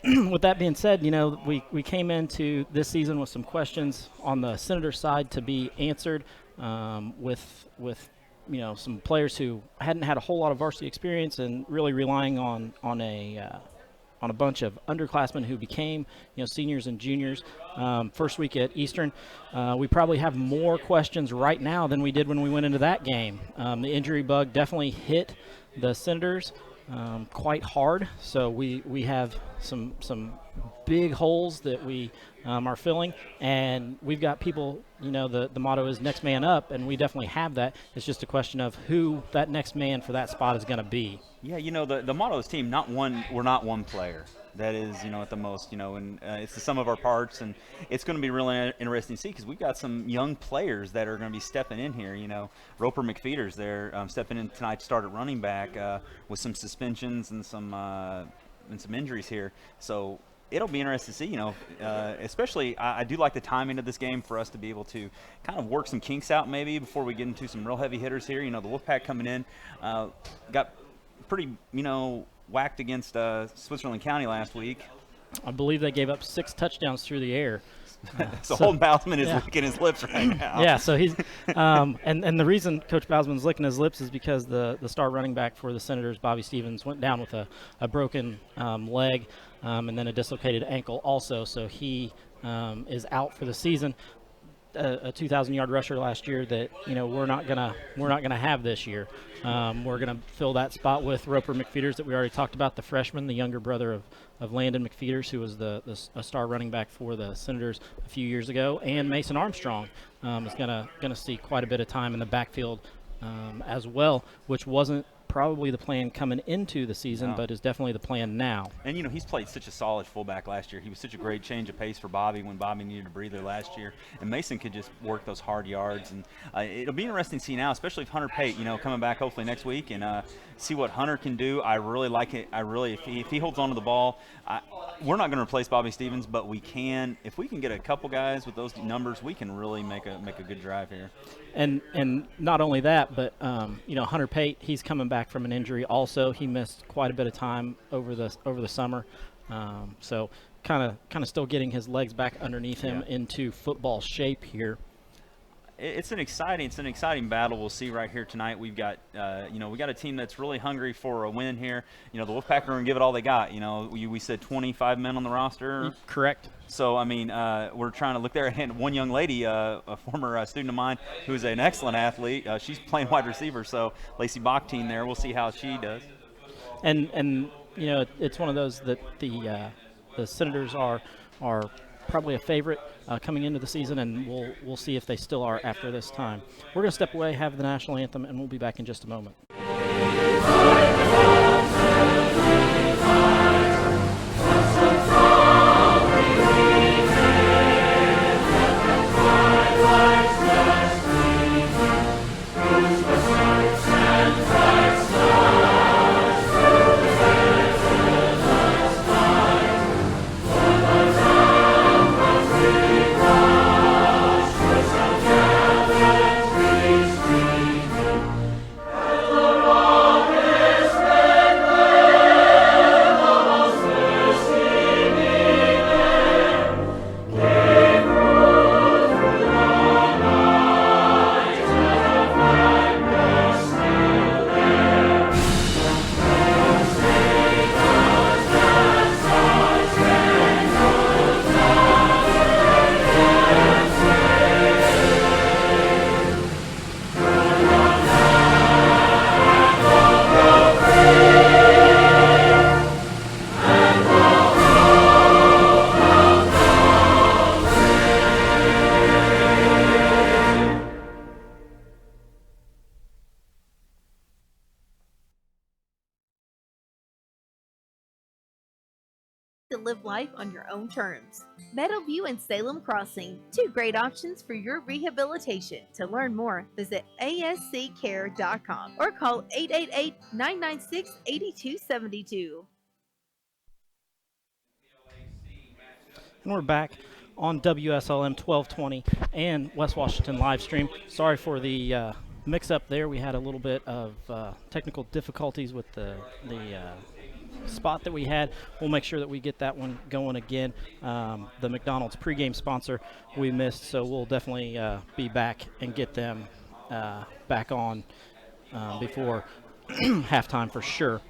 With that being said, we came into this season with some questions on the Senator side to be answered, with some players who hadn't had a whole lot of varsity experience and really relying on a bunch of underclassmen who became seniors and juniors. First week at Eastern, we probably have more questions right now than we did when we went into that game. The injury bug definitely hit the Senators quite hard, so we have some big holes that we are filling, and we've got people. The motto is next man up, and we definitely have that. It's just a question of who that next man for that spot is going to be. Yeah, the motto of this team, not one. We're not one player. That is, at the most, and it's the sum of our parts, and it's going to be really interesting to see because we've got some young players that are going to be stepping in here. Roper McFeeder's there, stepping in tonight to start at running back with some suspensions and some injuries here. So it'll be interesting to see, especially I do like the timing of this game for us to be able to kind of work some kinks out maybe before we get into some real heavy hitters here. The Wolfpack coming in got pretty, whacked against Switzerland County last week. I believe they gave up 6 touchdowns through the air. So Holden Bousman is licking his lips right now. Yeah, so he's and the reason Coach Bousman's licking his lips is because the star running back for the Senators, Bobby Stevens, went down with a broken leg and then a dislocated ankle also. So he is out for the season. A 2,000-yard rusher last year that we're not gonna have this year. We're gonna fill that spot with Roper McFeeders that we already talked about, the freshman, the younger brother of Landon McFeeders, who was a star running back for the Senators a few years ago, and Mason Armstrong is gonna see quite a bit of time in the backfield as well, which wasn't probably the plan coming into the season, No. but is definitely the plan now. And, he's played such a solid fullback last year. He was such a great change of pace for Bobby when Bobby needed a breather last year. And Mason could just work those hard yards. And it'll be interesting to see now, especially if Hunter Pate, coming back hopefully next week and see what Hunter can do. I really like it. If he holds on to the ball, we're not going to replace Bobby Stevens, but we can. If we can get a couple guys with those numbers, we can really make a good drive here. And not only that, but Hunter Pate, he's coming back from an injury. Also, he missed quite a bit of time over the summer, so kind of still getting his legs back underneath him into football shape here. It's an exciting battle we'll see right here tonight. We've got we got a team that's really hungry for a win here. The Wolfpack are going to give it all they got. We said 25 men on the roster. Correct. So we're trying to look there, and one young lady, a former student of mine, who's an excellent athlete. She's playing wide receiver. So Lacey Bachtin there. We'll see how she does. And it's one of those that the Senators are probably a favorite coming into the season, and we'll see if they still are after this time. We're going to step away, have the national anthem, and we'll be back in just a moment. To live life on your own terms. Meadowview and Salem Crossing, 2 great options for your rehabilitation. To learn more, visit asccare.com or call 888-996-8272. And we're back on WSLM 1220 and West Washington live stream. Sorry for the mix-up there. We had a little bit of technical difficulties with the spot that we had. We'll make sure that we get that one going again. The McDonald's pregame sponsor we missed, so we'll definitely be back and get them back on before halftime for sure.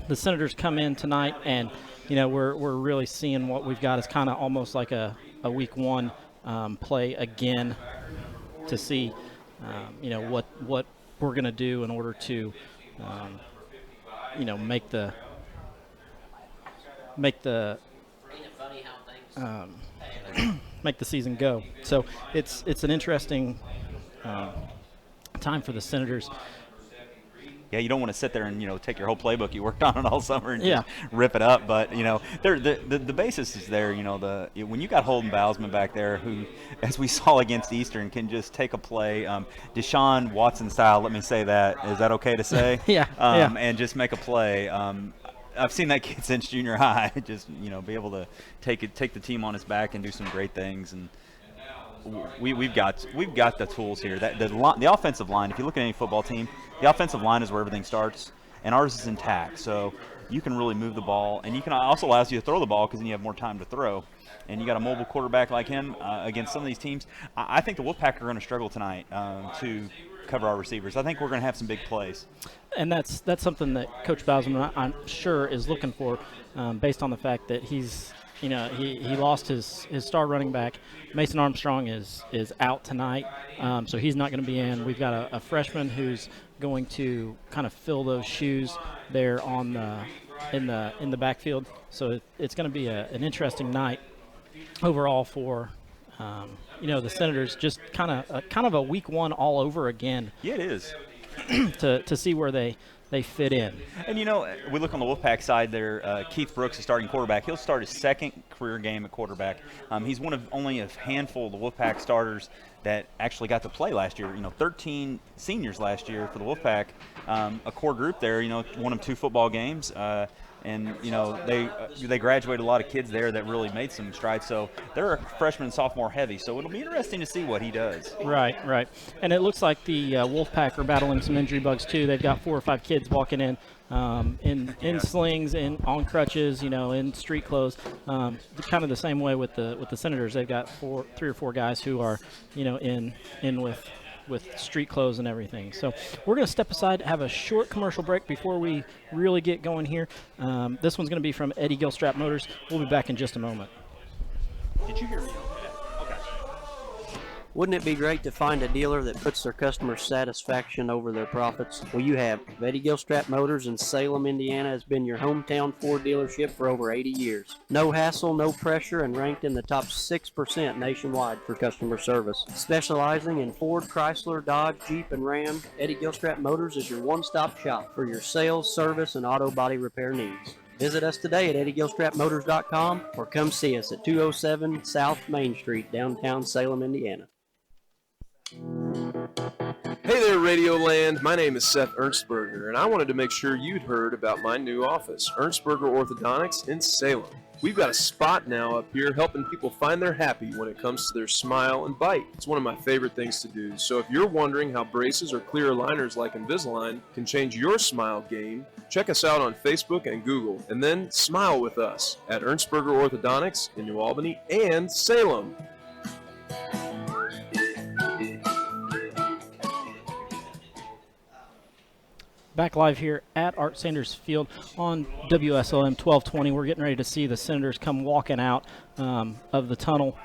The Senators come in tonight, and we're really seeing what we've got is kind of almost like a week one play again to see what we're going to do in order to make the make the season go. So it's an interesting time for the Senators. Yeah, you don't want to sit there and take your whole playbook you worked on it all summer and just rip it up. But the basis is there. When you got Holden Bousman back there, who, as we saw against Eastern, can just take a play, Deshaun Watson style. Let me say that. Is that okay to say? Yeah. And just make a play. I've seen that kid since junior high. Just be able to take the team on his back and do some great things. And we've got the tools here. The offensive line. If you look at any football team, the offensive line is where everything starts, and ours is intact. So you can really move the ball, and you can also allows you to throw the ball because then you have more time to throw. And you got a mobile quarterback like him against some of these teams. I think the Wolfpack are going to struggle tonight to cover our receivers. I think we're going to have some big plays. And that's something that Coach Bousman, I'm sure, is looking for, based on the fact that he's he lost his star running back. Mason Armstrong is out tonight, so he's not going to be in. We've got a freshman who's going to kind of fill those shoes there in the backfield. So it's going to be an interesting night overall for the Senators. Just kind of a week one all over again. Yeah, it is. to see where they fit in. And we look on the Wolfpack side there. Keith Brooks is starting quarterback. He'll start his second career game at quarterback. He's one of only a handful of the Wolfpack starters that actually got to play last year. 13 seniors last year for the Wolfpack, a core group there. Won them 2 football games. And they graduated a lot of kids there that really made some strides. So they're a freshman and sophomore heavy. So it'll be interesting to see what he does. Right. And it looks like the Wolfpack are battling some injury bugs too. They've got 4 or 5 kids walking in slings and on crutches, in street clothes. Kind of the same way with the Senators. They've got 3 or 4 guys who are in with street clothes and everything. So we're going to step aside, have a short commercial break before we really get going here. This one's going to be from Eddie Gilstrap Motors. We'll be back in just a moment. Did you hear me? Okay. Wouldn't it be great to find a dealer that puts their customer satisfaction over their profits? Well, you have. Eddie Gilstrap Motors in Salem, Indiana has been your hometown Ford dealership for over 80 years. No hassle, no pressure, and ranked in the top 6% nationwide for customer service. Specializing in Ford, Chrysler, Dodge, Jeep, and Ram, Eddie Gilstrap Motors is your one-stop shop for your sales, service, and auto body repair needs. Visit us today at eddieGilstrapMotors.com or come see us at 207 South Main Street, downtown Salem, Indiana. Hey there, Radioland. My name is Seth Ernstberger, and I wanted to make sure you'd heard about my new office, Ernstberger Orthodontics in Salem. We've got a spot now up here helping people find their happy when it comes to their smile and bite. It's one of my favorite things to do. So if you're wondering how braces or clear aligners like Invisalign can change your smile game, check us out on Facebook and Google, and then smile with us at Ernstberger Orthodontics in New Albany and Salem. Back live here at Art Sanders Field on WSLM 1220. We're getting ready to see the Senators come walking out of the tunnel.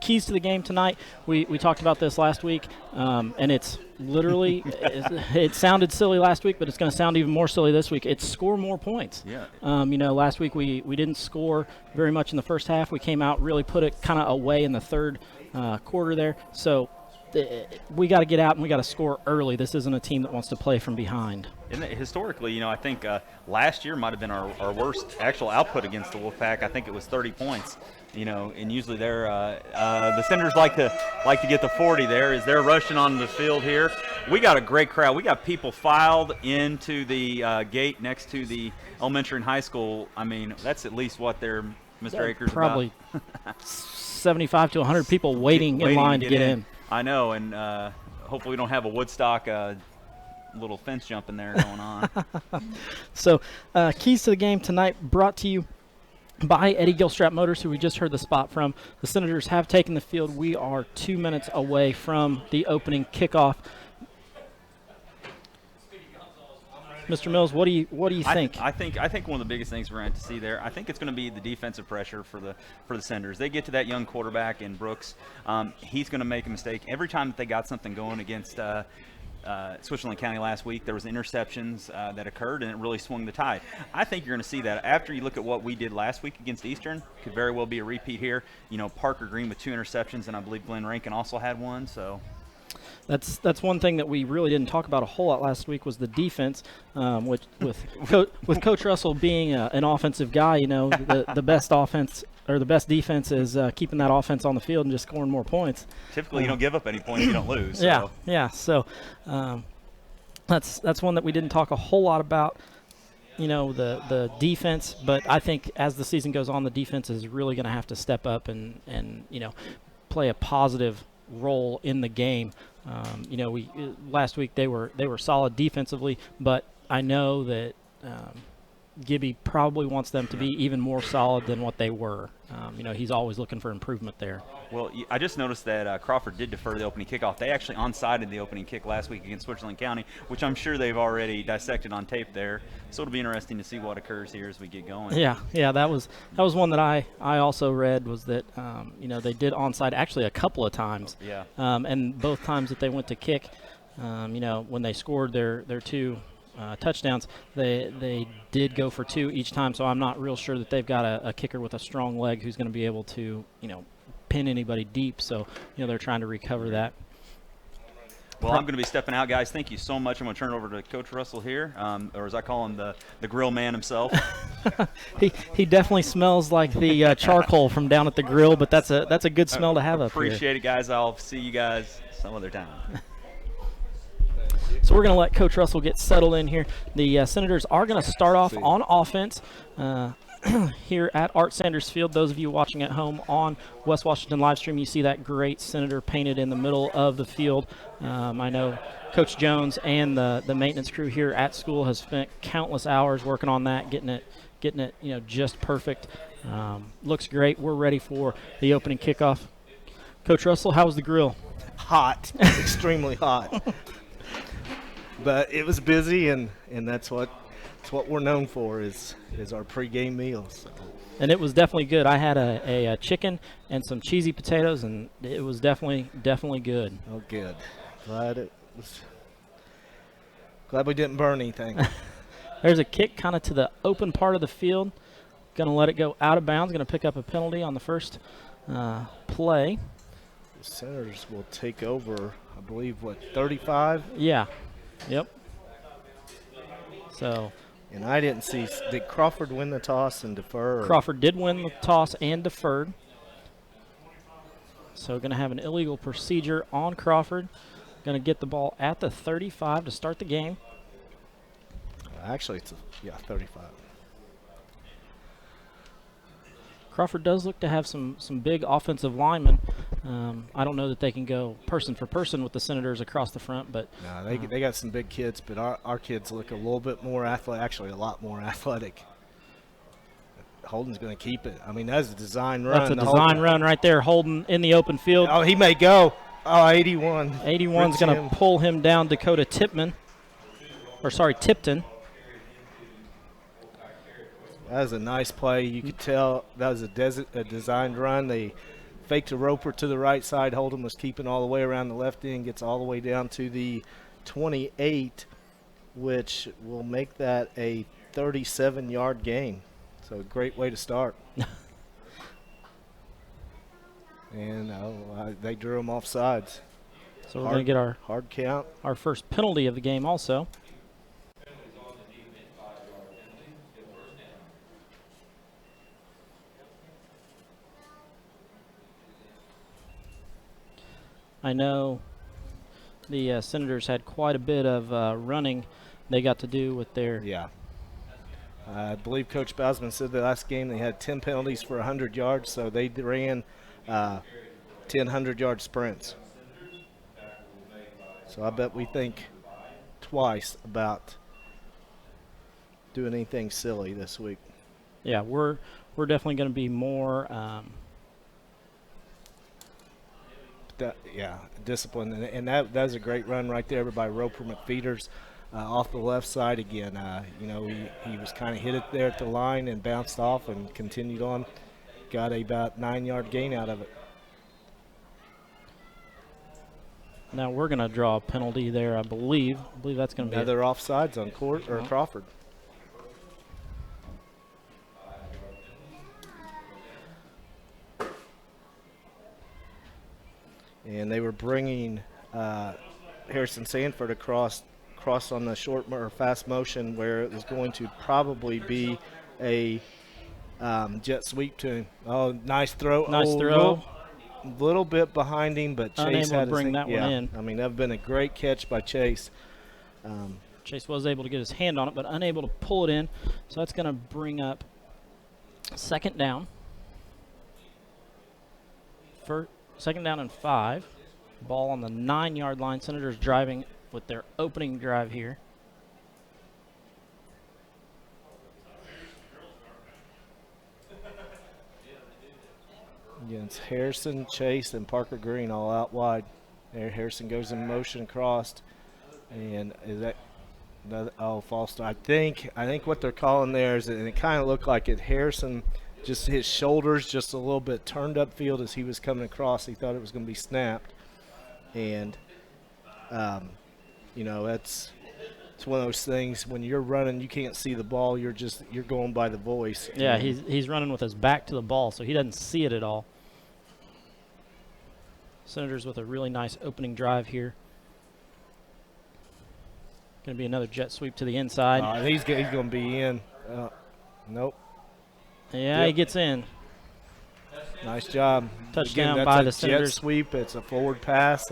Keys to the game tonight. We talked about this last week, and it's literally it sounded silly last week, but it's going to sound even more silly this week. It's score more points. Yeah. Last week we didn't score very much in the first half. We came out, really put it kind of away in the third quarter there. So we got to get out and we got to score early. This isn't a team that wants to play from behind. And historically, I think last year might have been our worst actual output against the Wolfpack. I think it was 30 points. And usually they're the Senators like to get the 40 there as they're rushing on the field here. We got a great crowd. We got people filed into the gate next to the elementary and high school. I mean, that's at least what they're, Mr. Akers, probably 75 to 100 people waiting in line to get in. I know, and hopefully we don't have a Woodstock little fence jumping there going on. So, keys to the game tonight brought to you by Eddie Gilstrap Motors, who we just heard the spot from. The Senators have taken the field. We are 2 minutes away from the opening kickoff. Mr. Mills, what do you think? I think one of the biggest things we're going to have to see there, I think it's going to be the defensive pressure for the Senators. They get to that young quarterback in Brooks. He's going to make a mistake every time that they got something going against Switzerland County last week. There was interceptions that occurred, and it really swung the tide. I think you're going to see that after you look at what we did last week against Eastern. Could very well be a repeat here. You know, Parker Green with 2 interceptions, and I believe Glenn Rankin also had one. So. That's one thing that we really didn't talk about a whole lot last week was the defense. With Coach Russell being an offensive guy, you know, the best offense or the best defense is keeping that offense on the field and just scoring more points. Typically, you don't give up any points, you don't lose. So. Yeah. Yeah. So that's one that we didn't talk a whole lot about. You know, the defense, but I think as the season goes on, the defense is really going to have to step up and you know, play a positive role in the game. You know, last week they were solid defensively, but I know that Gibby probably wants them to be even more solid than what they were. You know, he's always looking for improvement there. Well, I just noticed that Crawford did defer the opening kickoff. They actually onside the opening kick last week against Switzerland County, which I'm sure they've already dissected on tape there. So it'll be interesting to see what occurs here as we get going. Yeah, that was one that I also read was that you know, they did onside actually a couple of times. Yeah. And both times that they went to kick, you know, when they scored their 2 touchdowns, they did go for 2 each time. So I'm not real sure that they've got a kicker with a strong leg who's going to be able to, you know, pin anybody deep. So, you know, they're trying to recover that. Well, I'm going to be stepping out, guys. Thank you so much. I'm going to turn it over to Coach Russell here, or as I call him, the grill man himself. He definitely smells like the charcoal from down at the grill, but that's a good smell to have up here. Appreciate it, guys. I'll see you guys some other time. So we're going to let Coach Russell get settled in here. The Senators are going to start off on offense here at Art Sanders Field. Those of you watching at home on West Washington live stream, you see that great Senator painted in the middle of the field. I know Coach Jones and the maintenance crew here at school has spent countless hours working on that, getting it, you know, just perfect. Looks great. We're ready for the opening kickoff. Coach Russell, how was the grill? Hot, extremely hot. But it was busy, and that's what we're known for is our pregame meals. And it was definitely good. I had a chicken and some cheesy potatoes, and it was definitely good. Oh, good. Glad we didn't burn anything. There's a kick kind of to the open part of the field. Going to let it go out of bounds. Going to pick up a penalty on the first play. The Senators will take over, I believe, 35? Yeah. Yep. So. And I didn't see, did Crawford win the toss and defer? Crawford did win the toss and deferred. So going to have an illegal procedure on Crawford. Going to get the ball at the 35 to start the game. Actually, it's 35. Crawford does look to have some big offensive linemen. I don't know that they can go person for person with the Senators across the front, but no, they got some big kids, but our kids look a little bit more athletic, actually a lot more athletic. Holden's going to keep it. I mean, that's a design run. That's a design run right there. Holden in the open field. Oh, he may go. Oh, 81. 81's going to pull him down. Dakota Tipton. That was a nice play. You could tell that was a designed run. They faked a roper to the right side. Holden was keeping all the way around the left end, gets all the way down to the 28, which will make that a 37-yard gain. So a great way to start. And they drew him off sides. So we're going to get our hard count. Our first penalty of the game also. I know the Senators had quite a bit of running they got to do with their. Yeah. I believe Coach Bausman said the last game they had 10 penalties for 100 yards, so they ran 10 100-yard sprints. So I bet we think twice about doing anything silly this week. Yeah, we're definitely going to be more Discipline, and that was a great run right there by Roper McFeeters off the left side again. He was kind of hit it there at the line and bounced off and continued on, got about 9-yard gain out of it. Now we're going to draw a penalty there, I believe. I believe that's going to be another offsides on Crawford. And they were bringing Harrison Sanford across on the short or fast motion, where it was going to probably be a jet sweep to him. Oh, nice throw. Nice throw. Little bit behind him, but Chase Unable had to bring that one in. I mean, that would have been a great catch by Chase. Chase was able to get his hand on it, but unable to pull it in. So that's going to bring up second down. Second down and 5. Ball on the 9-yard line. Senators driving with their opening drive here. Against Harrison, Chase, and Parker Green all out wide. There, Harrison goes in motion across, and is that false start? I think what they're calling there is, and it kind of looked like it. Harrison, just his shoulders just a little bit turned upfield as he was coming across. He thought it was going to be snapped, and it's one of those things when you're running, you can't see the ball. You're going by the voice. Yeah, he's running with his back to the ball, so he doesn't see it at all. Senators with a really nice opening drive here. Going to be another jet sweep to the inside. He's going to be in. Nope. Yeah, Yep. He gets in. Nice job. Touchdown Again, by that's the a jet Senators. sweep. It's a forward pass,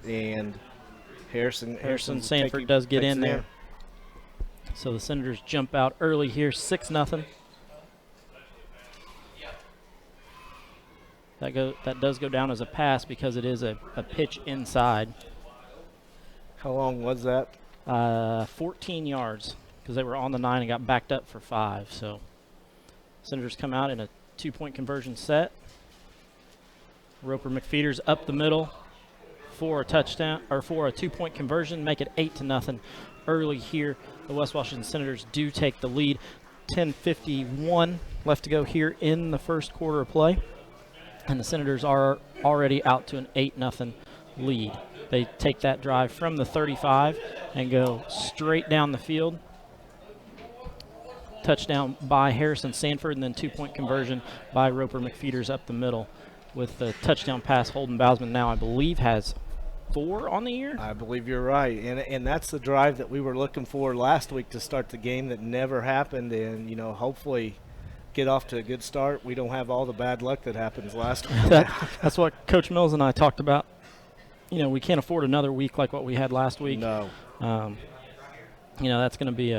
and Harrison Sanford does get takes in it there. So the Senators jump out early here, 6-0. That does go down as a pass because it is a pitch inside. How long was that? 14 yards because they were on the 9 and got backed up for 5. So Senators come out in a 2-point conversion set. Roper McFeeters up the middle for a touchdown or for a 2-point conversion, make it 8-0 early here. The West Washington Senators do take the lead. 10:51 left to go here in the first quarter of play. And the Senators are already out to an 8-0 lead. They take that drive from the 35 and go straight down the field. Touchdown by Harrison Sanford, and then 2-point conversion by Roper McFeeters up the middle with the touchdown pass. Holden Bousman now, I believe, has 4 on the year. I believe you're right, and that's the drive that we were looking for last week to start the game that never happened, and hopefully get off to a good start. We don't have all the bad luck that happens last week. That's what Coach Mills and I talked about. We can't afford another week like what we had last week. No. That's going to be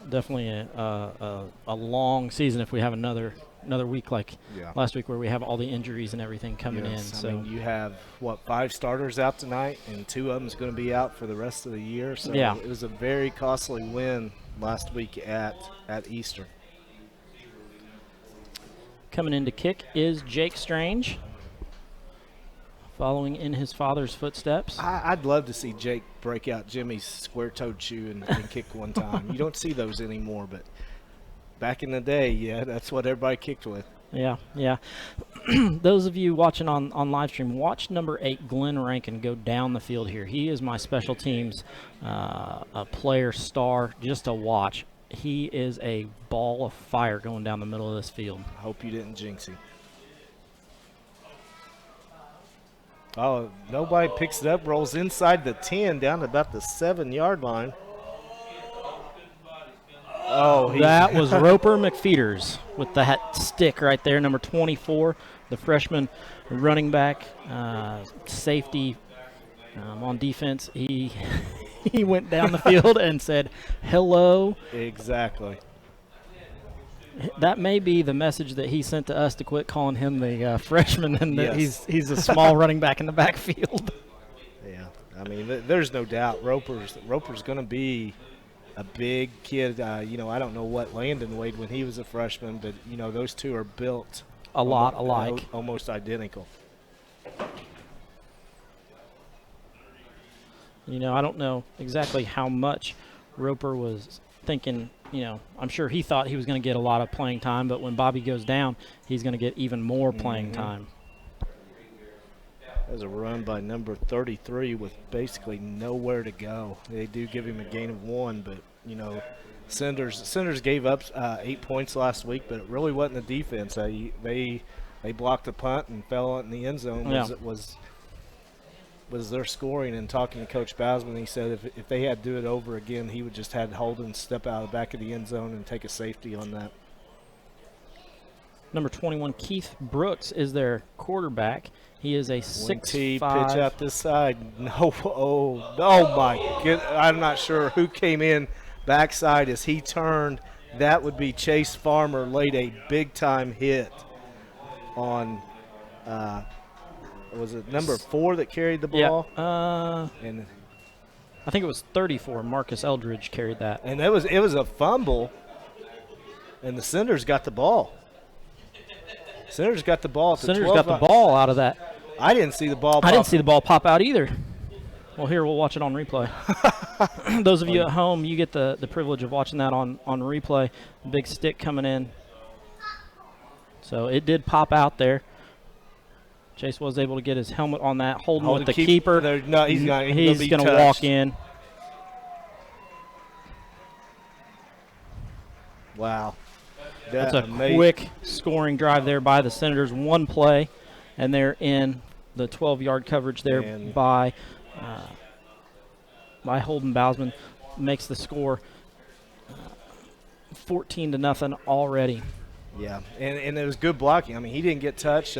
definitely a long season if we have another week like last week where we have all the injuries and everything coming in. So I mean, you have 5 starters out tonight, and 2 of them is going to be out for the rest of the year. So it was a very costly win last week at Eastern. Coming in to kick is Jake Strange, following in his father's footsteps. I'd love to see Jake break out Jimmy's square-toed shoe and kick one time. You don't see those anymore, but back in the day, that's what everybody kicked with. Yeah. Those of you watching on live stream, watch number 8, Glenn Rankin, go down the field here. He is my special teams a player star just to watch. He is a ball of fire going down the middle of this field. I hope you didn't jinx him. Oh, nobody picks it up, rolls inside the 10, down to about the 7-yard line. Oh, that was Roper McFeeters with that stick right there, number 24, the freshman running back, safety on defense. He went down the field and said, hello. Exactly. That may be the message that he sent to us to quit calling him the freshman and that he's a small running back in the backfield. Yeah, I mean, there's no doubt Roper's going to be a big kid. You know, I don't know what Landon weighed when he was a freshman, but, you know, those two are built A lot alike. Almost identical. You know, I don't know exactly how much Roper was thinking. You know, I'm sure he thought he was going to get a lot of playing time, but when Bobby goes down, he's going to get even more playing time. There's a run by number 33 with basically nowhere to go. They do give him a gain of 1, but, you know, Senators gave up 8 points last week, but it really wasn't the defense. They blocked the punt and fell in the end zone. Was their scoring. And talking to Coach Bausman, he said if they had to do it over again, he would just have Holden step out of the back of the end zone and take a safety on that. Number 21, Keith Brooks, is their quarterback. He is a 6'5". Pitch out this side. No, oh my goodness. I'm not sure who came in backside as he turned. That would be Chase Farmer, laid a big-time hit on was it number 4 that carried the ball? Yeah. And I think it was 34. Marcus Eldridge carried that. And it was a fumble, and the Senators got the ball. Senators got the ball. Senators got the ball out of that. I didn't see the ball pop. I didn't see the ball pop out either. Well, here, we'll watch it on replay. Those of you at home, you get the privilege of watching that on replay. Big stick coming in. So it did pop out there. Chase was able to get his helmet on that. Holden with the keeper. No, he's not. He's going to walk in. Wow. That's a quick scoring drive there by the Senators. One play, and they're in the 12-yard coverage there by Holden Bausman. Makes the score 14-0 already. Yeah, and it was good blocking. I mean, he didn't get touched.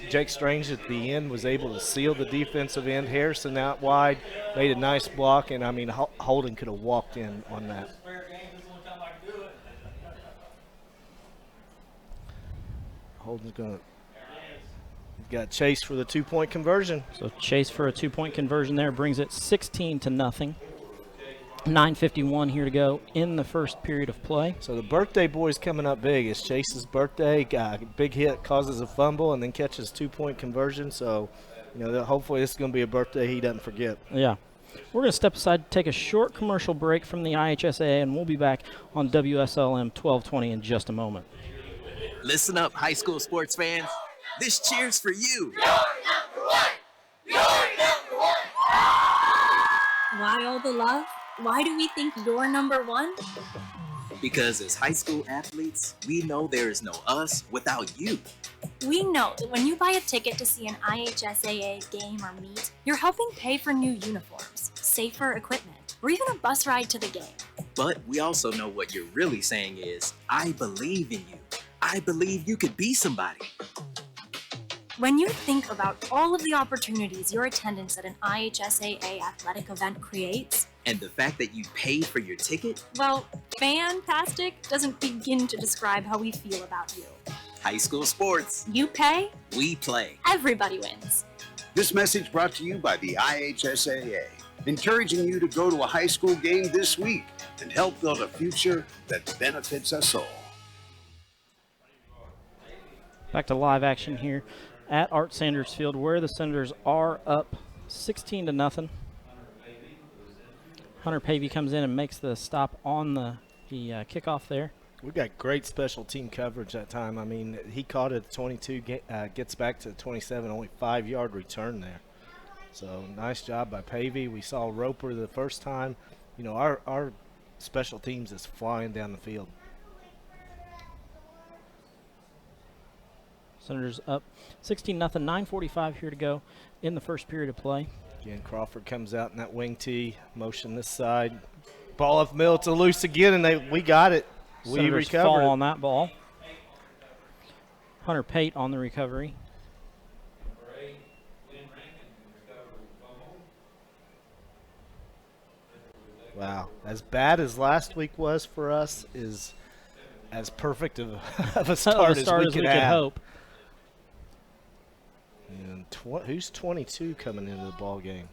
Jake Strange at the end was able to seal the defensive end. Harrison out wide made a nice block, and, I mean, Holden could have walked in on that. Holden's going to got Chase for the 2-point conversion. So Chase for a 2-point conversion there brings it 16-0. 9:51 here to go in the first period of play. So the birthday boy's coming up big. It's Chase's birthday. Big hit, causes a fumble, and then catches 2-point conversion. So, you know, hopefully this is going to be a birthday he doesn't forget. Yeah. We're going to step aside, take a short commercial break from the IHSAA, and we'll be back on WSLM 1220 in just a moment. Listen up, high school sports fans. This cheer's for you. You're number one! You're number one! Why all the love? Why do we think you're number one? Because as high school athletes, we know there is no us without you. We know that when you buy a ticket to see an IHSAA game or meet, you're helping pay for new uniforms, safer equipment, or even a bus ride to the game. But we also know what you're really saying is, I believe in you. I believe you could be somebody. When you think about all of the opportunities your attendance at an IHSAA athletic event creates, and the fact that you paid for your ticket, well, fantastic doesn't begin to describe how we feel about you. High school sports. You pay, we play. Everybody wins. This message brought to you by the IHSAA, encouraging you to go to a high school game this week and help build a future that benefits us all. Back to live action here at Art Sanders Field, where the Senators are up 16-0. Hunter Pavey comes in and makes the stop on the kickoff there. We got great special team coverage that time. I mean, he caught it at 22, gets back to 27, only 5-yard return there. So nice job by Pavey. We saw Roper the first time. You know, our special teams is flying down the field. Senators up 16-0, 9:45 here to go in the first period of play. Again, Crawford comes out in that wing tee, motion this side. Ball up middle to loose again, and we got it. We recovered fall on that ball. Hunter Pate on the recovery. Wow. As bad as last week was for us is as perfect of a start as we could hope. And who's 22 coming into the ball game?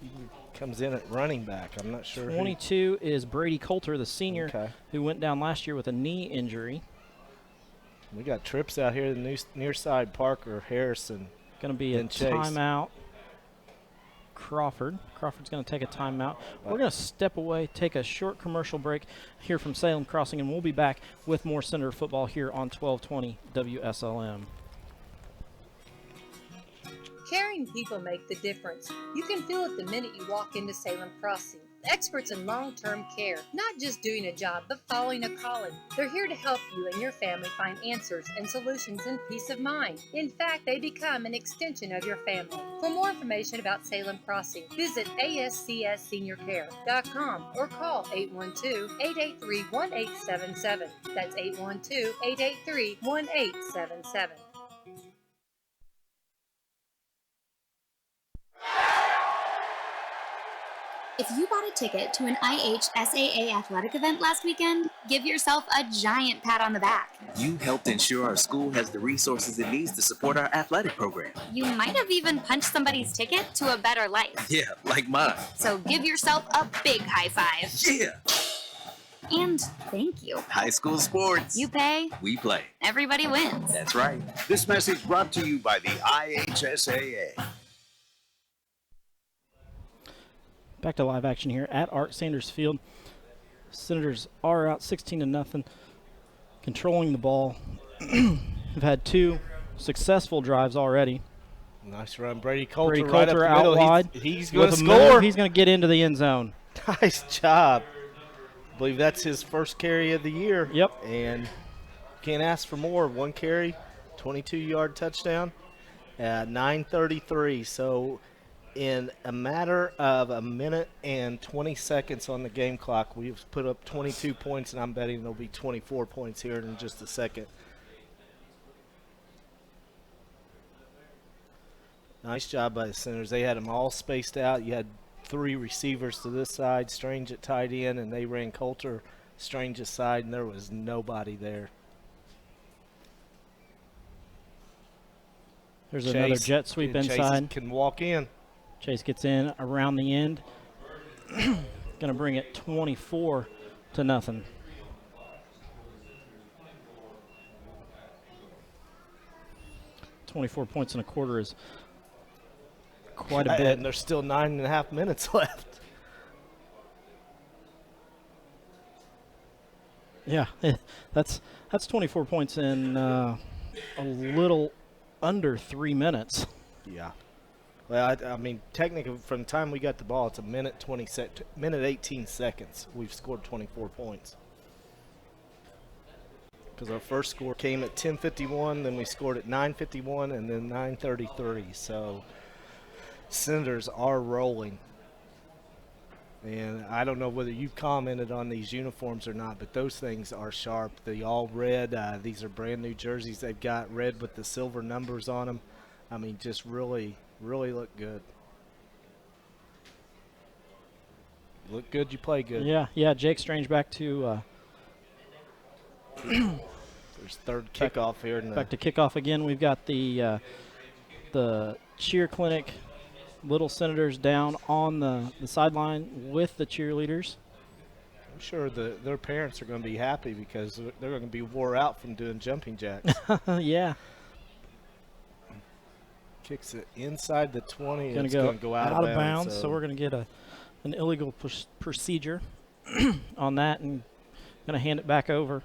He comes in at running back. I'm not sure. 22 is Brady Coulter, the senior, Okay. who went down last year with a knee injury. We got trips out here. The near side, Parker, Harrison. Going to be a Chase. timeout. Crawford's going to take a timeout. We're going to step away, take a short commercial break here from Salem Crossing, and we'll be back with more Senator football here on 1220 WSLM. Caring people make the difference. You can feel it the minute you walk into Salem Crossing. Experts in long-term care, not just doing a job, but following a calling. They're here to help you and your family find answers and solutions and peace of mind. In fact, they become an extension of your family. For more information about Salem Crossing, visit ASCSSeniorCare.com or call 812-883-1877. That's 812-883-1877. If you bought a ticket to an IHSAA athletic event last weekend, give yourself a giant pat on the back. You helped ensure our school has the resources it needs to support our athletic program. You might have even punched somebody's ticket to a better life. Yeah, like mine. So give yourself a big high five. Yeah. And thank you. High school sports. You pay, We play. everybody wins. That's right. This message brought to you by the IHSAA. Back to live action here at Art Sanders Field. Senators are out 16-0, controlling the ball. We've had 2 successful drives already. Nice run. Brady Coulter, Brady right Coulter up the out middle. wide. He's going to With a move, score. he's going to get into the end zone. Nice job. I believe that's his first carry of the year. Yep. And can't ask for more. 1 carry, 22-yard touchdown at 9:33. So in a matter of a minute and 20 seconds on the game clock, we've put up 22 points, and I'm betting there'll be 24 points here in just a second. Nice job by the Senators. They had them all spaced out. You had 3 receivers to this side, Strange at tight end, and they ran Coulter Strange's side, and there was nobody there. There's another jet sweep inside. Chase can walk in. Chase gets in around the end. Going to bring it 24-0. 24 points in a quarter is quite a bit. And there's still 9.5 minutes left. Yeah, that's 24 points in a little under 3 minutes. Yeah. Well, I mean, technically, from the time we got the ball, it's a minute 18 seconds. We've scored 24 points. Because our first score came at 10:51, then we scored at 9:51, and then 9:33. So, Senators are rolling. And I don't know whether you've commented on these uniforms or not, but those things are sharp. The all red, these are brand new jerseys. They've got red with the silver numbers on them. I mean, just really look good. You look good, you play good. Yeah, Jake Strange back to there's third kickoff here. Back to kickoff again. We've got the cheer clinic, Little Senators down on the sideline with the cheerleaders. I'm sure their parents are going to be happy because they're going to be wore out from doing jumping jacks. Yeah. Kicks it inside the 20. Going to go out of bounds. So we're going to get an illegal procedure on that, and going to hand it back over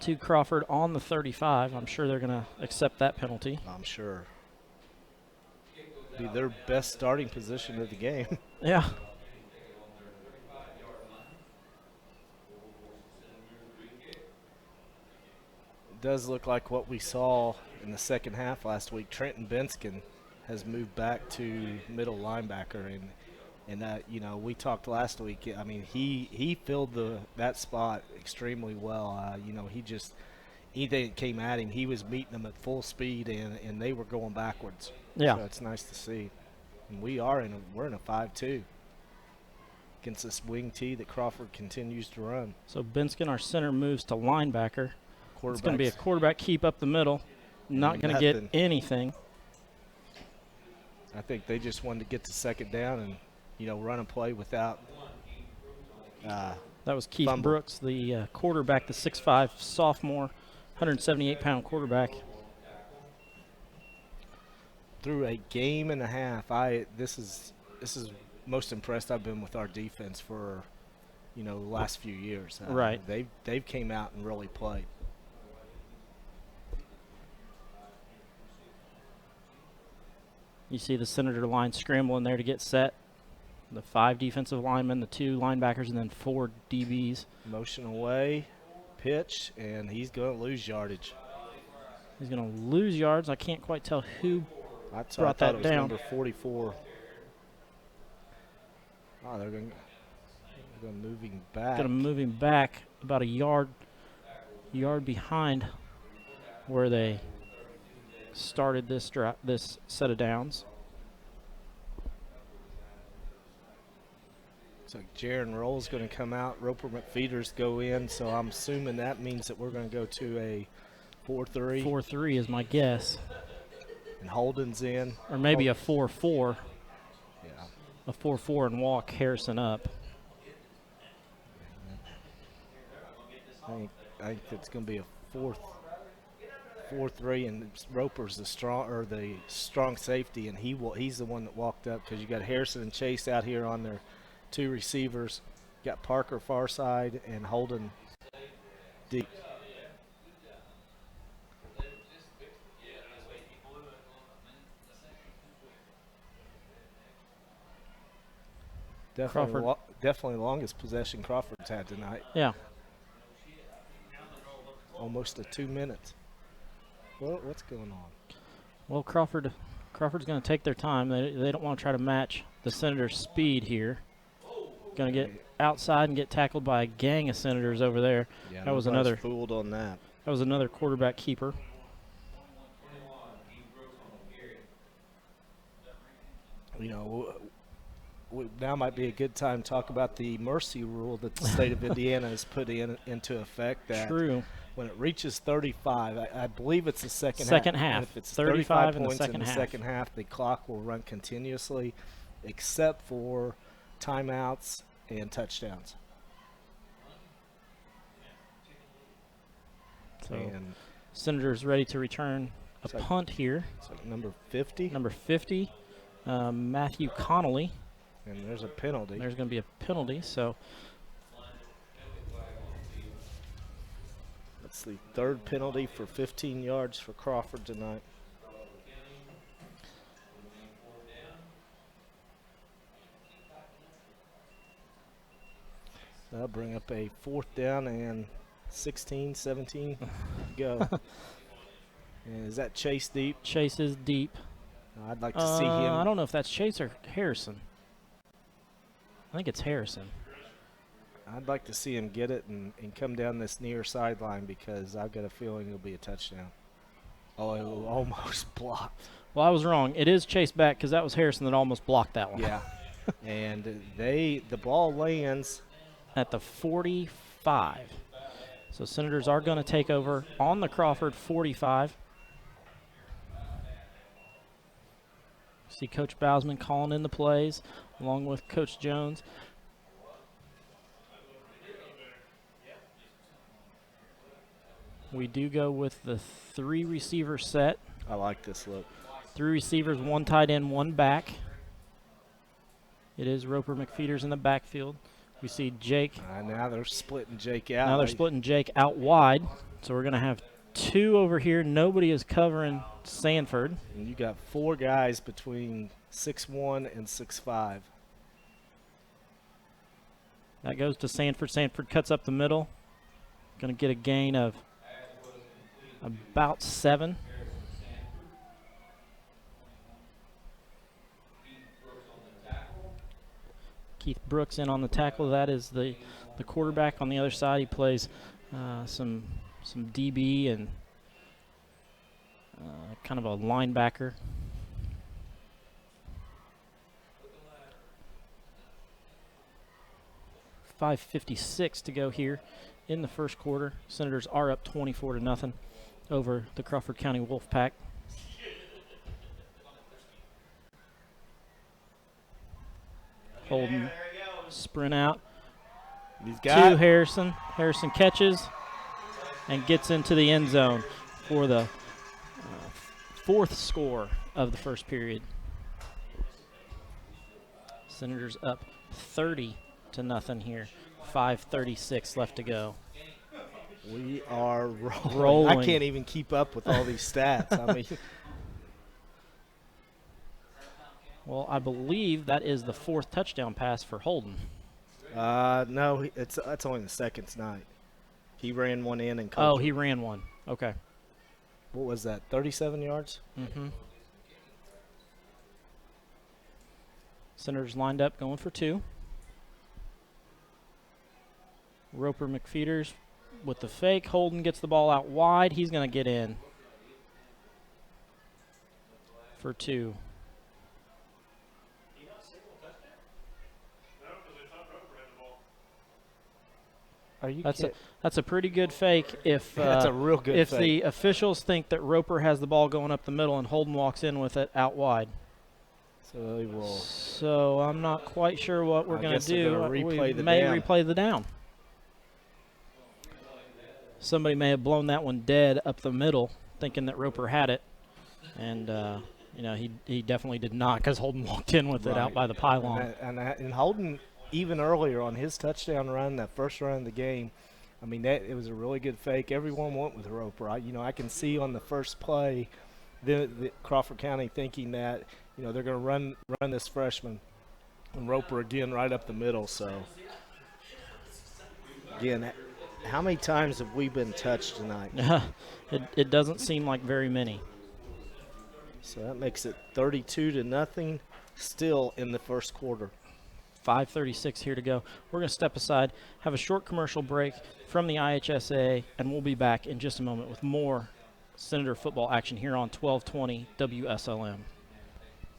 to Crawford on the 35. I'm sure they're going to accept that penalty. I'm sure. Be their best starting position of the game. Yeah. It does look like what we saw in the second half last week. Trenton Benskin has moved back to middle linebacker, and that, you know, we talked last week. I mean, he filled that spot extremely well. You know, anything that came at him, he was meeting them at full speed, and they were going backwards. Yeah. So it's nice to see. And we're in a 5-2 against this wing T that Crawford continues to run. So Benskin, our center, moves to linebacker. It's going to be a Quarterbacks. quarterback keep up the middle. Not going to get Nothing. anything. I think they just wanted to get to second down and run a play without. That was Keith fumble. Brooks, the quarterback, the 6'5" sophomore, 178-pound quarterback. Through a game and a half, this is most impressed I've been with our defense for, the last few years. Right. They've came out and really played. You see the Senator line scrambling there to get set. The 5 defensive linemen, the 2 linebackers, and then 4 DBs. Motion away, pitch, and he's going to lose yardage. He's going to lose yards. I can't quite tell who I brought thought that it was down. number 44. Oh, they're going to move him back. Going to move him back about a yard behind where they started this set of downs. So Jaron Roll's going to come out. Roper McFeeters go in. So I'm assuming that means that we're going to go to a 4-3. 4-3 is my guess. And Holden's in. Or maybe a 4-4. Yeah. A 4-4 and walk Harrison up. I think it's going to be a 4-3, and Roper's the strong safety, and he's the one that walked up, because you got Harrison and Chase out here on their 2 receivers. Got Parker far side and Holden deep. Definitely longest possession Crawford's had tonight. Yeah. Almost 2 minutes. Well, what's going on? Well, Crawford's going to take their time. They don't want to try to match the Senators' speed here. Going to get outside and get tackled by a gang of Senators over there. Yeah, that was another fooled on that. That was another quarterback keeper. Now might be a good time to talk about the mercy rule that the state of Indiana has put into effect. That True. When it reaches 35, I believe it's the second half. Second half. And if it's 35 in the points second in the half. second half, the clock will run continuously, except for timeouts and touchdowns. So And Senators ready to return a punt here. so number 50. Number 50, Matthew Connolly. And there's a penalty. There's going to be a penalty, so That's the 3rd penalty for 15 yards for Crawford tonight. That'll bring up a 4th down and 16, 17 go. And is that Chase deep? Chase is deep. I'd like to see him. I don't know if that's Chase or Harrison. I think it's Harrison. I'd like to see him get it and come down this near sideline, because I've got a feeling it'll be a touchdown. Oh, it will almost blocked. Well, I was wrong. It is Chase back, because that was Harrison that almost blocked that one. Yeah. And the ball lands at the 45. So Senators are going to take over on the Crawford 45. See Coach Bousman calling in the plays along with Coach Jones. We do go with the 3 receiver set. I like this look. 3 receivers, 1 tight end, 1 back. It is Roper McFeeters in the backfield. We see Jake. Now they're splitting Jake out. Now they're splitting Jake out wide. So we're going to have 2 over here. Nobody is covering Sanford. And you got 4 guys between 6'1" and 6'5". That goes to Sanford. Sanford cuts up the middle. Going to get a gain of about 7. Keith Brooks in on the tackle. That is the quarterback. On the other side, he plays some DB and kind of a linebacker. .556 to go here in the first quarter. Senators are up 24-0 over the Crawford County Wolfpack. Holden sprint out He's got to Harrison. Harrison catches and gets into the end zone for the fourth score of the first period. Senators up 30-0 here. 5:36 left to go. We are rolling. Rolling. I can't even keep up with all these stats. I mean, well, I believe that is the fourth touchdown pass for Holden. no, that's only the second tonight. He ran one in and Oh, he ran one. Okay. What was that? 37 yards. Mm-hmm. Senators lined up, going for 2. Roper McFeeters with the fake. Holden gets the ball out wide. He's going to get in for 2. Are you That's a pretty good fake if that's a real good if fake. the officials think that Roper has the ball going up the middle and Holden walks in with it out wide. So they will. So I'm not quite sure what we're going to do. We may replay the down. Somebody may have blown that one dead up the middle, thinking that Roper had it, and he definitely did not, because Holden walked in with it out by the pylon. And Holden, even earlier on his touchdown run, that first run of the game, I mean, it was a really good fake. Everyone went with Roper. I can see on the first play, the Crawford County thinking that they're going to run this freshman and Roper again right up the middle. So again, how many times have we been touched tonight? It doesn't seem like very many. So that makes it 32-0 still in the first quarter. 5:36 here to go. We're going to step aside, have a short commercial break from the IHSA, and we'll be back in just a moment with more Senator football action here on 1220 WSLM.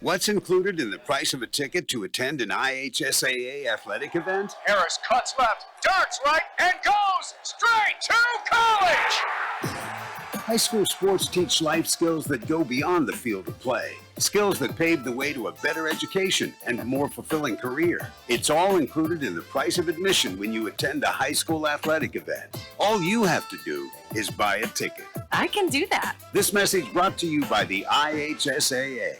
What's included in the price of a ticket to attend an IHSAA athletic event? Harris cuts left, darts right, and goes straight to college! High school sports teach life skills that go beyond the field of play. Skills that pave the way to a better education and a more fulfilling career. It's all included in the price of admission when you attend a high school athletic event. All you have to do is buy a ticket. I can do that. This message brought to you by the IHSAA.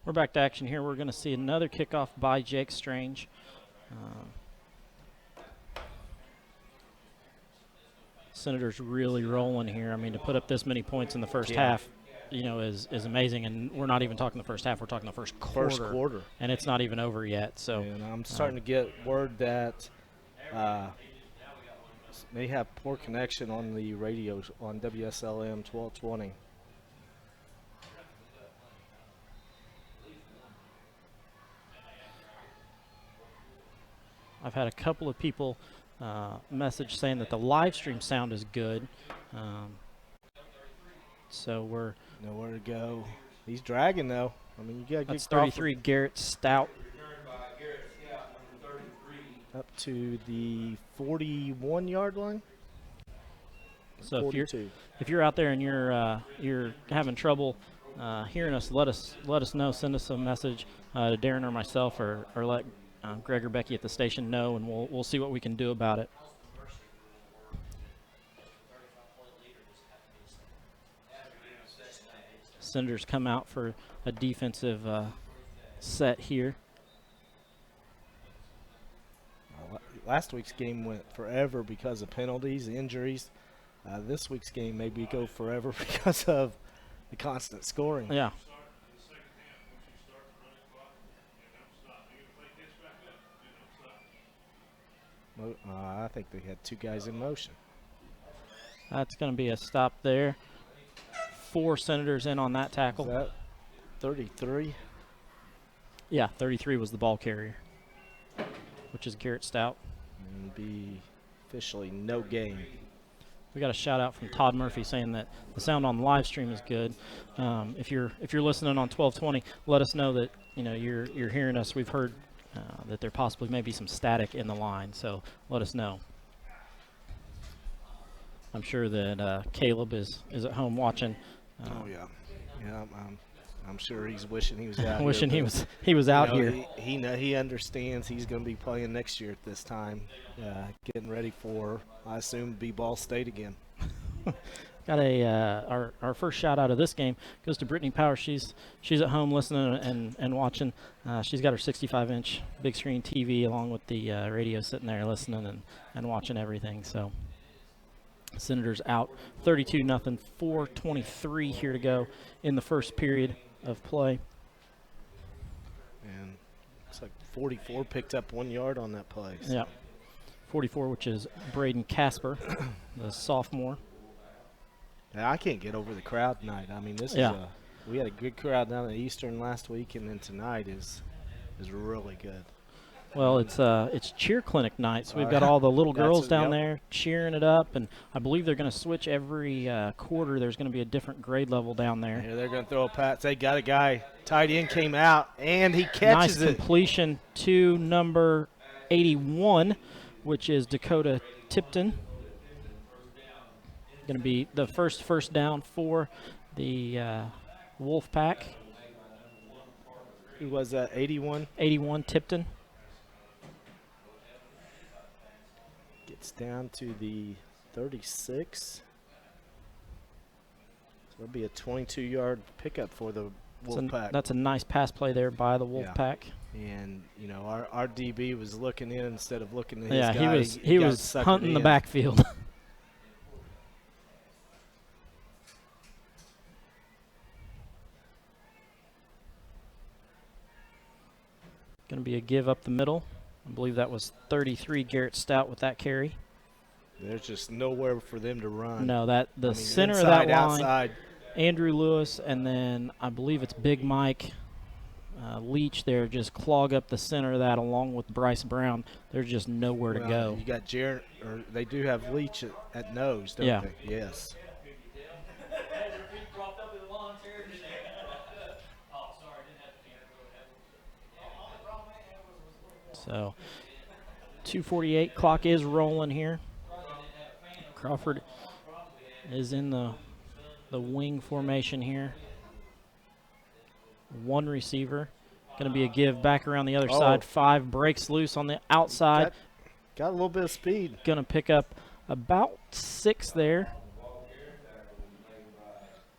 We're back to action here. We're going to see another kickoff by Jake Strange. Senators really rolling here. I mean, to put up this many points in the first half, is amazing. And we're not even talking the first half. We're talking the first quarter. First quarter. And it's not even over yet. So and I'm starting to get word that they have poor connection on the radio on WSLM 1220. I've had a couple of people message saying that the live stream sound is good. So we're nowhere to go. He's dragging though. I mean, you got that's 33 Garrett Stout up to the 41-yard line. So if you're out there and you're having trouble hearing us, let us know. Send us a message to Darren or myself, or let Greg or Becky at the station know, and we'll see what we can do about it. Senators come out for a defensive set here. Last week's game went forever because of penalties, injuries. This week's game maybe go forever because of the constant scoring. Yeah. I think they had 2 guys in motion. That's going to be a stop there. 4 Senators in on that tackle. Is that 33? Yeah, 33 was the ball carrier, which is Garrett Stout. And be officially no game. We got a shout out from Todd Murphy saying that the sound on the live stream is good. If you're listening on 1220, let us know that you're hearing us. We've heard that there possibly may be some static in the line, so let us know. I'm sure that Caleb is at home watching. Oh yeah. I'm sure he's wishing he was out Wishing here. he was out here. He understands he's going to be playing next year at this time, getting ready for, I assume, be Ball State again. Got our first shout out of this game goes to Brittany Power. She's at home listening and watching. She's got her 65-inch big screen TV along with the radio sitting there listening and watching everything. So Senators out 32-0, 4:23 here to go in the first period of play. And looks like 44 picked up 1 yard on that play. So. Yeah, 44, which is Braden Casper, the sophomore. Now, I can't get over the crowd tonight. I mean, we had a good crowd down at Eastern last week, and then tonight is really good. Well, it's cheer clinic night, so we've got all the little girls down there cheering it up, and I believe they're going to switch every quarter. There's going to be a different grade level down there. Yeah, they're going to throw a pass. They got a guy. Tight end came out, and he catches it. Nice completion to number 81, which is Dakota Tipton. Going to be the first down for the Wolfpack. Who was that, 81? 81, Tipton. Gets down to the 36. So it'll be a 22-yard pickup for the Wolfpack. That's a nice pass play there by the Wolfpack. Yeah. And, you know, our DB was looking in instead of looking at his guy. Yeah, he was hunting the backfield. Going to be a give up the middle. I believe that was 33, Garrett Stout with that carry. There's just nowhere for them to run. No, the center inside, of that line, outside. Andrew Lewis, and then I believe it's Big Mike Leach there just clog up the center of that along with Bryce Brown. There's just nowhere to go. You got Jared, or they do have Leach at nose, don't they? Yes. So 2:48, clock is rolling here. Crawford is in the wing formation here. One receiver. Going to be a give back around the other side. 5 breaks loose on the outside. Got a little bit of speed. Going to pick up about 6 there.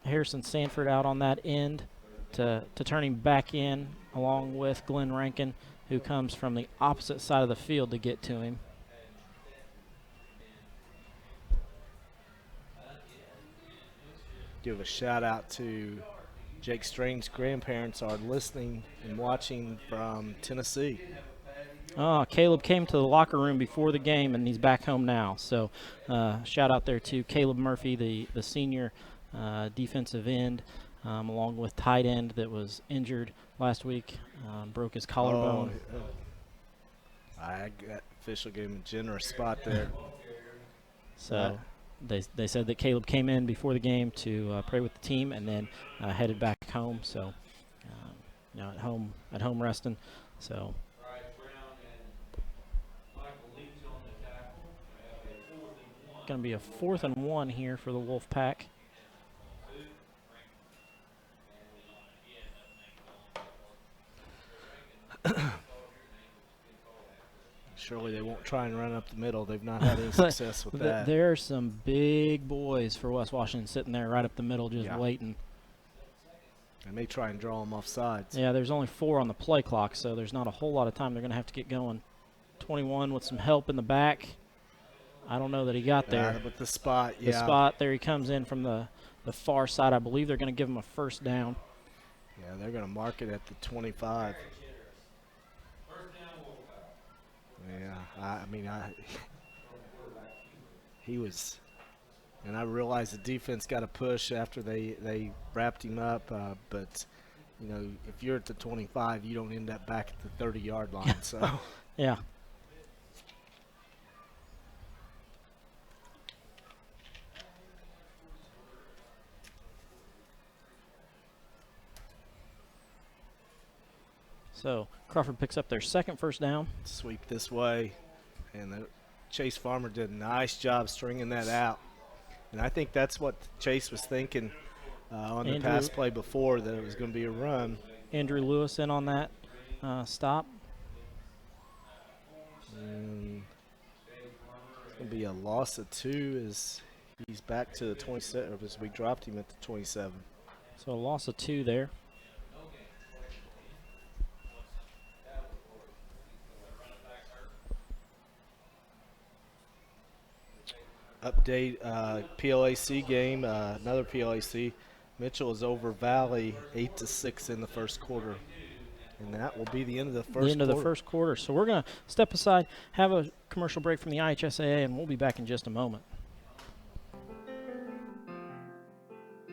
Harrison Sanford out on that end to turn him back in along with Glenn Rankin, who comes from the opposite side of the field to get to him. Give a shout out to Jake Strange's grandparents are listening and watching from Tennessee. Caleb came to the locker room before the game, and he's back home now. So shout out there to Caleb Murphy, the senior defensive end, along with tight end that was injured last week, broke his collarbone. I got official gave him a generous spot there. So they said that Caleb came in before the game to pray with the team and then headed back home. So at home resting. So going to be a 4th and 1 here for the Wolfpack. Surely they won't try and run up the middle. They've not had any success with that. There are some big boys for West Washington sitting there right up the middle just waiting. They may try and draw them off sides. Yeah, there's only 4 on the play clock, so there's not a whole lot of time. They're going to have to get going. 21 with some help in the back. I don't know that he got there. But the spot, The spot, there he comes in from the far side. I believe they're going to give him a first down. Yeah, they're going to mark it at the 25. Yeah, he was, and I realized the defense got a push after they wrapped him up, but, you know, if you're at the 25, you don't end up back at the 30-yard line, so. Yeah. So Crawford picks up their second first down. Sweep this way, and Chase Farmer did a nice job stringing that out. And I think that's what Chase was thinking. on the pass play before that it was going to be a run. Andrew Lewis in on that stop. And it's going to be a loss of 2 as he's back to the 27, as we dropped him at the 27. So a loss of 2 there. Update PLAC game, another PLAC. Mitchell is over Valley 8-6 in the first quarter. And that will be the end of the first quarter. The end of the first quarter. So we're going to step aside, have a commercial break from the IHSAA, and we'll be back in just a moment.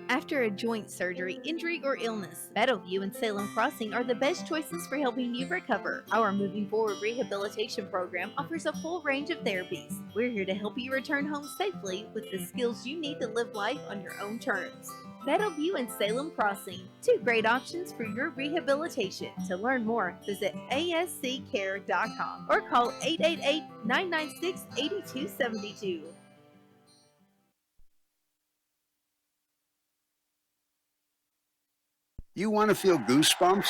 After a joint surgery, injury, or illness, Meadowview and Salem Crossing are the best choices for helping you recover. Our Moving Forward rehabilitation program offers a full range of therapies. We're here to help you return home safely with the skills you need to live life on your own terms. Meadowview and Salem Crossing, 2 great options for your rehabilitation. To learn more, visit asccare.com or call 888-996-8272. You want to feel goosebumps?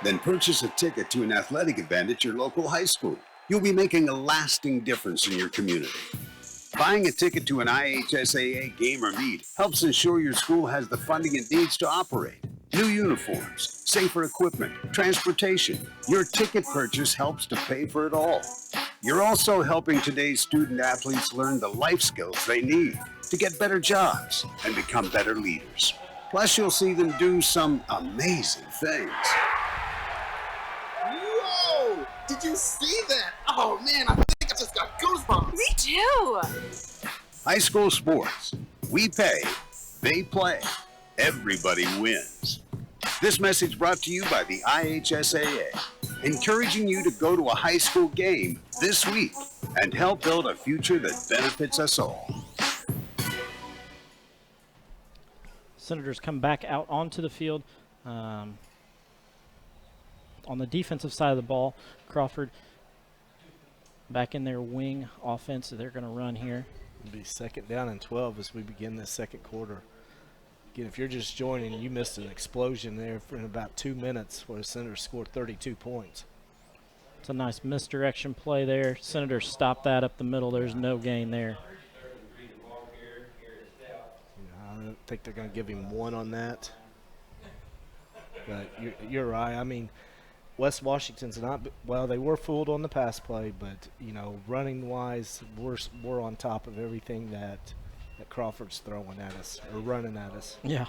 Then purchase a ticket to an athletic event at your local high school. You'll be making a lasting difference in your community. Buying a ticket to an IHSAA game or meet helps ensure your school has the funding it needs to operate. New uniforms, safer equipment, transportation. Your ticket purchase helps to pay for it all. You're also helping today's student athletes learn the life skills they need to get better jobs and become better leaders. Plus, you'll see them do some amazing things. Whoa! Did you see that? Oh man, I think I just got goosebumps. Me too. High school sports. We pay, they play. Everybody wins. This message brought to you by the IHSAA, encouraging you to go to a high school game this week and help build a future that benefits us all. Senators come back out onto the field. On the defensive side of the ball, Crawford back in their wing offense. They're going to run here. It'll be 2nd down and 12 as we begin this second quarter. Again, if you're just joining, you missed an explosion there in about 2 minutes where the Senators scored 32 points. It's a nice misdirection play there. Senators stop that up the middle. There's no gain there. I don't think they're going to give him 1 on that. But you're right. I mean, West Washington's not – well, they were fooled on the pass play, but, you know, running-wise, we're on top of everything that Crawford's throwing at us or running at us. Yeah.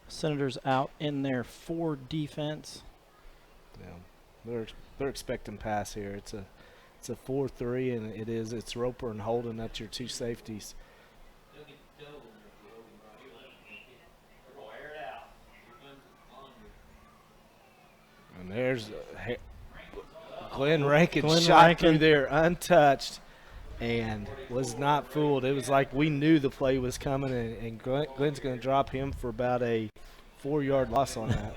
Senators out in their 4 defense. Yeah, they're expecting pass here. It's a 4-3, and it's Roper and Holden. That's your 2 safeties. And there's Glenn Rankin shot through there untouched and was not fooled. It was like we knew the play was coming, and Glenn's going to drop him for about a 4-yard loss on that.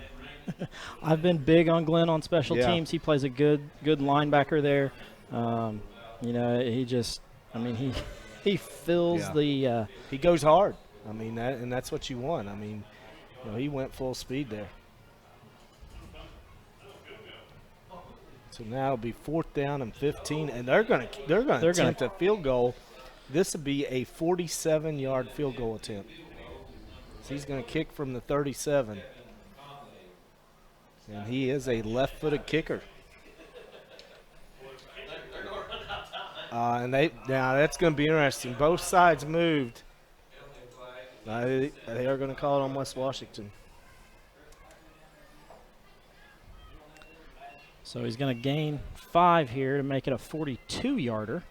I've been big on Glenn on special teams. He plays a good linebacker there. You know, he fills the. He goes hard. I mean, that's what you want. I mean, you know, he went full speed there. So now it'll be 4th down and 15, and they're going to attempt a field goal. This would be a 47-yard field goal attempt. So he's going to kick from the 37, and he is a left-footed kicker. And now that's going to be interesting. Both sides moved. They are going to call it on West Washington. So he's going to gain 5 here to make it a 42-yarder.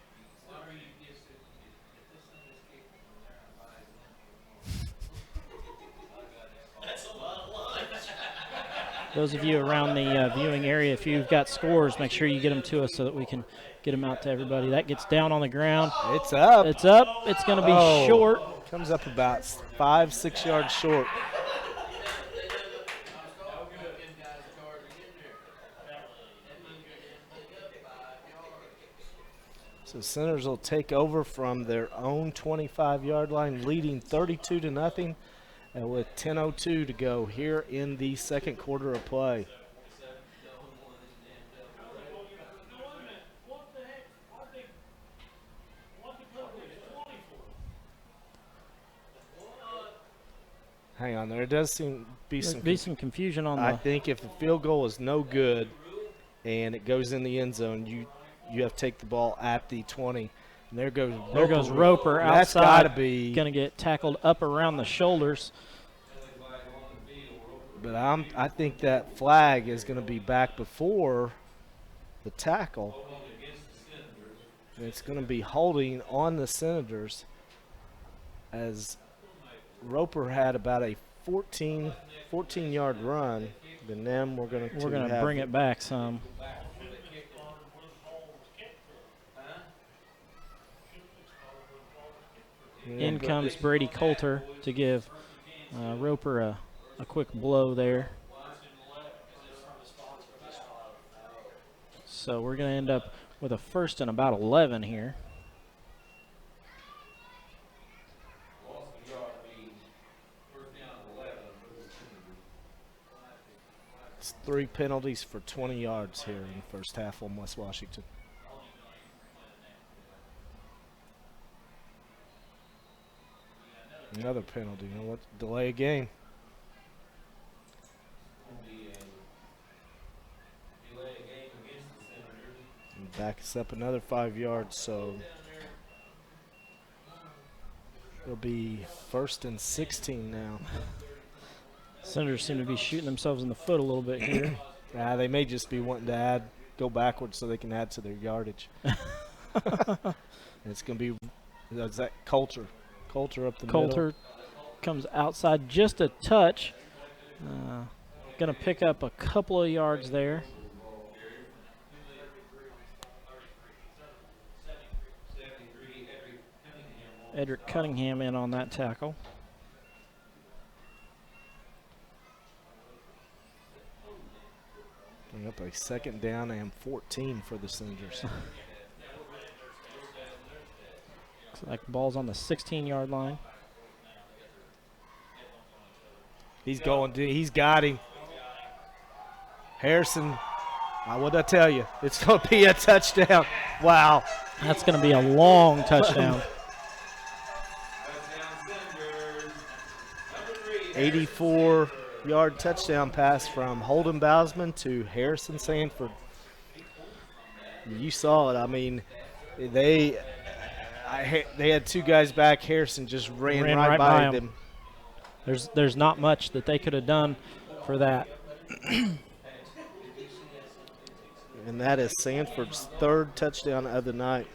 Those of you around the viewing area, if you've got scores, make sure you get them to us so that we can get them out to everybody. That gets down on the ground. It's up. It's up. It's going to be short. Comes up about 5-6 yards short. So Senators will take over from their own 25-yard line, leading 32-0, and with 10:02 to go here in the second quarter of play. Hang on, there does seem to be some confusion on I the. think if the field goal is no good and it goes in the end zone, you have to take the ball at the 20. And there goes Roper outside. That's got to be going to get tackled up around the shoulders. But I think that flag is going to be back before the tackle. And it's going to be holding on the Senators, as Roper had about a 14-yard run. Then them we're going to bring it back some. In comes Brady Coulter to give Roper a quick blow there. So we're going to end up with a first and about 11 here. It's 3 penalties for 20 yards here in the first half on West Washington. Another penalty. You know what? Delay a game. And back us up another 5 yards, so it'll be 1st and 16 now. Senators seem to be shooting themselves in the foot a little bit here. They may just be wanting to go backwards so they can add to their yardage. It's going to be that Coulter up the middle. Coulter comes outside just a touch. Going to pick up a couple of yards there. Edric Cunningham in on that tackle. Bring up a 2nd down and 14 for the Senators. Looks like the ball's on the 16-yard line. He's going. He's got him. Harrison, what did I tell you? It's going to be a touchdown. Wow. That's going to be a long touchdown. 84-yard touchdown pass from Holden Bousman to Harrison Sanford. You saw it. I mean, they had 2 guys back. Harrison just ran right by them. There's not much that they could have done for that. And that is Sanford's 3rd touchdown of the night.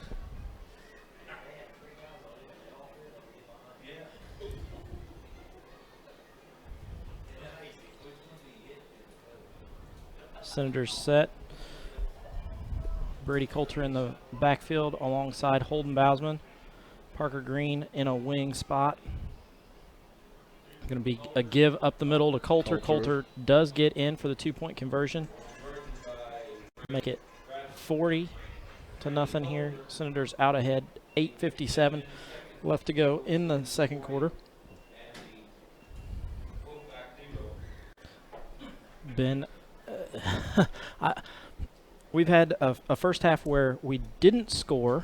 Senators set. Brady Coulter in the backfield alongside Holden Bousman. Parker Green in a wing spot. Going to be a give up the middle to Coulter. Coulter does get in for the 2-point conversion. Make it 40-0 here. Senators out ahead. 8:57 left to go in the second quarter. Ben, we've had a first half where we didn't score.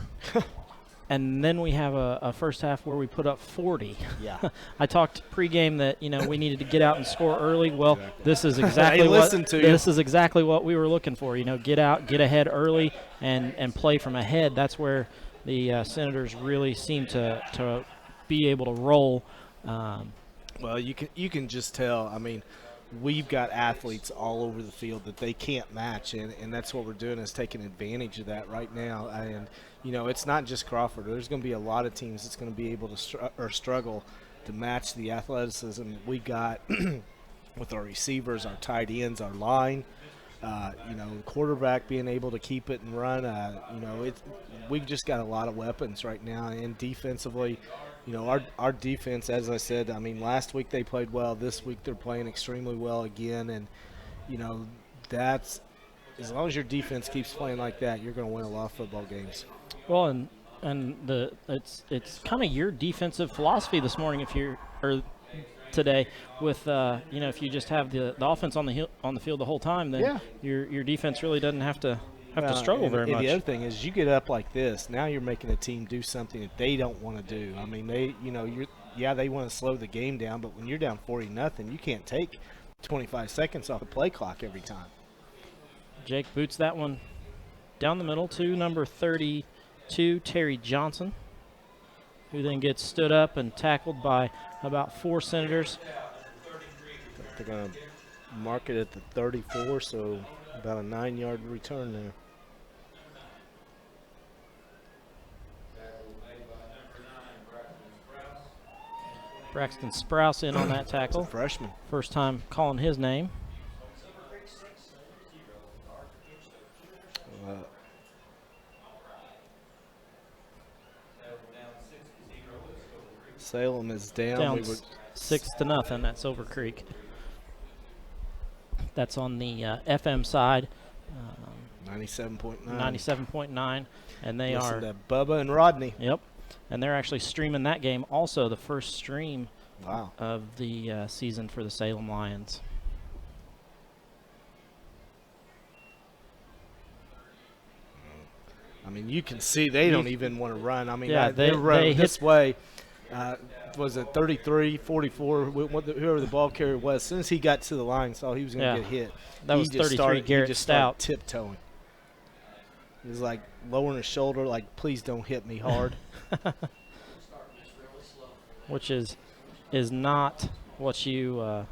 And then we have a first half where we put up 40. Yeah. I talked pregame that we needed to get out and score early. Well, this is exactly this is exactly what we were looking for. Get out, get ahead early, and play from ahead. That's where the Senators really seem to be able to roll. Well, you can just tell. I mean, we've got athletes all over the field that they can't match, and that's what we're doing is taking advantage of that right now. And it's not just Crawford. There's going to be a lot of teams that's going to be able to struggle to match the athleticism we got with our receivers, our tight ends, our line. The quarterback being able to keep it and run. We've just got a lot of weapons right now, and defensively. Our defense, as I said, I mean, last week they played well. This week they're playing extremely well again. And, that's as long as your defense keeps playing like that, you're going to win a lot of football games. Well, and it's kind of your defensive philosophy this morning today with if you just have the offense on the field the whole time, then your defense really doesn't have to struggle very much. The other thing is you get up like this, now you're making a team do something that they don't want to do. I mean, they want to slow the game down, but when you're down 40-0, you can't take 25 seconds off the play clock every time. Jake boots that one down the middle to number 32, Terry Johnson, who then gets stood up and tackled by about 4 Senators. They're going to mark it at the 34, so about a 9-yard return there. Braxton Sprouse in on that tackle. Freshman. First time calling his name. Salem is down. Down 6-0 at Silver Creek. That's on the FM side. 97.9. 97.9. And they Listen are to Bubba and Rodney. Yep. And they're actually streaming that game also, the first stream of the season for the Salem Lions. I mean, you can see they don't even want to run. I mean, they run this way. Was it 33, 44, whoever the ball carrier was. As soon as he got to the line, saw he was going to get hit. That was 33, Garrett Stout. Tiptoeing. He was like lowering his shoulder, like, please don't hit me hard. Which is not what you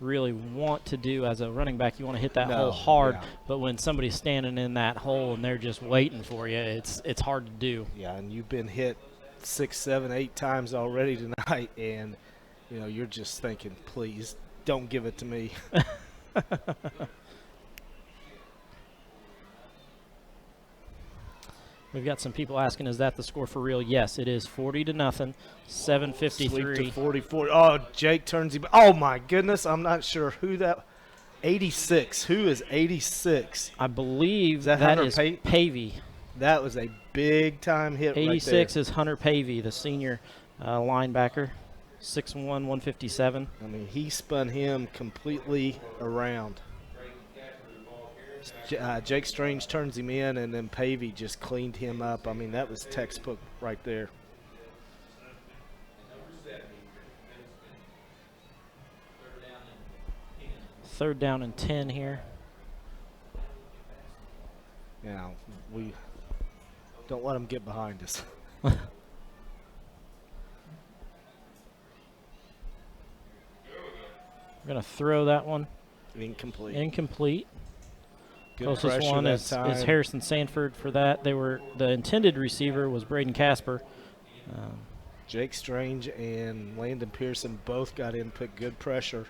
really want to do as a running back. You want to hit that hole hard, but when somebody's standing in that hole and they're just waiting for you, it's hard to do. Yeah, and you've been hit 6, 7, 8 times already tonight, and you're just thinking, please don't give it to me. We've got some people asking, is that the score for real? Yes, it is 40-0, 7:53. Sleep to 44. Oh, Jake turns him. Oh, my goodness. I'm not sure who that. 86. Who is 86? I believe that is Pavey. That was a big-time hit 86 right there. is Hunter Pavey, the senior linebacker, 6'1", 157. I mean, he spun him completely around. Jake Strange turns him in, and then Pavey just cleaned him up. I mean, that was textbook right there. Third down and 10 here. Now, we don't let them get behind us. We're going to throw that one. Incomplete. Good Closest one is Harrison Sanford for that. The intended receiver was Braden Casper. Jake Strange and Landon Pearson both got in, put good pressure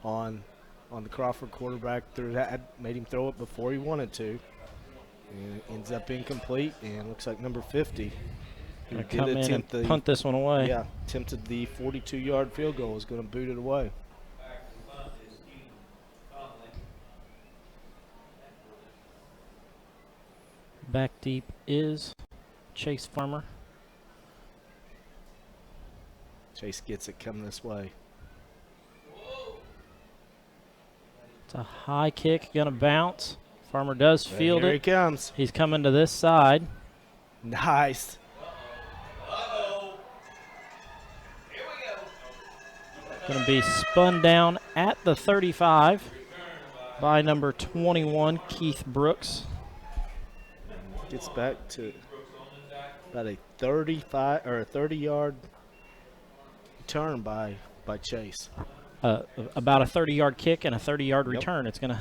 on the Crawford quarterback. Made him throw it before he wanted to. And it ends up incomplete, and looks like number 50. Who did attempt and punt this one away. Yeah, attempted the 42-yard field goal, is going to boot it away. Back deep is Chase Farmer. Chase gets it coming this way. It's a high kick, going to bounce. Farmer does field it. Here he comes. He's coming to this side. Nice. Going to be spun down at the 35 by number 21, Keith Brooks. Gets back to about a 35 or a 30-yard return by Chase. About a 30-yard kick and a 30-yard return. It's going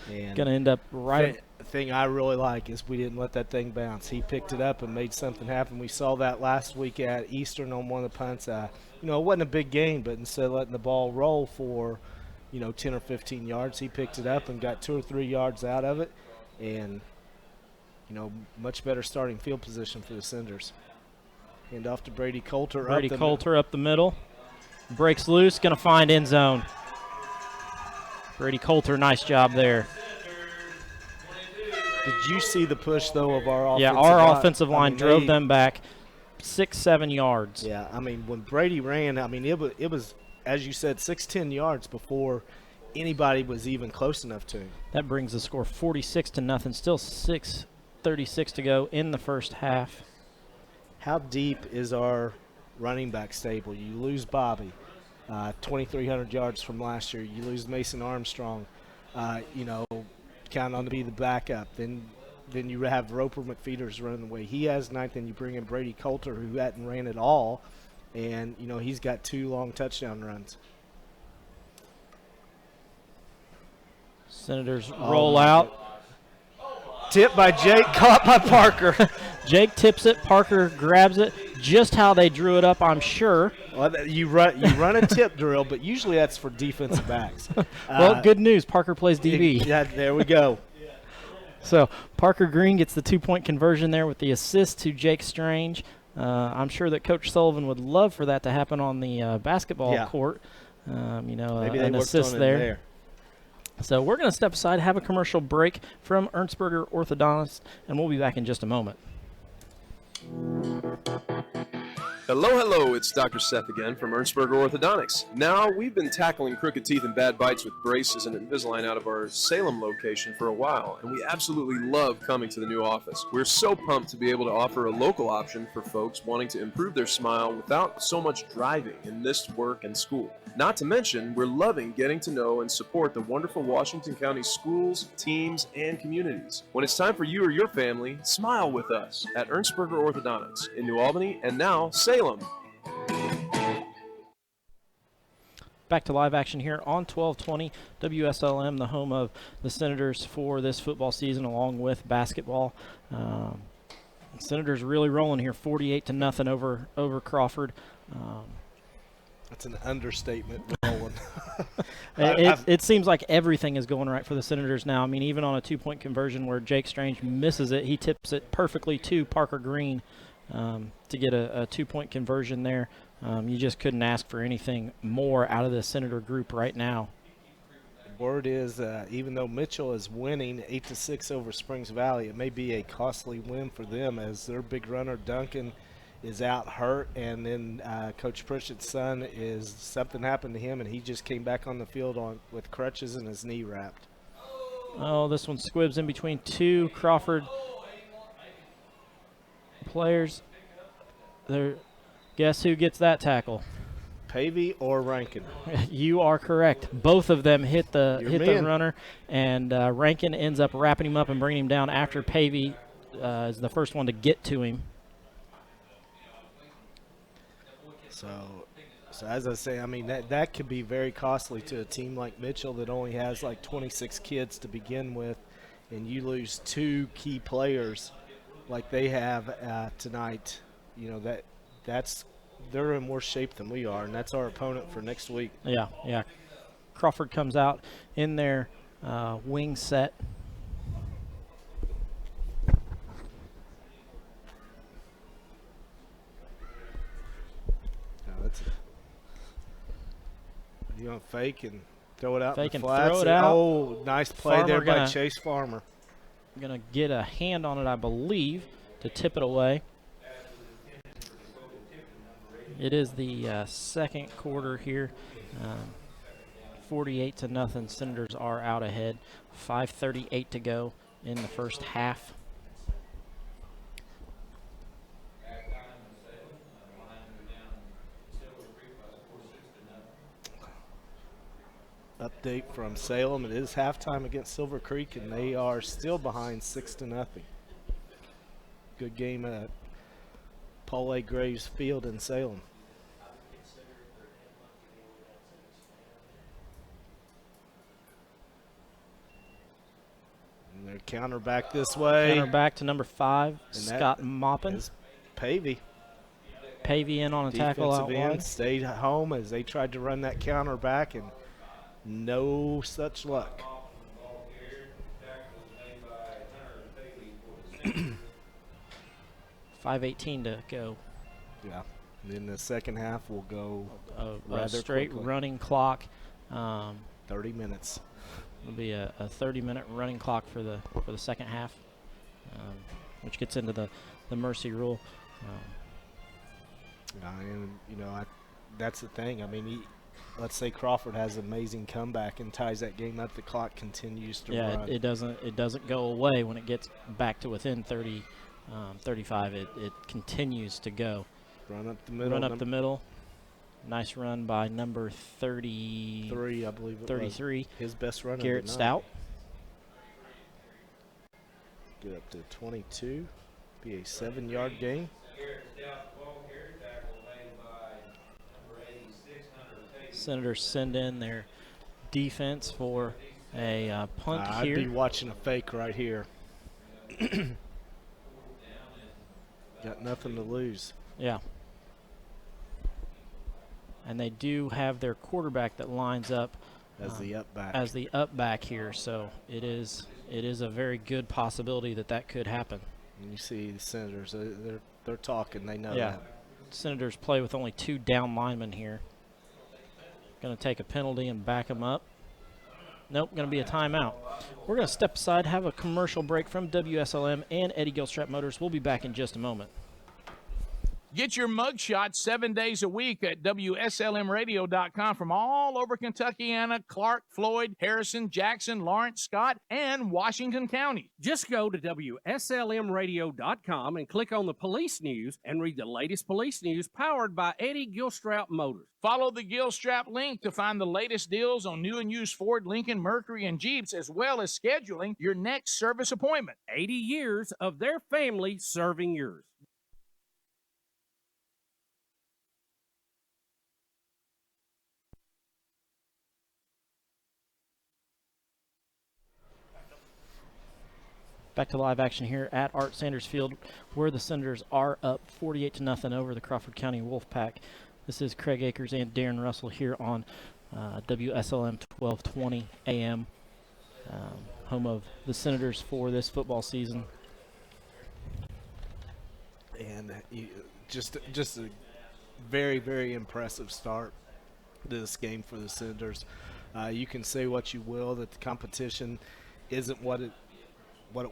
to end up right. The thing I really like is we didn't let that thing bounce. He picked it up and made something happen. We saw that last week at Eastern on one of the punts. It wasn't a big gain, but instead of letting the ball roll for 10 or 15 yards, he picked it up and got 2 or 3 yards out of it, and much better starting field position for the Cinders. Hand off to Brady Coulter. Brady Coulter up the middle. Breaks loose, going to find end zone. Brady Coulter, nice job there. Did you see the push, though, of our offensive line? Yeah, our line? offensive line drove them back 6-7 yards. Yeah, I mean, when Brady ran, I mean, it was, as you said, 6-10 yards before anybody was even close enough to him. That brings the score 46-0. Still 6:36 to go in the first half. How deep is our running back stable? You lose Bobby, 2,300 yards from last year. You lose Mason Armstrong, count on to be the backup. Then you have Roper McFeeters running away. He has 9th, and you bring in Brady Coulter, who hadn't ran at all, and, he's got 2 long touchdown runs. Senators roll out. Tipped by Jake, caught by Parker. Jake tips it. Parker grabs it. Just how they drew it up, I'm sure. Well, you run a tip drill, but usually that's for defensive backs. Well, good news. Parker plays DB. Yeah, there we go. So Parker Green gets the 2-point conversion there with the assist to Jake Strange. I'm sure that Coach Sullivan would love for that to happen on the basketball court. Maybe an assist there. So we're going to step aside, have a commercial break from Ernstberger Orthodontist, and we'll be back in just a moment. Hello, it's Dr. Seth again from Ernstberger Orthodontics. Now, we've been tackling crooked teeth and bad bites with braces and Invisalign out of our Salem location for a while, and we absolutely love coming to the new office. We're so pumped to be able to offer a local option for folks wanting to improve their smile without so much driving and missed work and school. Not to mention, we're loving getting to know and support the wonderful Washington County schools, teams, and communities. When it's time for you or your family, smile with us at Ernstberger Orthodontics in New Albany and now Salem. Back to live action here on 1220 WSLM, the home of the Senators for this football season, along with basketball. Senators really rolling here, 48-0 over Crawford. That's an understatement. Rolling. It seems like everything is going right for the Senators now. I mean, even on a 2-point conversion where Jake Strange misses it, he tips it perfectly to Parker Green to get a 2-point conversion there. You just couldn't ask for anything more out of the Senator group right now. The word is, even though Mitchell is winning 8-6 over Springs Valley, it may be a costly win for them as their big runner Duncan is out hurt, and then Coach Pritchett's son is something happened to him, and he just came back on the field with crutches and his knee wrapped. Oh, this one squibs in between 2 Crawford players. Guess who gets that tackle? Pavey or Rankin? You are correct. Both of them hit the runner, and Rankin ends up wrapping him up and bringing him down after Pavey is the first one to get to him. So as I say, I mean, that could be very costly to a team like Mitchell that only has like 26 kids to begin with, and you lose 2 key players like they have tonight. They're in worse shape than we are, and that's our opponent for next week. Yeah. Crawford comes out in their wing set. You want to fake and throw it out fake in the and flats? Throw it out. Oh, nice play Farmer there by Chase Farmer. Going to get a hand on it, I believe, to tip it away. It is the second quarter here. 48-0. Senators are out ahead. 5:38 to go in the first half. Update from Salem. It is halftime against Silver Creek, and they are still behind 6-0. Good game at Paul A. Graves Field in Salem. And they're counter back this way. Counter back to number 5, and Scott Moppin. Pavey. Pavey in on a tackle out wide. Stayed home as they tried to run that counter back, and no such luck. $5:18 to go. Yeah. And then the second half will go a straight quickly. Running clock. 30 minutes. It'll be a 30-minute running clock for the second half. which gets into the mercy rule. And, that's the thing. I mean, let's say Crawford has an amazing comeback and ties that game up. The clock continues to run. It doesn't go away when it gets back to within 30, 35. It continues to go. Run up the middle. Run up the middle. Nice run by number 33, I believe it 33. Was. His best run. Garrett Stout. Get up to 22. Be a 7-yard gain. Senators send in their defense for a punt here. I'd be watching a fake right here. Got nothing to lose. Yeah. And they do have their quarterback that lines up as the up back. As the up back here, so it is a very good possibility that could happen. And you see the Senators, they're talking. They know yeah. that. Senators play with only 2 down linemen here. Going to take a penalty and back them up. Nope, going to be a timeout. We're going to step aside, have a commercial break from WSLM and Eddie Gilstrap Motors. We'll be back in just a moment. Get your mug shot 7 days a week at WSLMradio.com from all over Kentuckiana, Clark, Floyd, Harrison, Jackson, Lawrence, Scott, and Washington counties. Just go to WSLMradio.com and click on the police news and read the latest police news powered by Eddie Gilstrap Motors. Follow the Gilstrap link to find the latest deals on new and used Ford, Lincoln, Mercury, and Jeeps, as well as scheduling your next service appointment. 80 years of their family serving yours. Back to live action here at Art Sanders Field, where the Senators are up 48-0 over the Crawford County Wolfpack. This is Craig Akers and Darren Russell here on WSLM 1220 AM, home of the Senators for this football season. And just a very, very impressive start to this game for the Senators. You can say what you will, that the competition isn't what it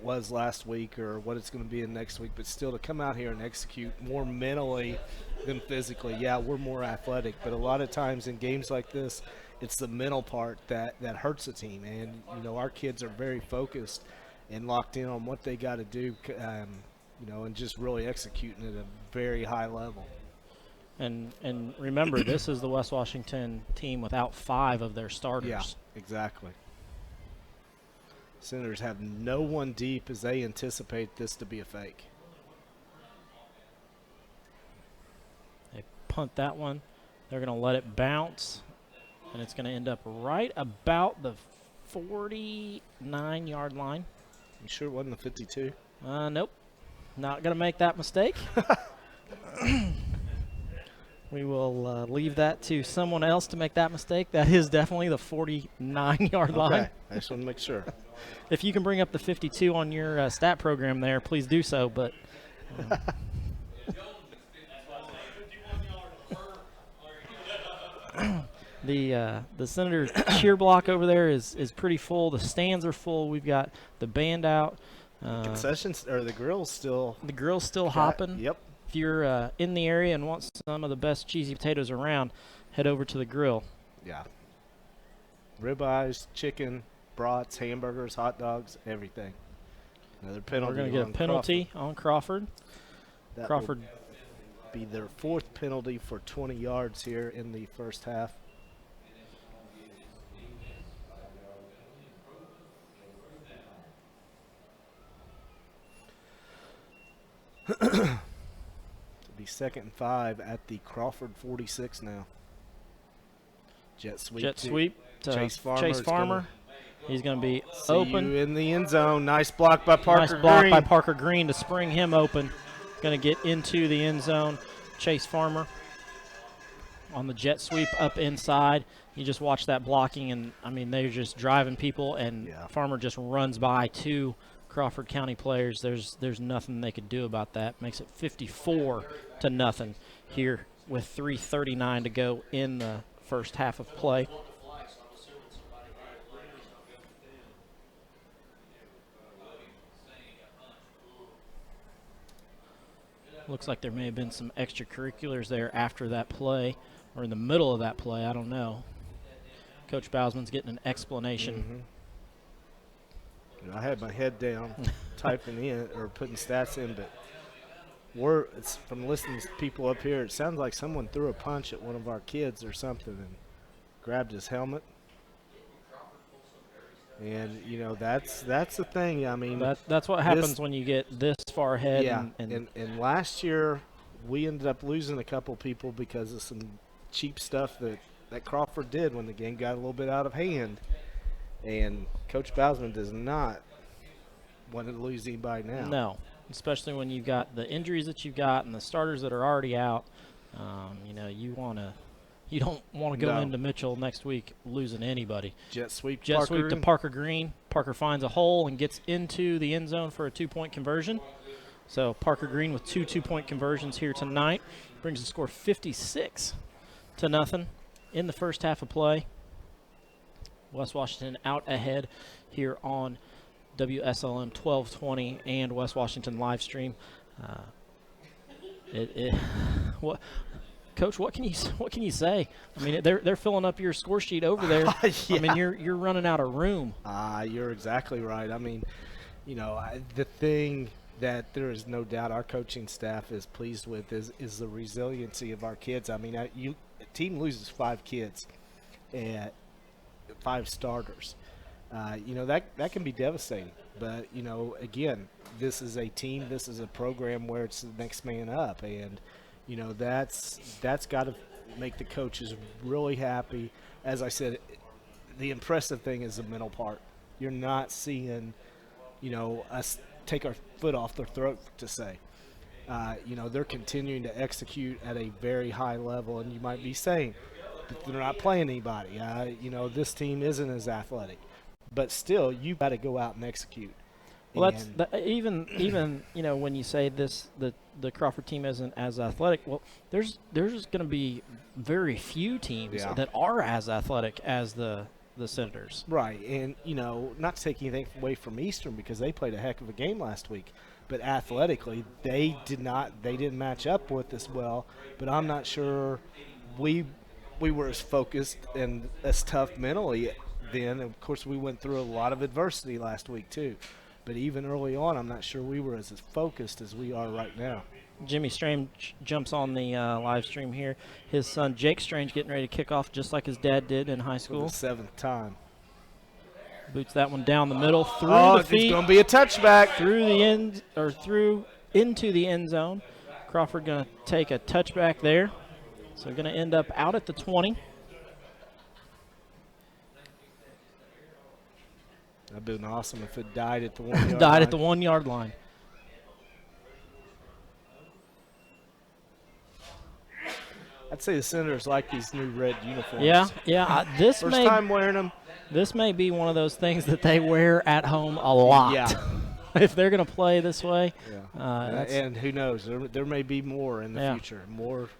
was last week or what it's going to be in next week, but still to come out here and execute more mentally than physically. Yeah, we're more athletic, but a lot of times in games like this, it's the mental part that hurts a team. And, our kids are very focused and locked in on what they got to do, and just really executing at a very high level. And remember, this is the West Washington team without 5 of their starters. Yeah, exactly. Senators have no one deep as they anticipate this to be a fake. They punt that one. They're going to let it bounce, and it's going to end up right about the 49-yard line. You sure it wasn't the 52? Nope. Not going to make that mistake. We will leave that to someone else to make that mistake. That is definitely the 49-yard line. I just want to make sure. If you can bring up the 52 on your stat program there, please do so. But the Senator cheer block over there is pretty full. The stands are full. We've got the band out. Concessions or the grill's still. The grill's still hopping. Yep. If you're in the area and want some of the best cheesy potatoes around, head over to the grill. Yeah. Ribeyes, chicken, brats, hamburgers, hot dogs, everything. Another penalty. We're going to get a penalty on Crawford. Crawford be their 4th penalty for 20 yards here in the first half. Be 2nd and 5 at the Crawford 46 now. Jet sweep. Chase Farmer. He's going to be see open. You in the end zone. Nice block by Parker Green. Nice block by Parker Green to spring him open. Going to get into the end zone. Chase Farmer on the jet sweep up inside. You just watch that blocking, and, they're just driving people, and Farmer just runs by 2 Crawford County players. There's nothing they could do about that. Makes it 54-0 here with 3:39 to go in the first half of play. Looks like there may have been some extracurriculars there after that play, or in the middle of that play. I don't know. Coach Bousman's getting an explanation. I had my head down typing in or putting stats in, but it's from listening to people up here, it sounds like someone threw a punch at one of our kids or something and grabbed his helmet. And, you know, that's the thing. I mean, that's what happens when you get this far ahead. Yeah, and last year we ended up losing a couple people because of some cheap stuff that Crawford did when the game got a little bit out of hand. And Coach Bousman does not want to lose anybody now. No, especially when you've got the injuries that you've got and the starters that are already out. You know, you don't want to go into Mitchell next week losing anybody. Jet sweep to Parker Green. Parker finds a hole and gets into the end zone for a 2-point conversion. So Parker Green with 2 2-point conversions here tonight brings the score 56-0 in the first half of play. West Washington out ahead here on WSLM 1220 and West Washington live stream. What, Coach? What can you say? I mean, they're filling up your score sheet over there. Yeah. I mean, you're running out of room. You're exactly right. I mean, you know, the thing that there is no doubt our coaching staff is pleased with is the resiliency of our kids. I mean, a team loses 5 kids and 5 starters. You know, that can be devastating. But, you know, again, this is a team, this is a program where it's the next man up. And, you know, that's got to make the coaches really happy. As I said, the impressive thing is the mental part. You're not seeing, you know, us take our foot off their throat, to say. You know, they're continuing to execute at a very high level. And you might be saying that they're not playing anybody. You know, this team isn't as athletic. But still, you've got to go out and execute. Well, even you know, when you say the Crawford team isn't as athletic, well, there's going to be very few teams that are as athletic as the Senators. Right, and you know, not to take anything away from Eastern because they played a heck of a game last week, but athletically they didn't match up with us well. But I'm not sure we were as focused and as tough mentally then. Of course, we went through a lot of adversity last week too. But even early on, I'm not sure we were as focused as we are right now. Jimmy Strange jumps on the live stream here. His son Jake Strange getting ready to kick off just like his dad did in high school. For the 7th time. Boots that one down the middle through the feet. It's going to be a touchback. Through into the end zone. Crawford going to take a touchback there. So going to end up out at the 20. That'd been awesome if it died at the 1 yard line. Died at the 1 yard line. I'd say the Senators like these new red uniforms. Yeah. First time wearing them. This may be one of those things that they wear at home a lot. Yeah. If they're going to play this way. Yeah. And who knows? There may be more in the future. More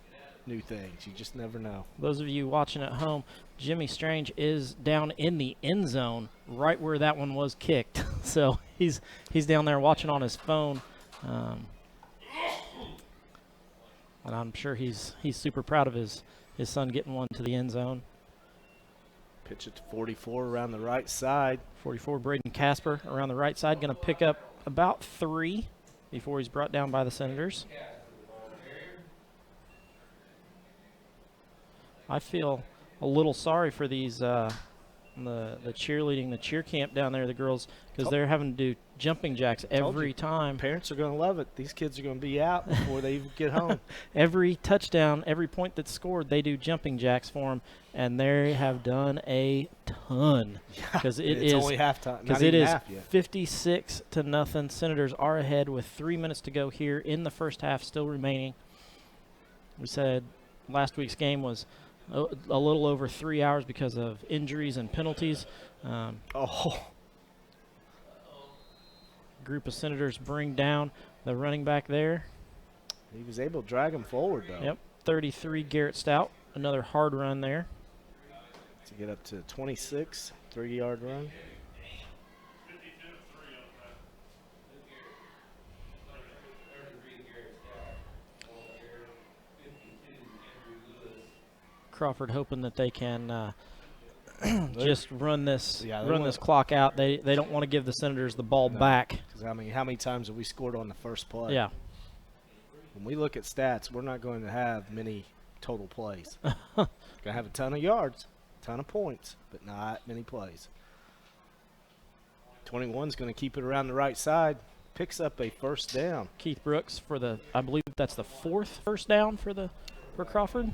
new things. You just never know. Those of you watching at home, Jimmy Strange is down in the end zone right where that one was kicked. So he's down there watching on his phone. And I'm sure he's super proud of his son getting one to the end zone. Pitch it to 44 around the right side. 44, Braden Casper around the right side, going to pick up about 3 before he's brought down by the Senators. I feel a little sorry for these the cheerleading, the cheer camp down there, the girls, because they're having to do jumping jacks every time. Parents are going to love it. These kids are going to be out before they even get home. Every touchdown, every point that's scored, they do jumping jacks for them, and they have done a ton. Because it's only halftime. Because it is 56-0. Senators are ahead with 3 minutes to go here in the first half, still remaining. We said last week's game was a little over 3 hours because of injuries and penalties. Group of Senators bring down the running back there. He was able to drag him forward, though. Yep, 33, Garrett Stout. Another hard run there. To get up to 26, 3-yard run. Crawford hoping that they can just run this this clock out. They don't want to give the Senators the ball back. 'Cause, I mean, how many times have we scored on the first play? Yeah. When we look at stats, we're not going to have many total plays. Going to have a ton of yards, a ton of points, but not many plays. 21's going to keep it around the right side. Picks up a first down. Keith Brooks I believe that's the 4th first down for Crawford.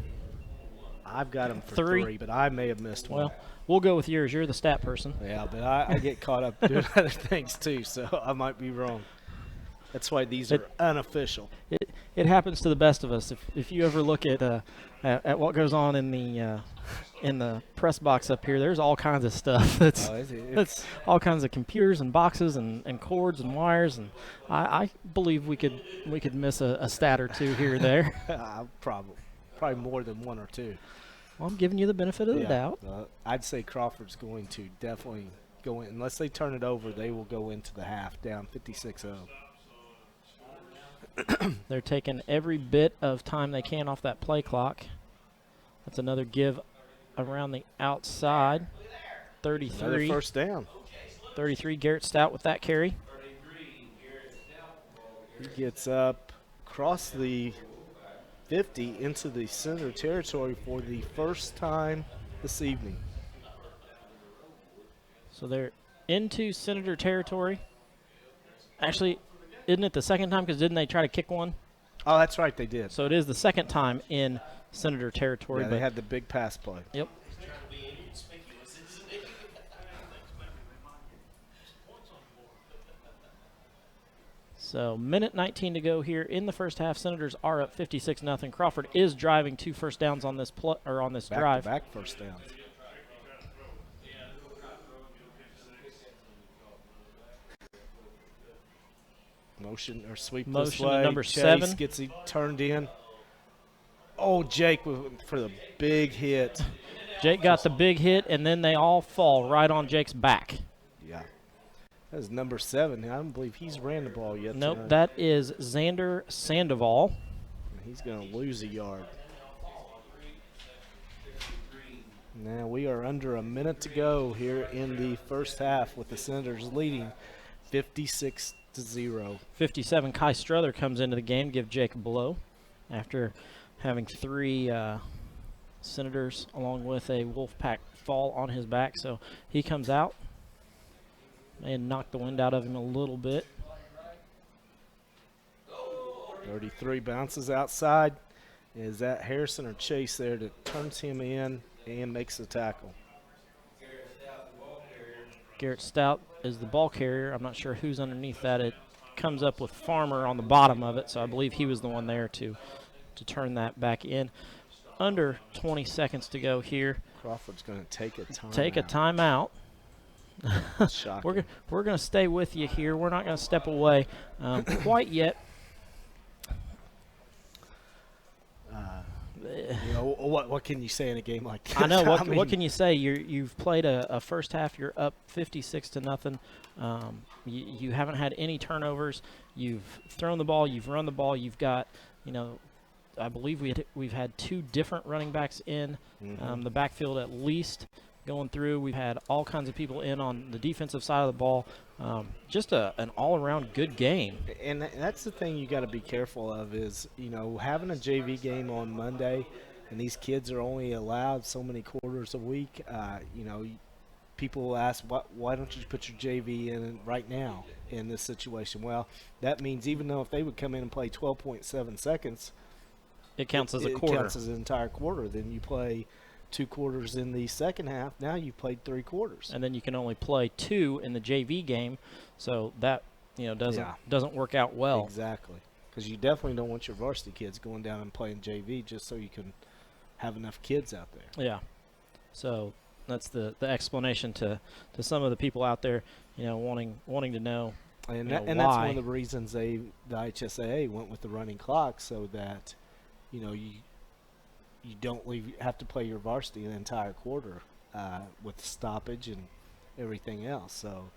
I've got him for 3, but I may have missed one. Well, we'll go with yours. You're the stat person. Yeah, but I get caught up doing other things too, so I might be wrong. That's why these are unofficial. It happens to the best of us. If you ever look at what goes on in the press box up here, there's all kinds of stuff. That's all kinds of computers and boxes and cords and wires, and I believe we could miss a stat or two here or there. Probably more than 1 or 2. Well, I'm giving you the benefit of the doubt. I'd say Crawford's going to definitely go in. Unless they turn it over, they will go into the half down 56-0. They're taking every bit of time they can off that play clock. That's another give around the outside. 33. Another first down. 33, Garrett Stout with that carry. He gets up across the 50 into the center territory for the first time this evening. So they're into Senator territory. Actually, isn't it the second time? Because didn't they try to kick one? Oh, that's right, they did. So it is the second time in Senator territory. Yeah, they had the big pass play. Yep. So minute 19 to go here in the first half. Senators are up 56-0. Crawford is driving 2 first downs on this drive. Back first downs. Motion or sweep this way. To number Chase 7 gets he turned in. Oh, Jake for the big hit. Jake got the big hit, and then they all fall right on Jake's back. Yeah. That is number 7. I don't believe he's ran the ball yet. Nope, tonight. that is Xander Sandoval. He's going to lose a yard. Now we are under a minute to go here in the first half with the Senators leading 56-0. 57, Kai Struther comes into the game, give Jake a blow after having 3 Senators along with a Wolfpack fall on his back. So he comes out and knocked the wind out of him a little bit. 33 bounces outside. Is that Harrison or Chase there that turns him in and makes the tackle? Garrett Stout is the ball carrier. I'm not sure who's underneath that. It comes up with Farmer on the bottom of it, so I believe he was the one there to turn that back in. Under 20 seconds to go here. Crawford's going to take a timeout. Take a timeout. Shocking. We're going to stay with you here. We're not going to step away quite yet. You know, what can you say in a game like this? I know. What can you say? You've played a first half. You're up 56-0. You haven't had any turnovers. You've thrown the ball. You've run the ball. You've got, I believe we've had 2 different running backs in the backfield at least going through. We've had all kinds of people in on the defensive side of the ball. Just an all-around good game. And that's the thing you got to be careful of is, having a JV game on Monday, and these kids are only allowed so many quarters a week. People will ask, why don't you put your JV in right now in this situation? Well, that means even though if they would come in and play 12.7 seconds, it counts as a quarter. It counts as an entire quarter. Then you play 2 quarters in the second half. Now you played 3 quarters. And then you can only play 2 in the JV game, so that doesn't work out well. Exactly, because you definitely don't want your varsity kids going down and playing JV just so you can have enough kids out there. Yeah, so that's the explanation to some of the people out there, wanting to know. And why. That's one of the reasons the IHSAA went with the running clock, so that you don't have to play your varsity an entire quarter with stoppage and everything else. So,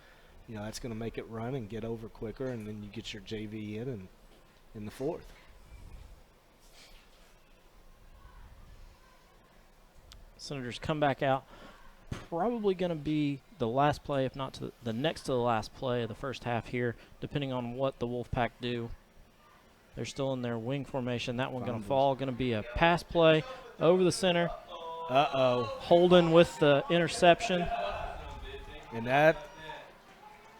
that's going to make it run and get over quicker, and then you get your JV in the fourth. Senators come back out. Probably going to be the last play, if not to the next to the last play of the first half here, depending on what the Wolfpack do. They're still in their wing formation. That one going to fall. Going to be a pass play over the center. Holden with the interception. And that,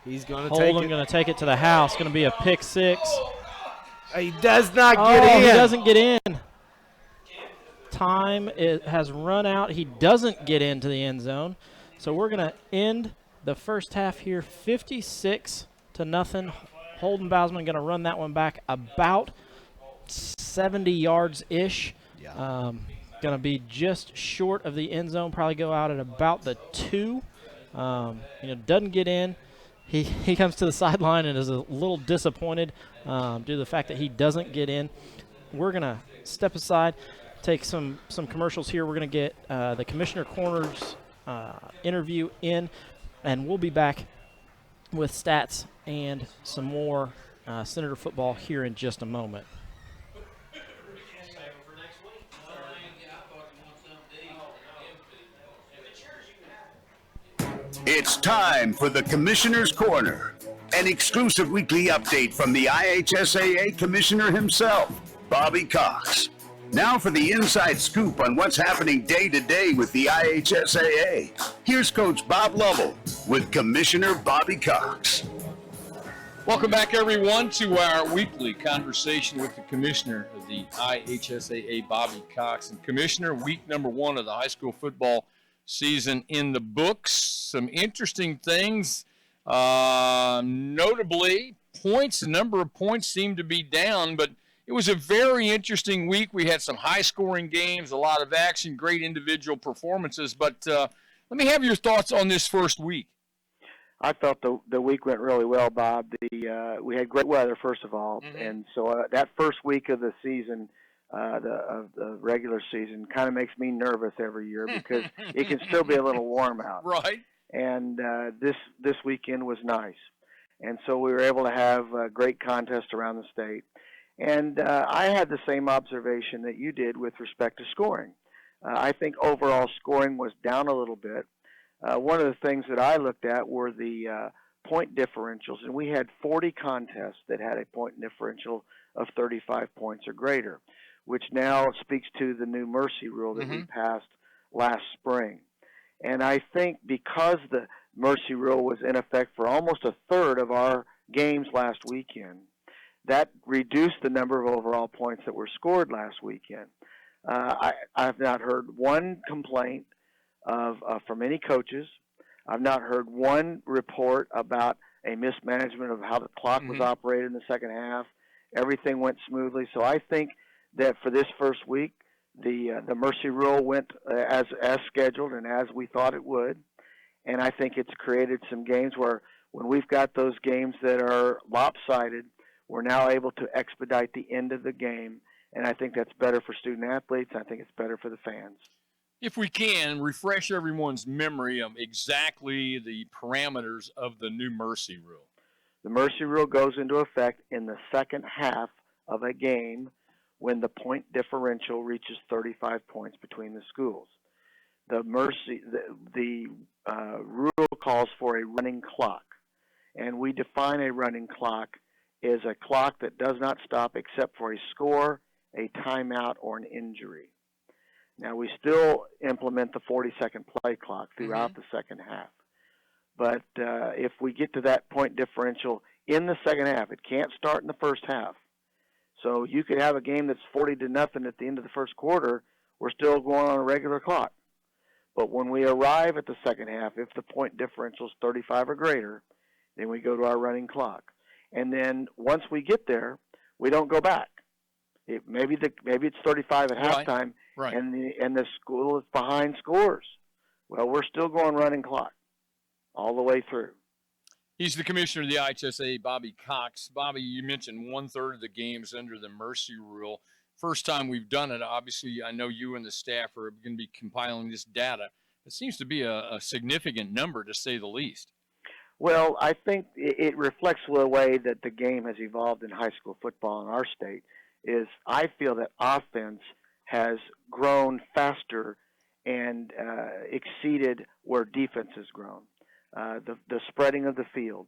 he's going to take it. Holden going to take it to the house. Going to be a pick six. He does not get in. He doesn't get in. Time has run out. He doesn't get into the end zone. So we're going to end the first half here 56-0. Holden Bousman going to run that one back about 70 yards-ish. Yeah. Going to be just short of the end zone, probably go out at about the 2. Doesn't get in. He comes to the sideline and is a little disappointed due to the fact that he doesn't get in. We're going to step aside, take some commercials here. We're going to get the Commissioner Corners interview in, and we'll be back with stats and some more Senator football here in just a moment. It's time for the Commissioner's Corner, an exclusive weekly update from the IHSAA Commissioner himself, Bobby Cox. Now for the inside scoop on what's happening day to day with the IHSAA. Here's Coach Bob Lovell with Commissioner Bobby Cox. Welcome back, everyone, to our weekly conversation with the Commissioner of the IHSAA, Bobby Cox. And Commissioner, week number 1 of the high school football season in the books. Some interesting things. Notably, the number of points seemed to be down, but it was a very interesting week. We had some high-scoring games, a lot of action, great individual performances. But let me have your thoughts on this first week. I thought the week went really well, Bob. We had great weather, first of all, and so that first week of the season, of the regular season, kind of makes me nervous every year because it can still be a little warm out. Right. And this weekend was nice, and so we were able to have a great contest around the state. And I had the same observation that you did with respect to scoring. I think overall scoring was down a little bit. One of the things that I looked at were the point differentials, and we had 40 contests that had a point differential of 35 points or greater, which now speaks to the new mercy rule that we passed last spring. And I think because the mercy rule was in effect for almost a third of our games last weekend, that reduced the number of overall points that were scored last weekend. I've not heard one complaint from any coaches. I've not heard one report about a mismanagement of how the clock was operated in the second half. Everything went smoothly. So I think that for this first week, the mercy rule went as scheduled and as we thought it would. And I think it's created some games where when we've got those games that are lopsided, we're now able to expedite the end of the game. And I think that's better for student athletes. I think it's better for the fans. If we can, refresh everyone's memory of exactly the parameters of the new mercy rule. The mercy rule goes into effect in the second half of a game when the point differential reaches 35 points between the schools. The rule calls for a running clock, and we define a running clock as a clock that does not stop except for a score, a timeout, or an injury. Now, we still implement the 40-second play clock throughout the second half. But if we get to that point differential in the second half, it can't start in the first half. So you could have a game that's 40-0 at the end of the first quarter. We're still going on a regular clock. But when we arrive at the second half, if the point differential is 35 or greater, then we go to our running clock. And then once we get there, we don't go back. Maybe it's 35 at halftime, and the school is behind scores. Well, we're still going running clock all the way through. He's the commissioner of the IHSA, Bobby Cox. Bobby, you mentioned 1/3 of the games under the mercy rule. First time we've done it. Obviously, I know you and the staff are going to be compiling this data. It seems to be a significant number, to say the least. Well, I think it reflects the way that the game has evolved in high school football in our state. I feel that offense has grown faster and exceeded where defense has grown. The spreading of the field,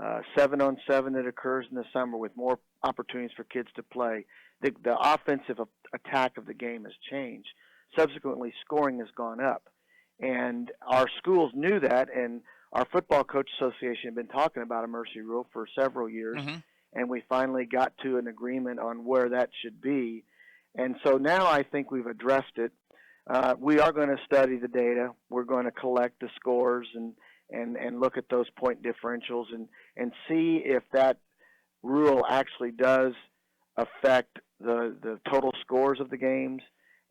7-on-7 that occurs in the summer with more opportunities for kids to play. The offensive attack of the game has changed. Subsequently, scoring has gone up. And our schools knew that, and our Football Coach Association had been talking about a mercy rule for several years, and we finally got to an agreement on where that should be. And so now I think we've addressed it. We are going to study the data. We're going to collect the scores and look at those point differentials and see if that rule actually does affect the total scores of the games.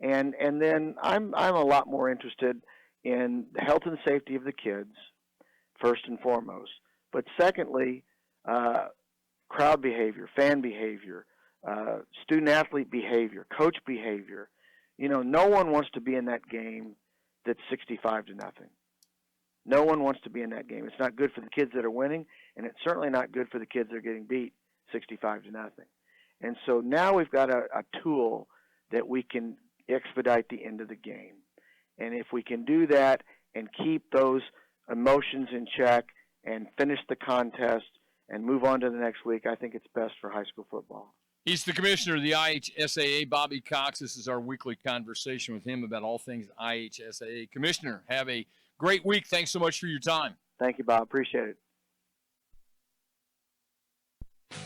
And then I'm a lot more interested in the health and safety of the kids, first and foremost. But secondly, crowd behavior, fan behavior, student-athlete behavior, coach behavior. You know, no one wants to be in that game that's 65-0. No one wants to be in that game. It's not good for the kids that are winning, and it's certainly not good for the kids that are getting beat 65-0. And so now we've got a tool that we can expedite the end of the game. And if we can do that and keep those emotions in check and finish the contest and move on to the next week, I think it's best for high school football. He's the commissioner of the IHSAA, Bobby Cox. This is our weekly conversation with him about all things IHSAA. Commissioner, have a great week. Thanks so much for your time. Thank you, Bob. Appreciate it.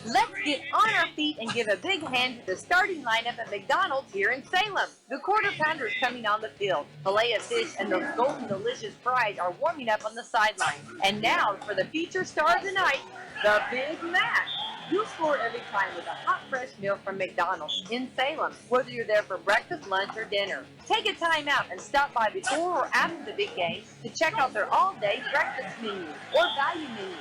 Let's get on our feet and give a big hand to the starting lineup at McDonald's here in Salem. The Quarter Pounder is coming on the field. Filet of fish and those golden delicious fries are warming up on the sideline. And now for the feature star of the night, the Big Mac. You'll score every time with a hot, fresh meal from McDonald's in Salem, whether you're there for breakfast, lunch, or dinner. Take a time out and stop by before or after the big game to check out their all-day breakfast menu or value menu.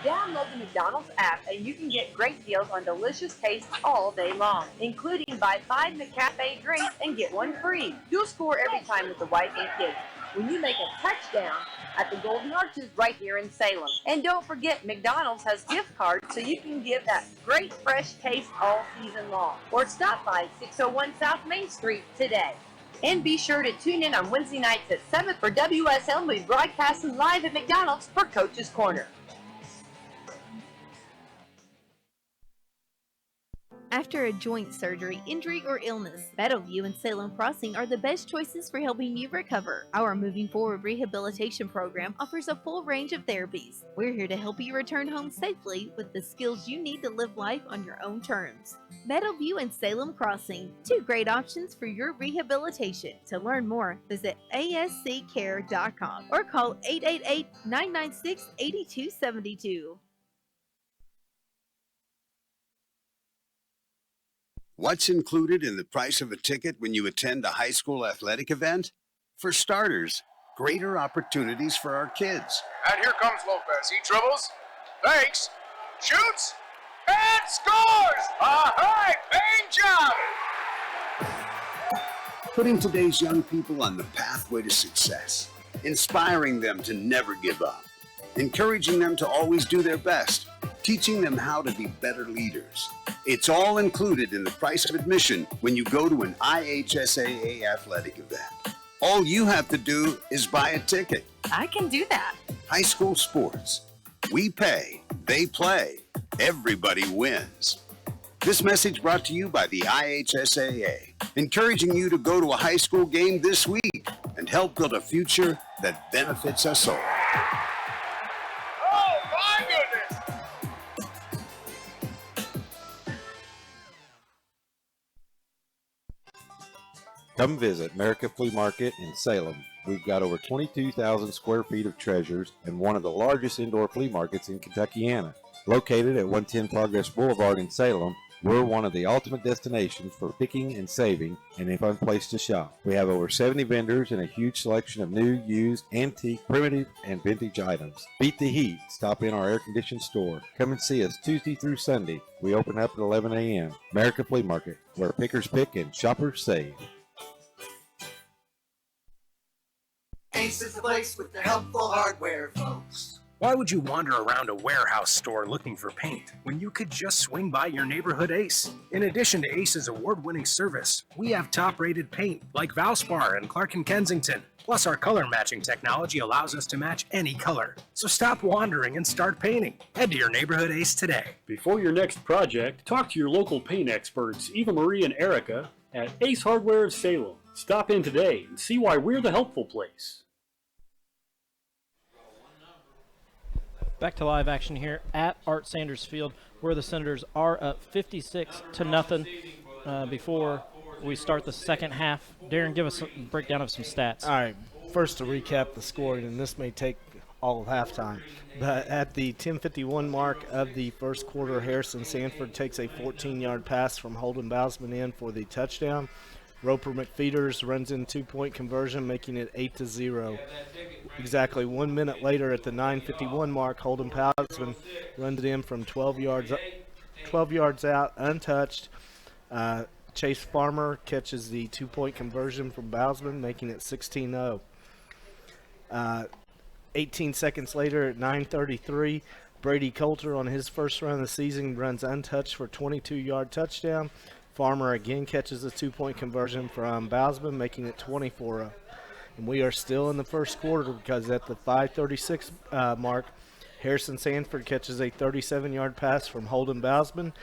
Download the McDonald's app and you can get great deals on delicious tastes all day long, including buy 5 McCafe drinks and get one free. You'll score every time with the wife and kids when you make a touchdown at the Golden Arches right here in Salem. And don't forget, McDonald's has gift cards so you can give that great fresh taste all season long. Or stop by 601 South Main Street today. And be sure to tune in on Wednesday nights at 7 for WSL. We'll be broadcasting live at McDonald's for Coach's Corner. After a joint surgery, injury, or illness, Meadowview and Salem Crossing are the best choices for helping you recover. Our Moving Forward rehabilitation program offers a full range of therapies. We're here to help you return home safely with the skills you need to live life on your own terms. Meadowview and Salem Crossing, 2 great options for your rehabilitation. To learn more, visit asccare.com or call 888-996-8272. What's included in the price of a ticket when you attend a high school athletic event? For starters, greater opportunities for our kids. And here comes Lopez. He dribbles, fakes, shoots, and scores! A high-paying job! Putting today's young people on the pathway to success. Inspiring them to never give up. Encouraging them to always do their best. Teaching them how to be better leaders. It's all included in the price of admission when you go to an IHSAA athletic event. All you have to do is buy a ticket. I can do that. High school sports. We pay, they play, everybody wins. This message brought to you by the IHSAA, encouraging you to go to a high school game this week and help build a future that benefits us all. Oh, my goodness! Come visit America Flea Market in Salem. We've got over 22,000 square feet of treasures and one of the largest indoor flea markets in Kentuckiana. Located at 110 Progress Boulevard in Salem, we're one of the ultimate destinations for picking and saving and a fun place to shop. We have over 70 vendors and a huge selection of new, used, antique, primitive, and vintage items. Beat the heat. Stop in our air-conditioned store. Come and see us Tuesday through Sunday. We open up at 11 a.m. America Flea Market, where pickers pick and shoppers save. Ace is the place with the helpful hardware, folks. Why would you wander around a warehouse store looking for paint when you could just swing by your neighborhood Ace? In addition to Ace's award-winning service, we have top-rated paint like Valspar and Clark & Kensington. Plus, our color matching technology allows us to match any color. So stop wandering and start painting. Head to your neighborhood Ace today. Before your next project, talk to your local paint experts, Eva Marie and Erica, at Ace Hardware of Salem. Stop in today and see why we're the helpful place. Back to live action here at Art Sanders Field, where the Senators are up 56-0 before we start the second half. Darren, give us a breakdown of some stats. All right, first to recap the scoring, and this may take all of halftime. But at the 10:51 mark of the first quarter, Harrison Sanford takes a 14-yard pass from Holden Bousman in for the touchdown. Roper McFeeters runs in two-point conversion, making it 8-0. Exactly 1 minute later, at the 9:51 mark, Holden Bousman runs it in from 12 yards out, untouched. Chase Farmer catches the two-point conversion from Bousman, making it 16-0. 18 seconds later, at 9:33, Brady Coulter on his first run of the season runs untouched for a 22-yard touchdown. Farmer again catches a two-point conversion from Bousman, making it 24-0. And we are still in the first quarter because at the 5:36 mark, Harrison Sanford catches a 37-yard pass from Holden Bousman.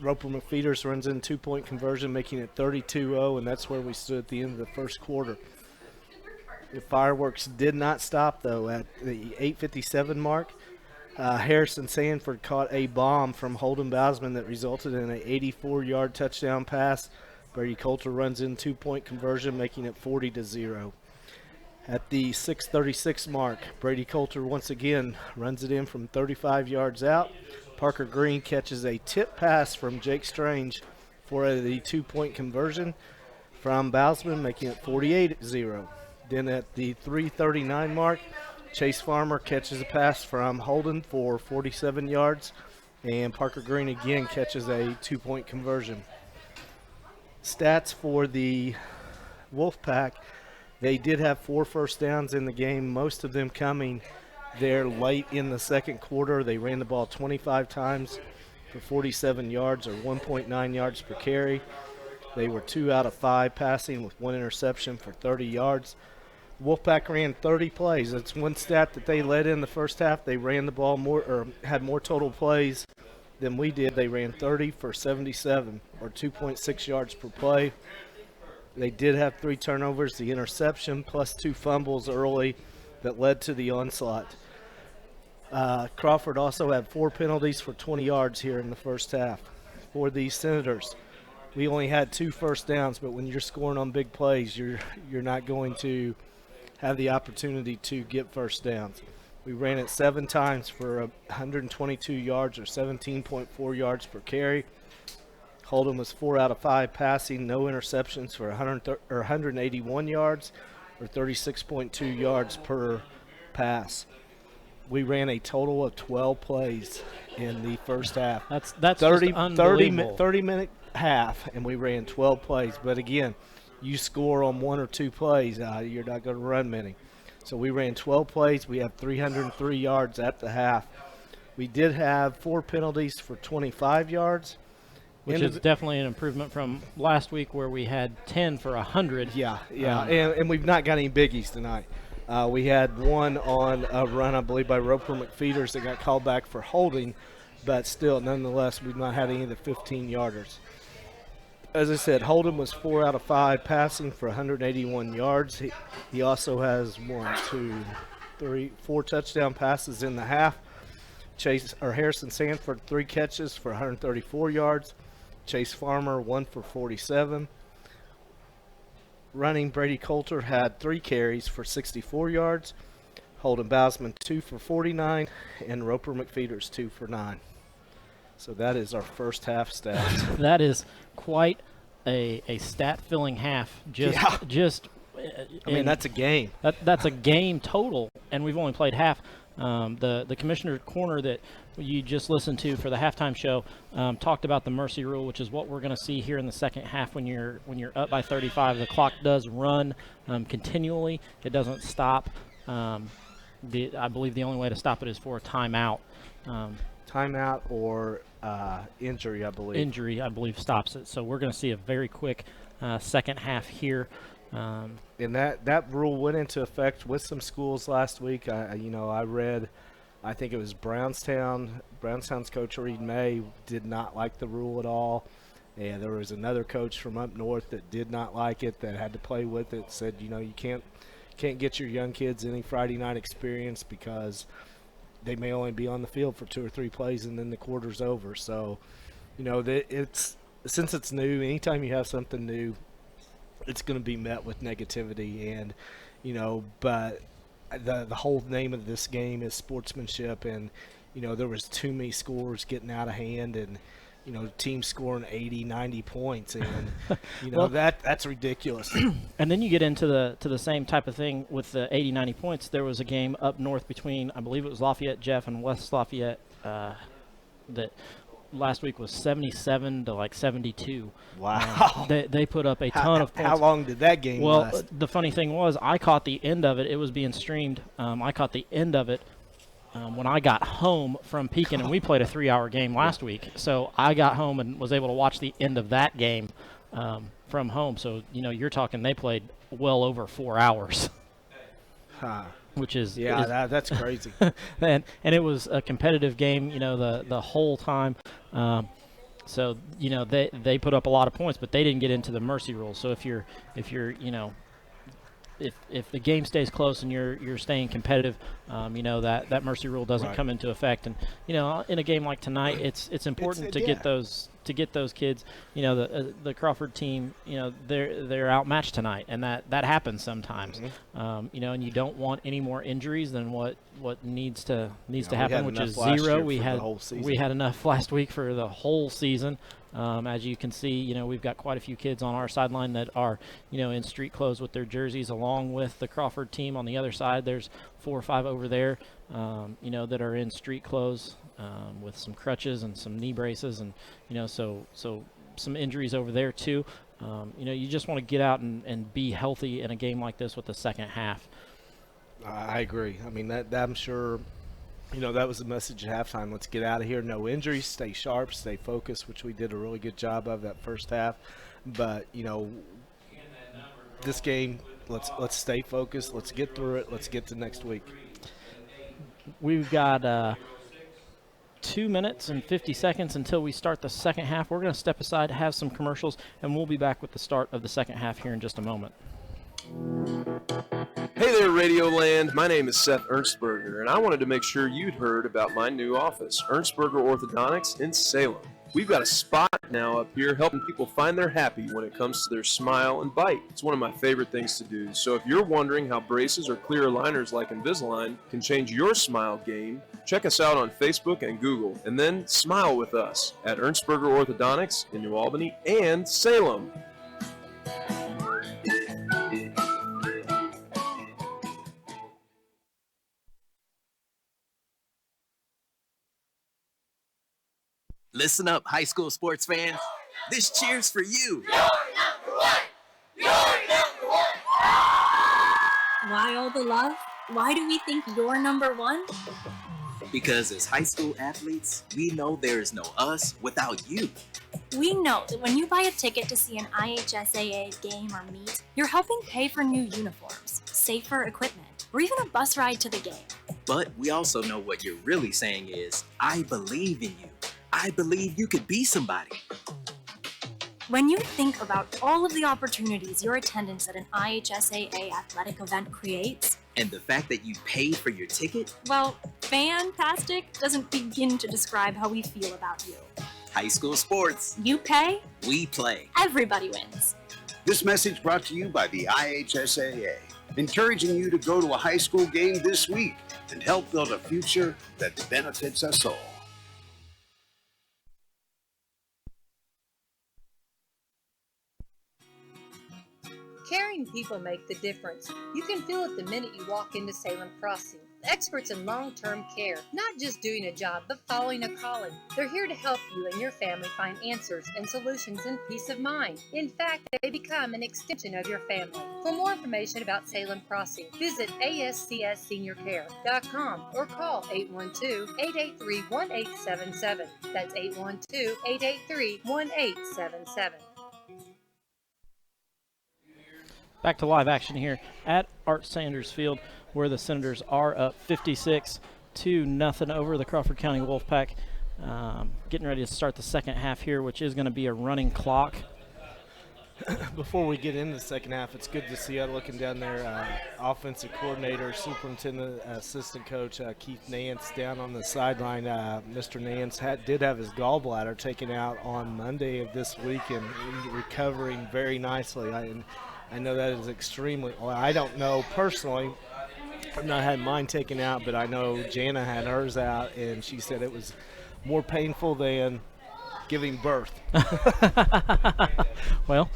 Roper McFeeters runs in two-point conversion, making it 32-0, and that's where we stood at the end of the first quarter. The fireworks did not stop, though. At the 8:57 mark, Harrison Sanford caught a bomb from Holden Bousman that resulted in an 84-yard touchdown pass. Brady Coulter runs in two-point conversion, making it 40-0. At the 6:36 mark, Brady Coulter once again runs it in from 35 yards out. Parker Green catches a tip pass from Jake Strange for the two-point conversion from Bousman, making it 48-0. Then at the 3:39 mark, Chase Farmer catches a pass from Holden for 47 yards, and Parker Green again catches a two-point conversion. Stats for the Wolfpack: they did have 4 first downs in the game, most of them coming there late in the second quarter. They ran the ball 25 times for 47 yards, or 1.9 yards per carry. They were 2 out of 5 passing with 1 interception for 30 yards. Wolfpack ran 30 plays. That's one stat that they led in the first half. They ran the ball more, or had more total plays than we did. They ran 30 for 77, or 2.6 yards per play. They did have 3 turnovers, the interception, plus 2 fumbles early that led to the onslaught. Crawford also had 4 penalties for 20 yards here in the first half. For the Senators, we only had 2 first downs, but when you're scoring on big plays, you're not going to have the opportunity to get first downs. We ran it 7 times for 122 yards, or 17.4 yards per carry. Holden was 4 out of 5 passing, no interceptions for 181 yards, or 36.2 yards per pass. We ran a total of 12 plays in the first half. That's 30-minute half, and we ran 12 plays. But again, you score on 1 or 2 plays, you're not going to run many. So we ran 12 plays. We have 303 yards at the half. We did have 4 penalties for 25 yards. Which is definitely an improvement from last week where we had 10 for 100. Yeah. And we've not got any biggies tonight. We had one on a run, I believe, by Roper McFeeters that got called back for holding, but still, nonetheless, we've not had any of the 15-yarders. As I said, Holden was 4 out of 5 passing for 181 yards. He also has 4 touchdown passes in the half. Harrison Sanford, 3 catches for 134 yards. Chase Farmer, 1 for 47. Running, Brady Coulter had 3 carries for 64 yards. Holden Bousman, 2 for 49. And Roper McFeeters, 2 for 9. So that is our first half stats. That is quite a stat-filling half. That's a game. That's a game total, and we've only played half. The Commissioner Corner that you just listened to for the halftime show talked about the mercy rule, which is what we're going to see here in the second half. When you're up by 35, the clock does run continually. It doesn't stop. I believe the only way to stop it is for a timeout. Timeout or injury, I believe. Injury, I believe, stops it. So we're going to see a very quick second half here. And that rule went into effect with some schools last week. I read, I think it was Brownstown's coach Reed May did not like the rule at all. And there was another coach from up north that did not like it, that had to play with it, said, you can't get your young kids any Friday night experience because they may only be on the field for 2 or 3 plays and then the quarter's over. So, since it's new, anytime you have something new, it's going to be met with negativity. And, but the whole name of this game is sportsmanship. And, there was too many scores getting out of hand and, teams scoring 80, 90 points. And, Well, that's ridiculous. And then you get into the same type of thing with the 80, 90 points. There was a game up north between, I believe it was Lafayette Jeff and West Lafayette, that last week was 77 to 72. Wow. They put up a ton of points. How long did that game last? The funny thing was, I caught the end of it. It was being streamed. I caught the end of it when I got home from Pekin, and we played a 3-hour game last week. So I got home and was able to watch the end of that game from home. So, you're talking they played well over 4 hours. Which is that's crazy. and it was a competitive game, the whole time. So they put up a lot of points, but they didn't get into the mercy rule. So if you're if the game stays close and you're staying competitive, that mercy rule doesn't come into effect. And in a game like tonight, it's important to get those kids. The Crawford team, they're outmatched tonight, and that happens sometimes. Mm-hmm. And you don't want any more injuries than what needs to we happen, had which enough is last 0. year We for the had whole season. we had enough last week for the whole season. As you can see, we've got quite a few kids on our sideline that are, in street clothes with their jerseys, along with the Crawford team on the other side. There's 4 or 5 over there, that are in street clothes with some crutches and some knee braces, and so some injuries over there too. You just want to get out and be healthy in a game like this with the second half. I agree. I mean, that I'm sure. That was the message at halftime. Let's get out of here. No injuries. Stay sharp. Stay focused, which we did a really good job of that first half. But this game, let's stay focused. Let's get through it. Let's get to next week. We've got 2 minutes and 50 seconds until we start the second half. We're going to step aside, have some commercials, and we'll be back with the start of the second half here in just a moment. Hey there, Radio Land. My name is Seth Ernstberger, and I wanted to make sure you'd heard about my new office, Ernstberger Orthodontics in Salem. We've got a spot now up here helping people find their happy when it comes to their smile and bite. It's one of my favorite things to do. So if you're wondering how braces or clear aligners like Invisalign can change your smile game, check us out on Facebook and Google, and then smile with us at Ernstberger Orthodontics in New Albany and Salem. Listen up, high school sports fans. This cheer's for you. Why all the love? Why do we think you're number one? Because as high school athletes, we know there is no us without you. We know that when you buy a ticket to see an IHSAA game or meet, you're helping pay for new uniforms, safer equipment, or even a bus ride to the game. But we also know what you're really saying is, I believe in you. I believe you could be somebody. When you think about all of the opportunities your attendance at an IHSAA athletic event creates, And the fact that you paid for your ticket, well, fantastic doesn't begin to describe how we feel about you. high school sports, You pay, we play. everybody wins. This message brought to you by the IHSAA, encouraging you to go to a high school game this week and help build a future that benefits us all. Caring people make the difference. You can feel it the minute you walk into Salem Crossing. Experts in long-term care, not just doing a job, but following a calling. They're here to help you and your family find answers and solutions and peace of mind. In fact, they become an extension of your family. For more information about Salem Crossing, visit ASCSSeniorCare.com or call 812-883-1877. That's 812-883-1877. Back to live action here at Art Sanders Field, where the Senators are up 56-0 over the Crawford County Wolfpack. Getting ready to start the second half here, which is going to be a running clock. Before we get into the second half, it's good to see looking down there, offensive coordinator, superintendent, assistant coach Keith Nance down on the sideline. Mr. Nance did have his gallbladder taken out on Monday of this week and recovering very nicely. I know that is extremely well. I don't know personally. I've not had mine taken out, but I know Jana had hers out, and she said it was more painful than giving birth. Well,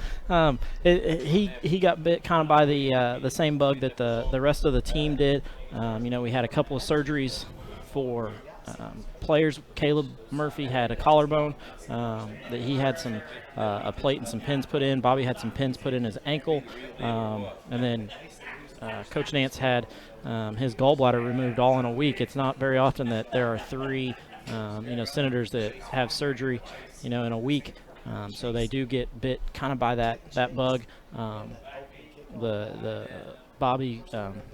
he got bit kind of by the same bug that the rest of the team did. We had a couple of surgeries for players. Caleb Murphy had a collarbone that he had a plate and some pins put in. Bobby had some pins put in his ankle, and then Coach Nance had his gallbladder removed all in a week. It's not very often that there are three Senators that have surgery in a week, so they do get bit kind of by that bug. The Bobby,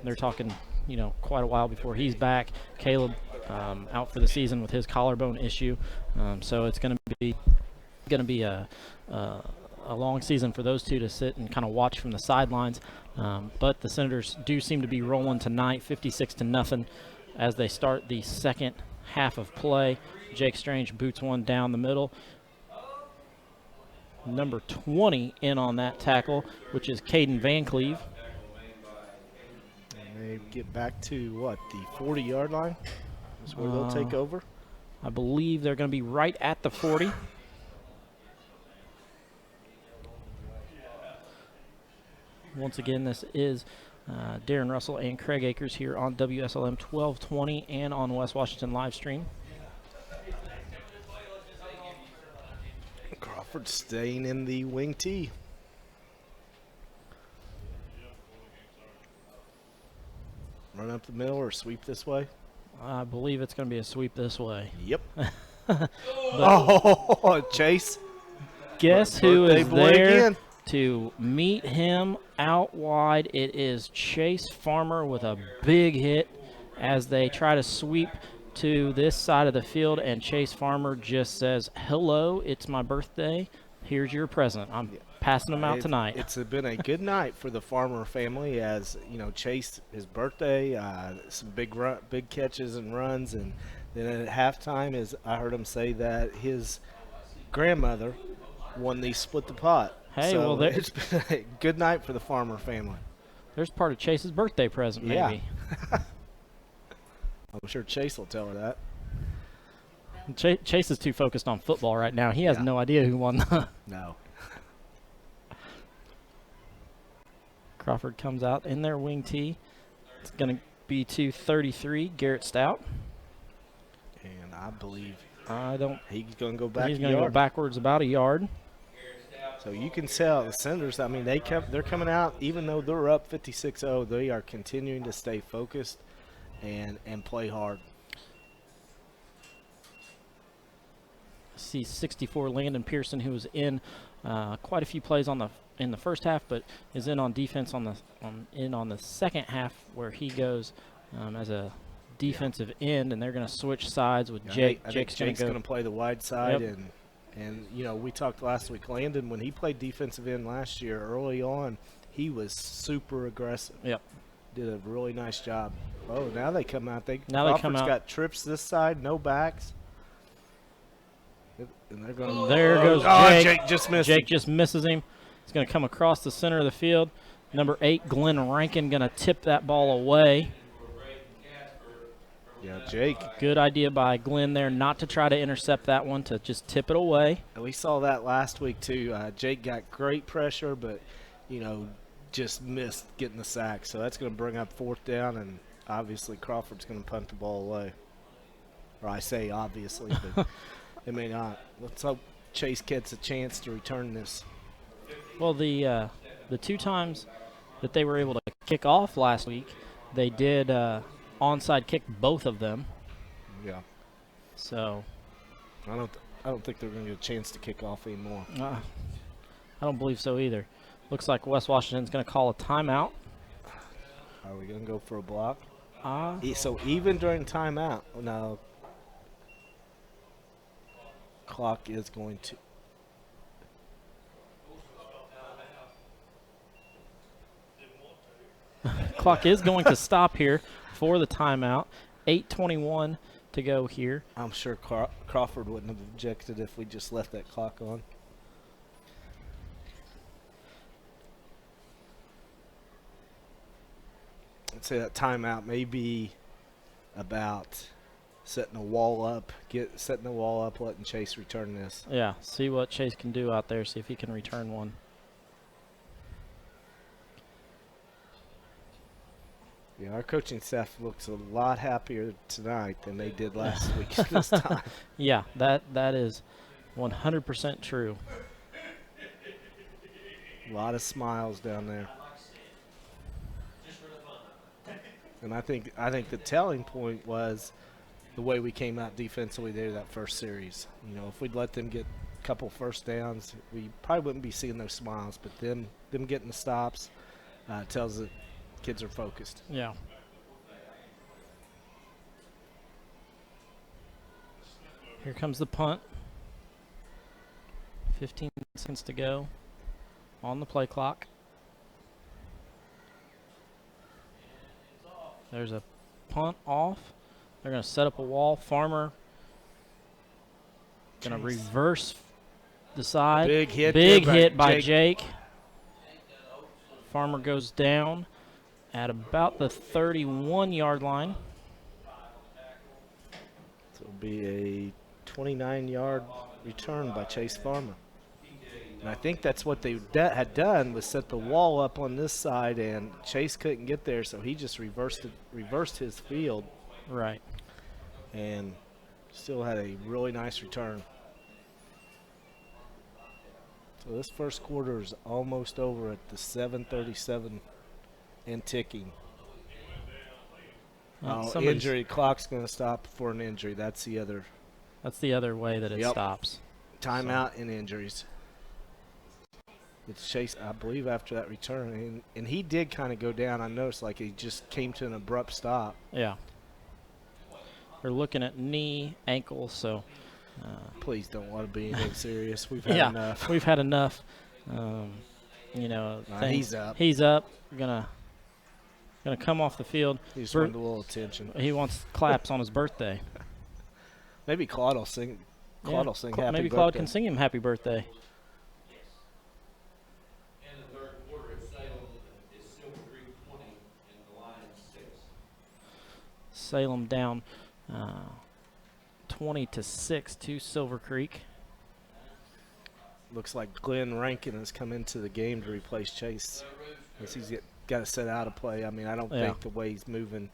they're talking quite a while before he's back. Caleb out for the season with his collarbone issue, so it's going to be a long season for those two to sit and kind of watch from the sidelines. But the Senators do seem to be rolling tonight, 56-0, as they start the second half of play. Jake Strange boots one down the middle. Number 20 in on that tackle, which is Caden Van Cleve. And they get back to the 40-yard line? That's where they'll take over? I believe they're going to be right at the 40. Once again, this is Darren Russell and Craig Akers here on WSLM 1220 and on West Washington live stream. Crawford staying in the wing tee. Run up the middle or sweep this way? I believe it's going to be a sweep this way. Yep. Chase. Guess who is there to meet him out wide? It is Chase Farmer with a big hit as they try to sweep to this side of the field, and Chase Farmer just says, "Hello, it's my birthday. Here's your present. I'm passing them out tonight." It's been a good night for the Farmer family, as Chase, his birthday, some big catches and runs, and then at halftime, I heard him say that his grandmother won the split the pot. Hey, so well, it's been a good night for the Farmer family. There's part of Chase's birthday present, maybe. Yeah. I'm sure Chase will tell her that. Chase is too focused on football right now. He has no idea who won. No. Crawford comes out in their wing tee. It's going to be to 33, Garrett Stout. And I believe he's going to go back. He's going to go backwards about a yard. So you can tell the Senators, they're coming out, even though they're up 56-0, they are continuing to stay focused and play hard. See 64 Landon Pearson, who was in quite a few plays in the first half, but is in on defense on the second half, where he goes as a defensive end, and they're going to switch sides with Jake. Jake's going to play the wide side, and we talked last week. Landon, when he played defensive end last year, early on, he was super aggressive. Yep, did a really nice job. Oh, now they come out. Crawford's got trips this side, no backs. And they're going. There goes Jake. Jake just missed. Jake just misses him. He's going to come across the center of the field. Number 8, Glenn Rankin, going to tip that ball away. Yeah, Jake. Good idea by Glenn there not to try to intercept that one, to just tip it away. And we saw that last week too. Jake got great pressure, but just missed getting the sack. So that's going to bring up 4th down, and obviously Crawford's going to punt the ball away. Or I say obviously, but it may not. Let's hope Chase gets a chance to return this. Well, the 2 times that they were able to kick off last week, they did onside kick both of them. Yeah. So I don't think they're going to get a chance to kick off anymore. I don't believe so either. Looks like West Washington's going to call a timeout. Are we going to go for a block? Uh, So even during timeout, now clock is going to. Clock is going to stop here for the timeout. 8:21 to go here. I'm sure Crawford wouldn't have objected if we just left that clock on. I'd say that timeout may be about setting a wall up, letting Chase return this. Yeah, see what Chase can do out there, see if he can return one. Yeah, our coaching staff looks a lot happier tonight than they did last week at this time. Yeah, that is 100% true. A lot of smiles down there. And I think the telling point was the way we came out defensively there that first series. You know, if we'd let them get a couple first downs, we probably wouldn't be seeing those smiles. But them getting the stops tells that kids are focused. Yeah. Here comes the punt. 15 seconds to go on the play clock. There's a punt off. They're going to set up a wall. Farmer going to reverse the side. Big hit by Jake. Farmer goes down at about the 31-yard line. So it'll be a 29-yard return by Chase Farmer. And I think that's what they had done, was set the wall up on this side, and Chase couldn't get there, so he just reversed his field. Right. And still had a really nice return. So this first quarter is almost over at the 7:37 and ticking. Injury clock's going to stop for an injury. That's the other way that it stops. Timeout and injuries. It's Chase, I believe, after that return, and he did kind of go down. I noticed like he just came to an abrupt stop. Yeah. We're looking at knee, ankle, so. Please don't want to be anything serious. We've had enough. We've had enough. He's up. He's up. We're gonna come off the field. He just wanted a little attention. He wants claps on his birthday. Maybe Claude will sing. Claude will sing happy birthday. Maybe Claude can sing him happy birthday. Salem down 20-6 to Silver Creek. Looks like Glenn Rankin has come into the game to replace Chase. He's got to set out a play. I mean, I don't think the way he's moving,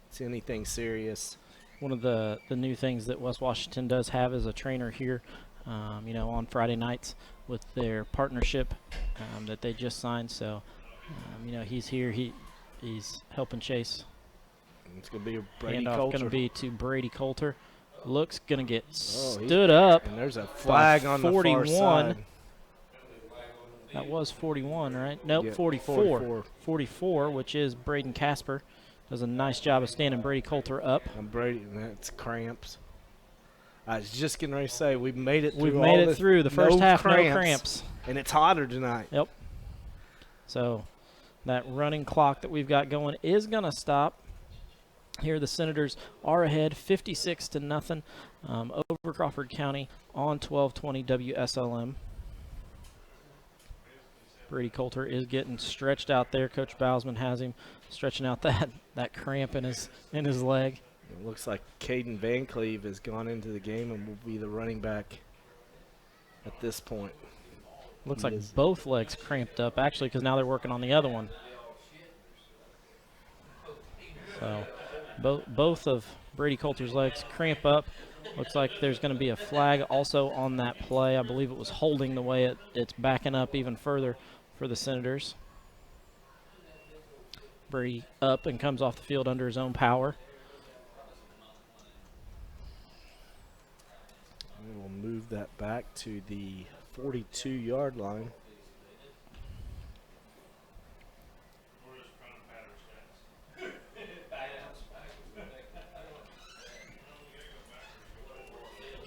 it's anything serious. One of the new things that West Washington does have is a trainer here, on Friday nights with their partnership that they just signed. So, he's here. He's helping Chase. It's going to be a Brady Handoff Coulter. Going to be to Brady Coulter. Looks going to get stood up. And there's a flag on 41. the far side. That was 41, right? Nope, Yeah, 44. 44, which is Braden Casper. Does a nice job of standing Brady Coulter up. And Brady, that's cramps. I was just getting ready to say, we've made it through. We've made it through the first half, no cramps. And it's hotter tonight. Yep. So that running clock that we've got going is going to stop. Here the Senators are ahead 56-0 over Crawford County on 1220 WSLM. Brady Coulter is getting stretched out there. Coach Bousman has him stretching out that cramp in his leg. It looks like Caden Van Cleve has gone into the game and will be the running back at this point. Looks like both legs cramped up, actually, because now they're working on the other one. So Both of Brady Coulter's legs cramp up. Looks like there's going to be a flag also on that play. I believe it was holding the way it's backing up even further for the Senators. Brady up and comes off the field under his own power. We will move that back to the 42-yard line.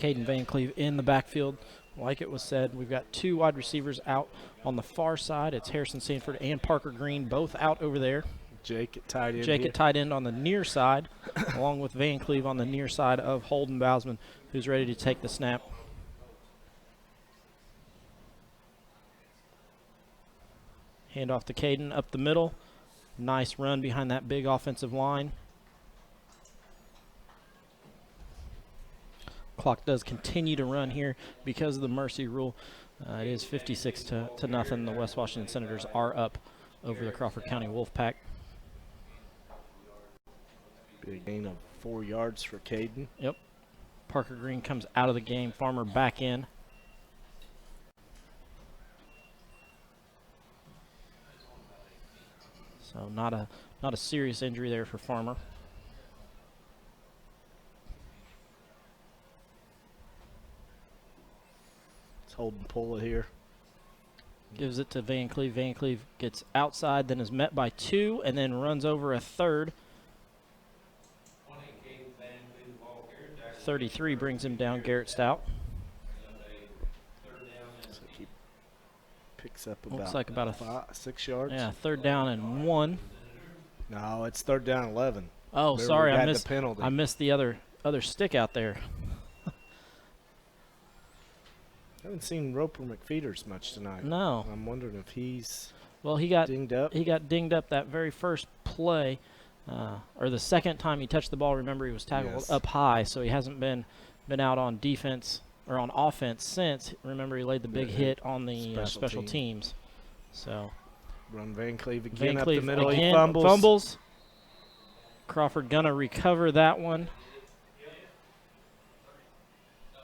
Caden Van Cleve in the backfield. Like it was said, we've got 2 wide receivers out on the far side. It's Harrison Sanford and Parker Green, both out over there. Jake at tight end. Jake at tight end on the near side, along with Van Cleve on the near side of Holden Bousman, who's ready to take the snap. Hand off to Caden up the middle. Nice run behind that big offensive line. Clock does continue to run here because of the mercy rule. It is 56 to nothing. The West Washington Senators are up over the Crawford County Wolfpack. Big gain of 4 yards for Caden. Yep. Parker Green comes out of the game. Farmer back in. So not a serious injury there for Farmer. Hold and pull it here. Gives it to Van Cleve. Van Cleve gets outside, then is met by 2, and then runs over a third. 33 brings him down, Garrett Stout. So he picks up Looks like about 6 yards. Yeah, 3rd down and 1. No, it's 3rd down 11. Oh, Remember, sorry, we I had missed the penalty. I missed the other stick out there. Haven't seen Roper McFeeters much tonight. No. I'm wondering if he's he got dinged up. He got dinged up that very first play, or the second time he touched the ball. Remember, he was tackled up high, so he hasn't been out on defense or on offense since. Remember, he laid the big hit on the special teams. So run Van Cleve again Van up Cleve the middle. Again, he fumbles. Crawford gonna recover that one.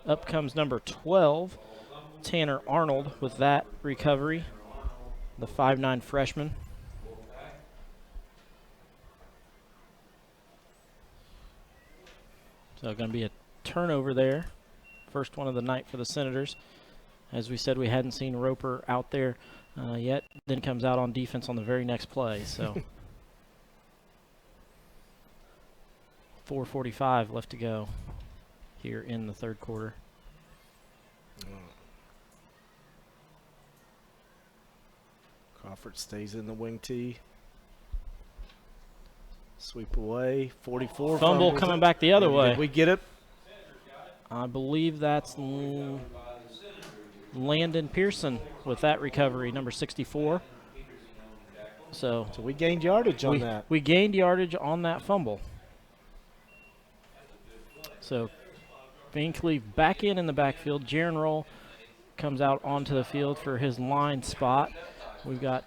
Up comes number 12. Tanner Arnold with that recovery, the 5'9" freshman. So going to be a turnover there. First one of the night for the Senators. As we said, we hadn't seen Roper out there yet. Then comes out on defense on the very next play. So 4:45 left to go here in the 3rd quarter. Crawford stays in the wing tee. Sweep away. 44. Fumble coming back the other way. Did we get it? I believe that's Landon Pearson with that recovery, number 64. So we gained yardage on that. We gained yardage on that fumble. So Van Cleve back in the backfield. Jaron Roll comes out onto the field for his line spot. We've got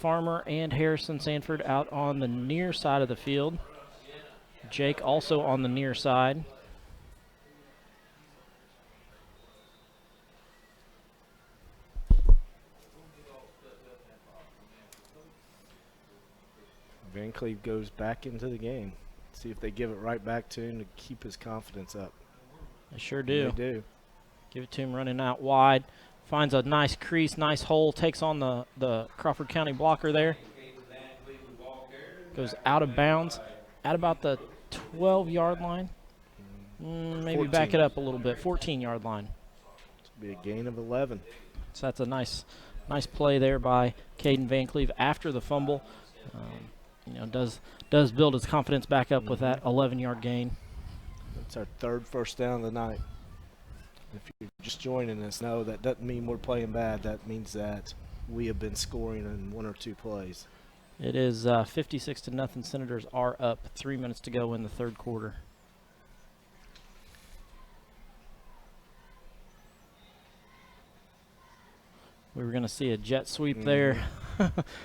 Farmer and Harrison Sanford out on the near side of the field. Jake also on the near side. Van Cleve goes back into the game. See if they give it right back to him to keep his confidence up. They sure do. They do. Give it to him running out wide. Finds a nice crease, nice hole, takes on the Crawford County blocker there. Goes out of bounds at about the 12-yard line. Maybe 14. back it up a little bit, 14-yard line. It'll be a gain of 11. So that's a nice play there by Caden Van Cleve after the fumble. Does build his confidence back up with that 11-yard gain. That's our 3rd first down of the night. If you're just joining us, no, that doesn't mean we're playing bad. That means that we have been scoring in 1 or 2 plays. It is 56 to nothing. Senators are up. 3 minutes to go in the 3rd quarter. We were going to see a jet sweep there.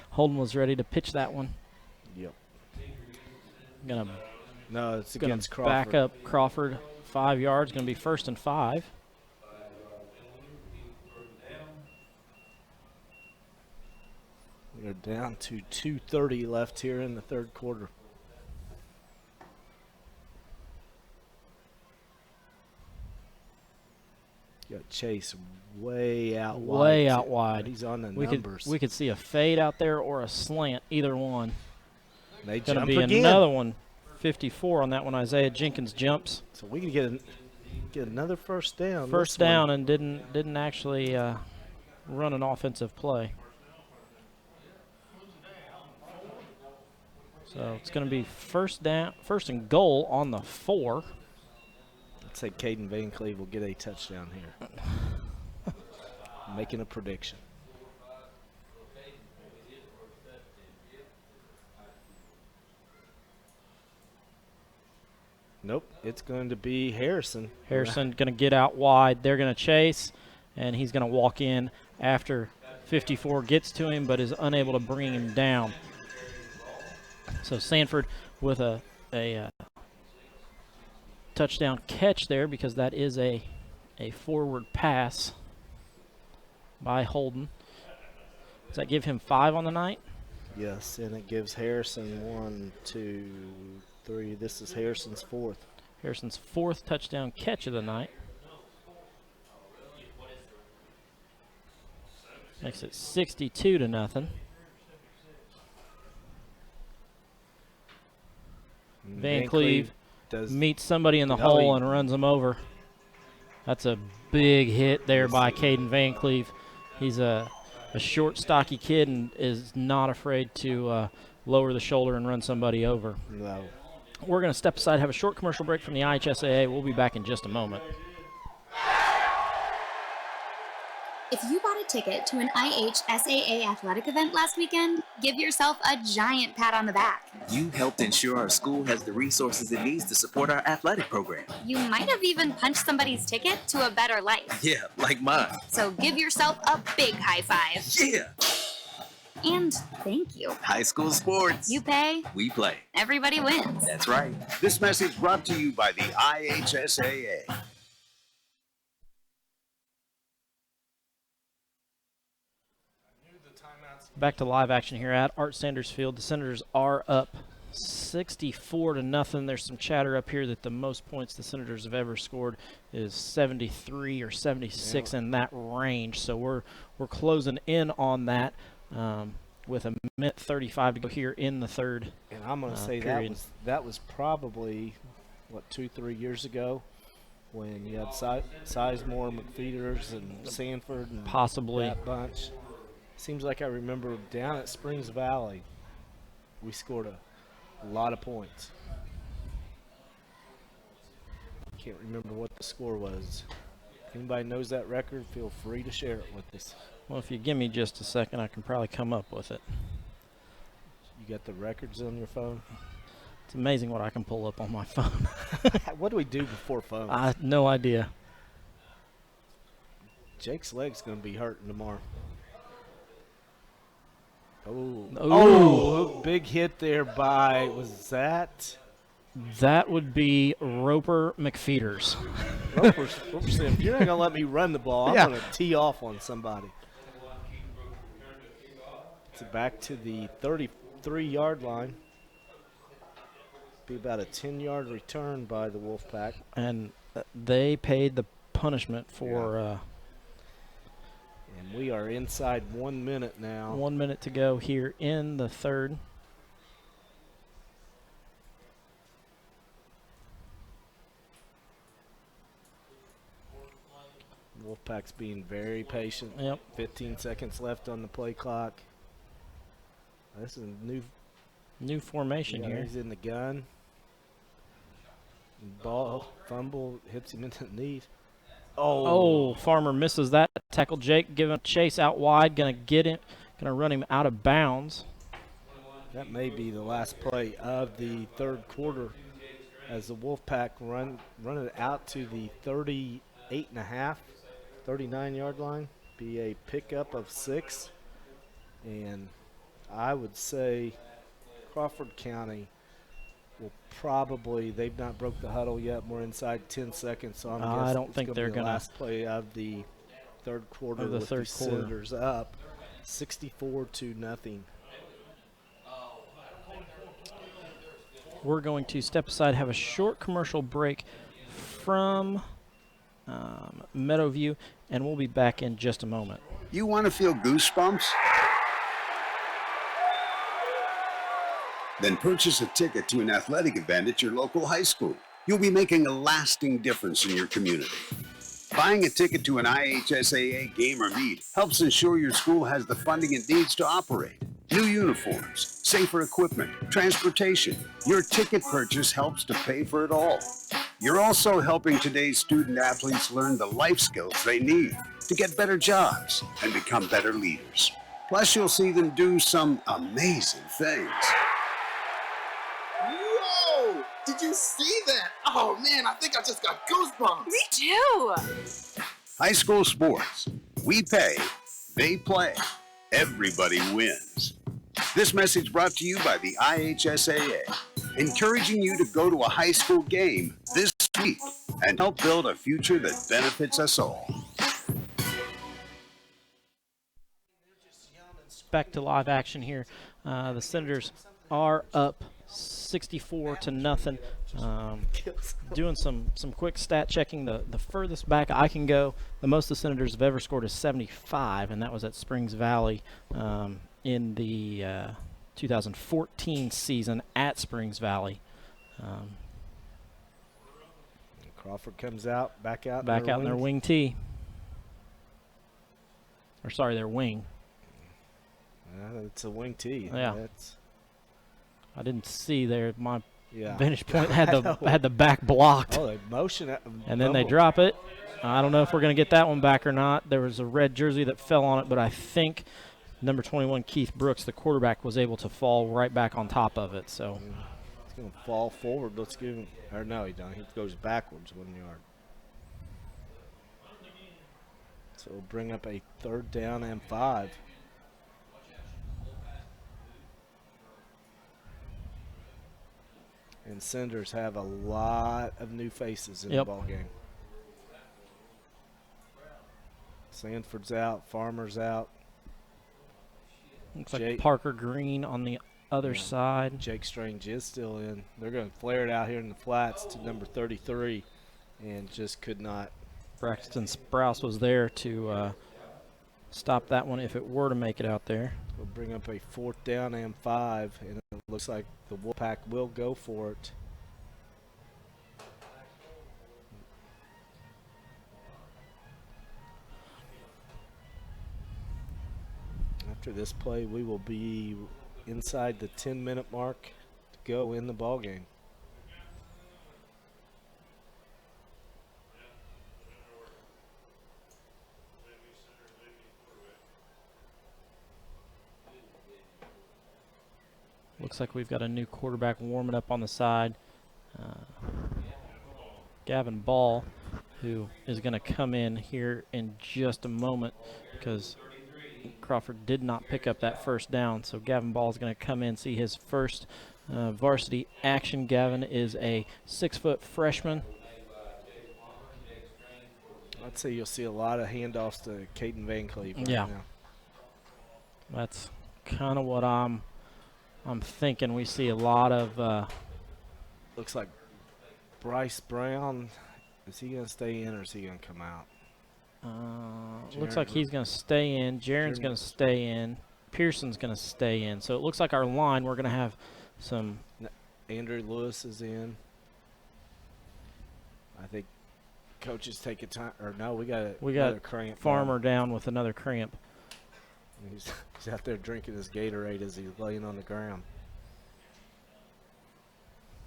Holden was ready to pitch that one. Yep. Going to No, it's Gonna against Crawford. back up Crawford 5 yards. Going to be 1st and 5. We're down to 2:30 left here in the third quarter. Got Chase way out wide. Way out wide. He's on the we numbers. We could see a fade out there or a slant, either one. They Going to jump be again. another one. 54 on that one. Isaiah Jenkins jumps. So we can get another first down. First down and didn't actually run an offensive play. So it's going to be first and goal on the 4. I'd say Caden Van Cleve will get a touchdown here. Making a prediction. Nope, it's going to be Harrison. Harrison going to get out wide. They're going to chase, and he's going to walk in after 54 gets to him but is unable to bring him down. So Sanford with a touchdown catch there, because that is a forward pass by Holden. Does that give him 5 on the night? Yes, and it gives Harrison 1, 2, 3. This is Harrison's 4th. Harrison's 4th touchdown catch of the night. Makes it 62-0. Van Cleve meets somebody in the hole and runs him over. That's a big hit there by Caden Van Cleve. He's a short, stocky kid and is not afraid to lower the shoulder and run somebody over. No. We're going to step aside, have a short commercial break from the IHSAA. We'll be back in just a moment. If you bought a ticket to an IHSAA athletic event last weekend, give yourself a giant pat on the back. You helped ensure our school has the resources it needs to support our athletic program. You might have even punched somebody's ticket to a better life. Yeah, like mine. So give yourself a big high five. Yeah. And thank you. High school sports. You pay, We play. everybody wins. That's right. This message brought to you by the IHSAA. Back to live action here at Art Sanders Field. The Senators are up 64-0. There's some chatter up here that the most points the Senators have ever scored is 73 or 76 in that range. So we're closing in on that with a minute 35 to go here in the third. And I'm going to say period. that was probably, 2-3 years ago when you had Sizemore, McFeeters, and Sanford and possibly that bunch. Seems like I remember down at Springs Valley, we scored a lot of points. Can't remember what the score was. If anybody knows that record, feel free to share it with us. Well, if you give me just a second, I can probably come up with it. You got the records on your phone? It's amazing what I can pull up on my phone. What do we do before phones? I have no idea. Jake's leg's going to be hurting tomorrow. Oh, big hit there by, was that? That would be Roper McFeeters. Roper said, if you're not going to let me run the ball, I'm going to tee off on somebody. So back to the 33-yard line. Be about a 10-yard return by the Wolfpack. And they paid the punishment for and we are inside 1 minute now. 1 minute to go here in the third. Wolfpack's being very patient. Yep. 15 seconds left on the play clock. This is a new formation here. He's in the gun. Ball, fumble, hits him into the knees. Oh, Farmer misses that tackle. Jake giving a chase out wide, gonna get him, gonna run him out of bounds. That may be the last play of the third quarter as the Wolfpack run it out to the 38.5, 39-yard line. Be a pickup of 6. And I would say Crawford County will probably, they've not broke the huddle yet. We're inside 10 seconds, so I'm guessing I don't think they're going to gonna. last play of the third quarter Of the with third the quarter. Senators up 64-0. We're going to step aside, have a short commercial break from Meadowview, and we'll be back in just a moment. You want to feel goosebumps? Then purchase a ticket to an athletic event at your local high school. You'll be making a lasting difference in your community. Buying a ticket to an IHSAA game or meet helps ensure your school has the funding it needs to operate. New uniforms, safer equipment, transportation. Your ticket purchase helps to pay for it all. You're also helping today's student athletes learn the life skills they need to get better jobs and become better leaders. Plus, you'll see them do some amazing things. Whoa! Did you see that? Oh man, I think I just got goosebumps. Me too. High school sports. We pay, they play. Everybody wins. This message brought to you by the IHSAA, encouraging you to go to a high school game this week and help build a future that benefits us all. Back to live action here. The Senators are up 64-0. Doing some quick stat checking. The furthest back I can go, the most the Senators have ever scored is 75, and that was at Springs Valley in the 2014 season at Springs Valley. Crawford comes out, back out in their wing tee. Or sorry, their wing. It's a wing tee. Yeah. I didn't see there. My Yeah. vantage point had the back blocked. Oh, they motion it. And then they drop it. I don't know if we're going to get that one back or not. There was a red jersey that fell on it, but I think number 21, Keith Brooks, the quarterback, was able to fall right back on top of it. So he's going to fall forward. Let's give him. Or no, he don't. He goes backwards 1 yard. So we'll bring up a 3rd down and 5. And Senators have a lot of new faces in the ball game. Sanford's out, Farmer's out. Looks like Parker Green on the other side. Jake Strange is still in. They're going to flare it out here in the flats to number 33 and just could not. Braxton Sprouse was there to stop that one if it were to make it out there. We'll bring up a 4th down and 5, and it looks like the Wolfpack will go for it. After this play, we will be inside the 10-minute mark to go in the ball game. Looks like we've got a new quarterback warming up on the side. Gavin Ball, who is going to come in here in just a moment because Crawford did not pick up that 1st down. So Gavin Ball is going to come in, see his first varsity action. Gavin is a 6-foot freshman. I'd say you'll see a lot of handoffs to Caden Van Cleve right now. That's kind of what I'm thinking. We see a lot of. Looks like Bryce Brown. Is he going to stay in or is he going to come out? Looks like he's going to stay in. Jaron's going to stay in. Pearson's going to stay in. So it looks like our line, we're going to have some. Andrew Lewis is in. I think coaches take a time. Or no, we got cramp. Farmer down with another cramp. He's out there drinking his Gatorade as he's laying on the ground.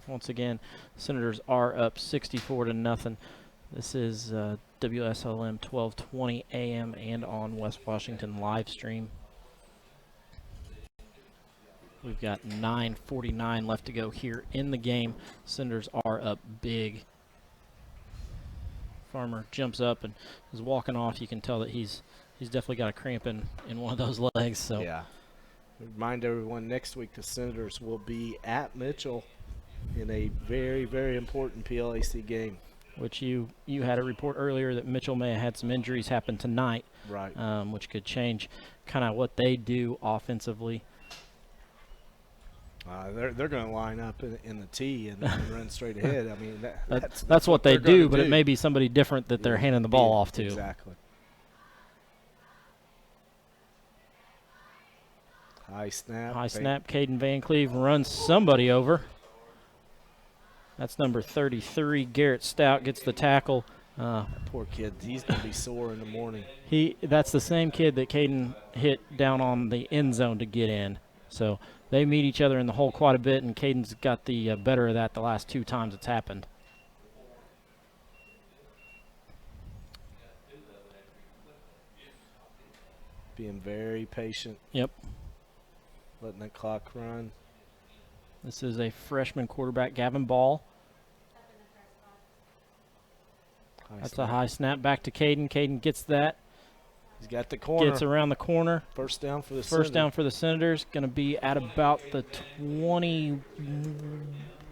Once again, Senators are up 64-0. This is WSLM 1220 AM and on West Washington live stream. We've got 9:49 left to go here in the game. Senators are up big. Farmer jumps up and is walking off. You can tell that he's definitely got a cramp in one of those legs. So yeah. Remind everyone, next week the Senators will be at Mitchell in a very, very important PLAC game. Which you had a report earlier that Mitchell may have had some injuries happen tonight. Right. Which could change kind of what they do offensively. They're going to line up in the tee and run straight ahead. I mean, that's what they do, but it may be somebody different that they're handing the ball off to. Exactly. High snap. High snap. Caden Van Cleve runs somebody over. That's number 33. Garrett Stout gets the tackle. Poor kid. He's going to be sore in the morning. That's the same kid that Caden hit down on the end zone to get in. So they meet each other in the hole quite a bit, and Caden's got the better of that the last 2 times it's happened. Being very patient. Yep. Letting the clock run. This is a freshman quarterback, Gavin Ball. That's a high snap back to Caden. Caden gets that. He's got the corner. Gets around the corner. First down for the First down for the Senators. Going to be at about the 20.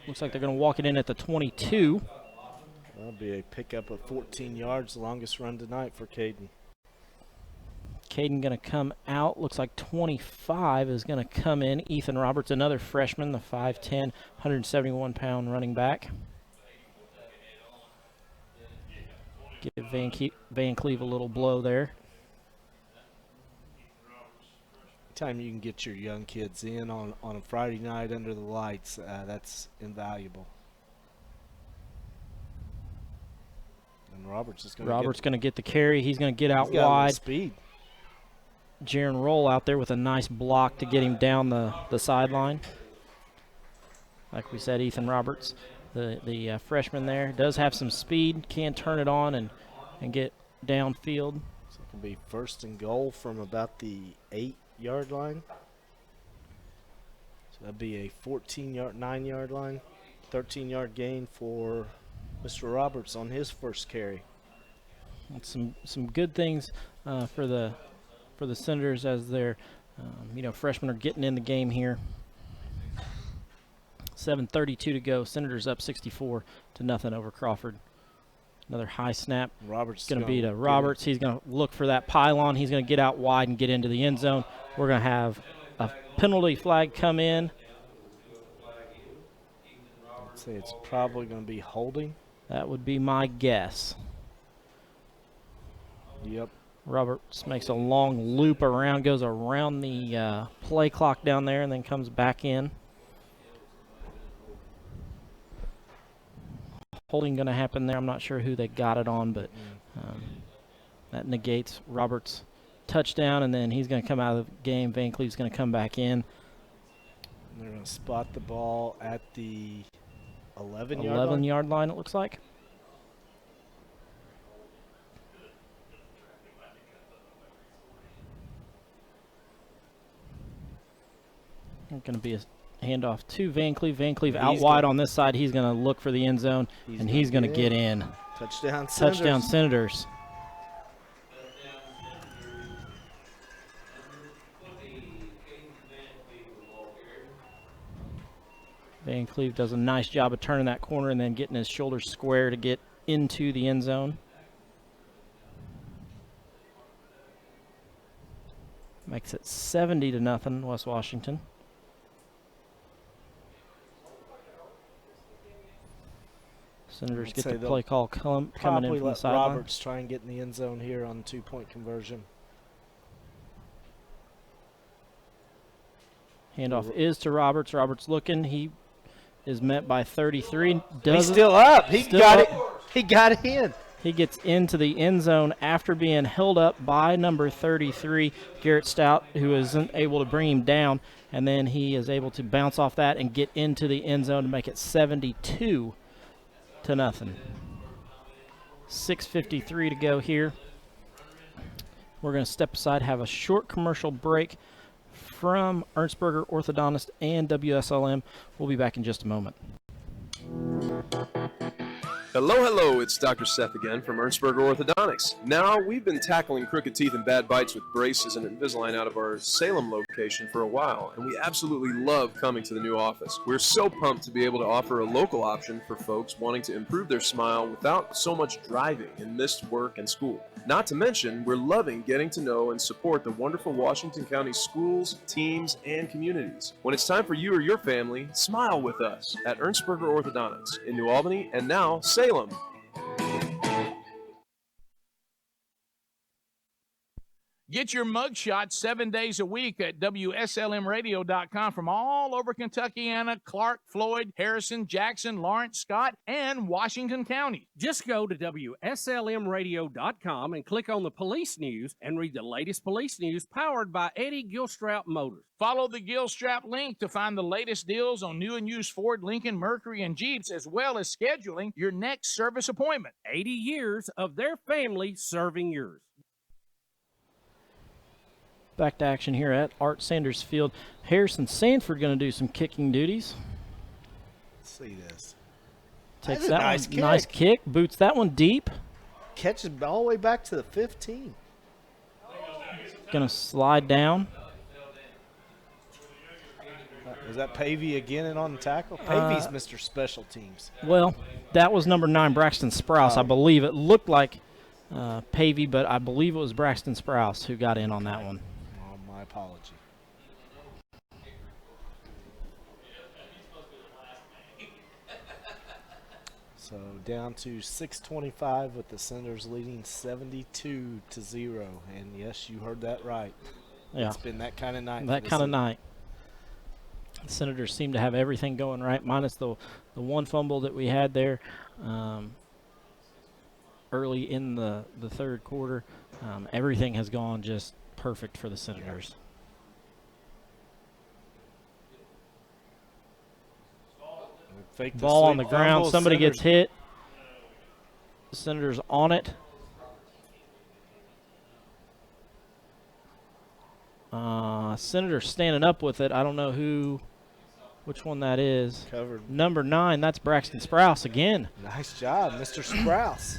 Looks like they're going to walk it in at the 22. That'll be a pickup of 14 yards, the longest run tonight for Caden. Caden going to come out. Looks like 25 is going to come in. Ethan Roberts, another freshman, the 5'10", 171-pound running back. Give Van Cleve a little blow there. Anytime you can get your young kids in on a Friday night under the lights, that's invaluable. And Roberts is going to get the carry. He's going to get out got a wide. little speed. Jaron Roll out there with a nice block to get him down the sideline. Like we said, Ethan Roberts, the freshman there, does have some speed, can turn it on and get downfield. So it can be first and goal from about the 8-yard line. So that'd be a 9-yard line, 13-yard gain for Mr. Roberts on his first carry. Some good things for the Senators as their freshmen are getting in the game here. 7:32 to go. Senators up 64-0 over Crawford. Another high snap. Roberts going to be to Roberts. He's going to look for that pylon. He's going to get out wide and get into the end zone. We're going to have a penalty flag come in. I'd say it's probably going to be holding. That would be my guess. Yep. Roberts makes a long loop around, goes around the play clock down there, and then comes back in. Holding going to happen there. I'm not sure who they got it on, but that negates Roberts' touchdown, and then he's going to come out of the game. Van Cleve's going to come back in. And they're going to spot the ball at the 11-yard line. 11-yard line, it looks like. Going to be a handoff to Van Cleve. Van Cleve out wide on this side. He's going to look for the end zone, and he's going to get in. Touchdown Senators. Touchdown Senators. Van Cleve does a nice job of turning that corner and then getting his shoulders square to get into the end zone. Makes it 70-0 West Washington. Senators get the play call coming in from the sideline. Roberts try and get in the end zone here on 2-point conversion. Handoff is to Roberts. Roberts looking. He is met by 33. He's still up. He got it. He got it in. He gets into the end zone after being held up by number 33, Garrett Stout, who isn't able to bring him down. And then he is able to bounce off that and get into the end zone to make it 72-0. 6:53 to go here. We're going to step aside, have a short commercial break from Ernstberger Orthodontist and WSLM. We'll be back in just a moment. Hello, hello, it's Dr. Seth again from Ernstberger Orthodontics. Now, we've been tackling crooked teeth and bad bites with braces and Invisalign out of our Salem location for a while, and we absolutely love coming to the new office. We're so pumped to be able to offer a local option for folks wanting to improve their smile without so much driving and missed work and school. Not to mention, we're loving getting to know and support the wonderful Washington County schools, teams, and communities. When it's time for you or your family, smile with us at Ernstberger Orthodontics in New Albany and now Salem. Get your mugshot 7 days a week at WSLMradio.com from all over Kentuckiana, Clark, Floyd, Harrison, Jackson, Lawrence, Scott, and Washington County. Just go to WSLMradio.com and click on the police news and read the latest police news powered by Eddie Gilstrap Motors. Follow the Gilstrap link to find the latest deals on new and used Ford, Lincoln, Mercury, and Jeeps, as well as scheduling your next service appointment. 80 years of their family serving yours. Back to action here at Art Sanders Field. Harrison Sanford going to do some kicking duties. Let's see this. Takes That's a that nice one, kick. nice kick. Boots that one deep. Catches all the way back to the 15. Going to slide down. Was that Pavey again and on the tackle? Pavey's Mr. Special Teams. Well, that was number 9, Braxton Sprouse. I believe it looked like Pavey, but I believe it was Braxton Sprouse who got in on that one. Oh, my apology. So down to 6:25 with the Senators leading 72-0. And yes, you heard that right. Yeah. It's been that kind of night. That kind of night. The Senators seem to have everything going right, minus the one fumble that we had there early in the third quarter. Everything has gone just perfect for the Senators. Ball on the ground. Somebody gets hit. The Senators on it. Senator standing up with it. I don't know which one that is. Covered. Number 9, that's Braxton Sprouse again. Nice job, Mr. Sprouse.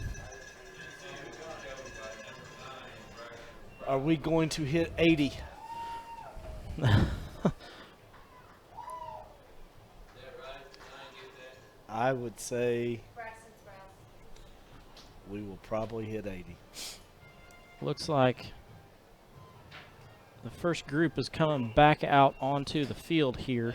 Are we going to hit 80? I would say we will probably hit 80. Looks like the first group is coming back out onto the field here.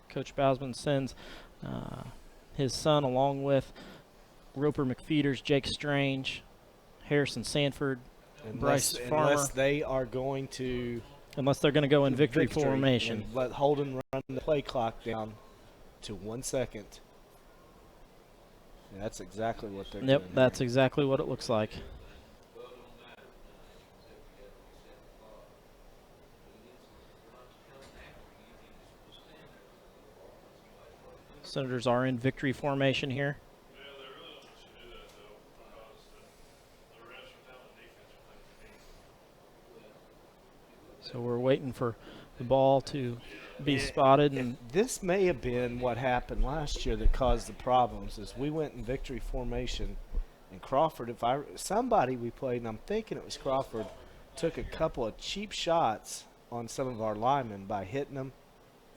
Coach Bausman sends his son along with Roper McFeeters, Jake Strange, Harrison Sanford, Bryce Farmer. Unless they are going to... Unless they're going to go in victory formation. And let Holden run the play clock down to 1 second. Yeah, that's exactly what they're doing. Yep, that's exactly what it looks like. Senators are in victory formation here. So we're waiting for the ball to be spotted. And this may have been what happened last year that caused the problems. Is we went in victory formation, and Crawford, somebody we played, and I'm thinking it was Crawford, took a couple of cheap shots on some of our linemen by hitting them.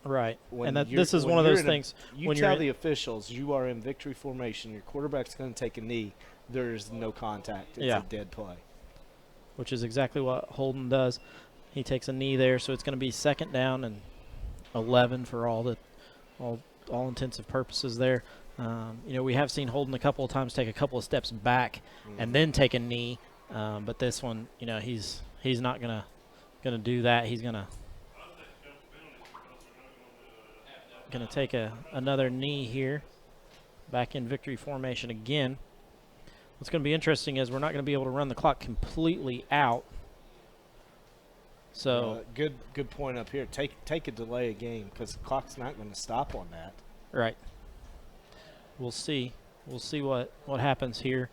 Right, and this is one of those things. You tell the officials you are in victory formation, your quarterback's going to take a knee, there is no contact. It's a dead play. Which is exactly what Holden does. He takes a knee there, so it's going to be 2nd down and 11 for all intensive purposes there. We have seen Holden a couple of times take a couple of steps back and then take a knee, but this one, he's not gonna do that. He's gonna take another knee here, back in victory formation again. What's going to be interesting is we're not going to be able to run the clock completely out. So good point up here. Take a delay a game because the clock's not going to stop on that. Right. We'll see. We'll see what happens here.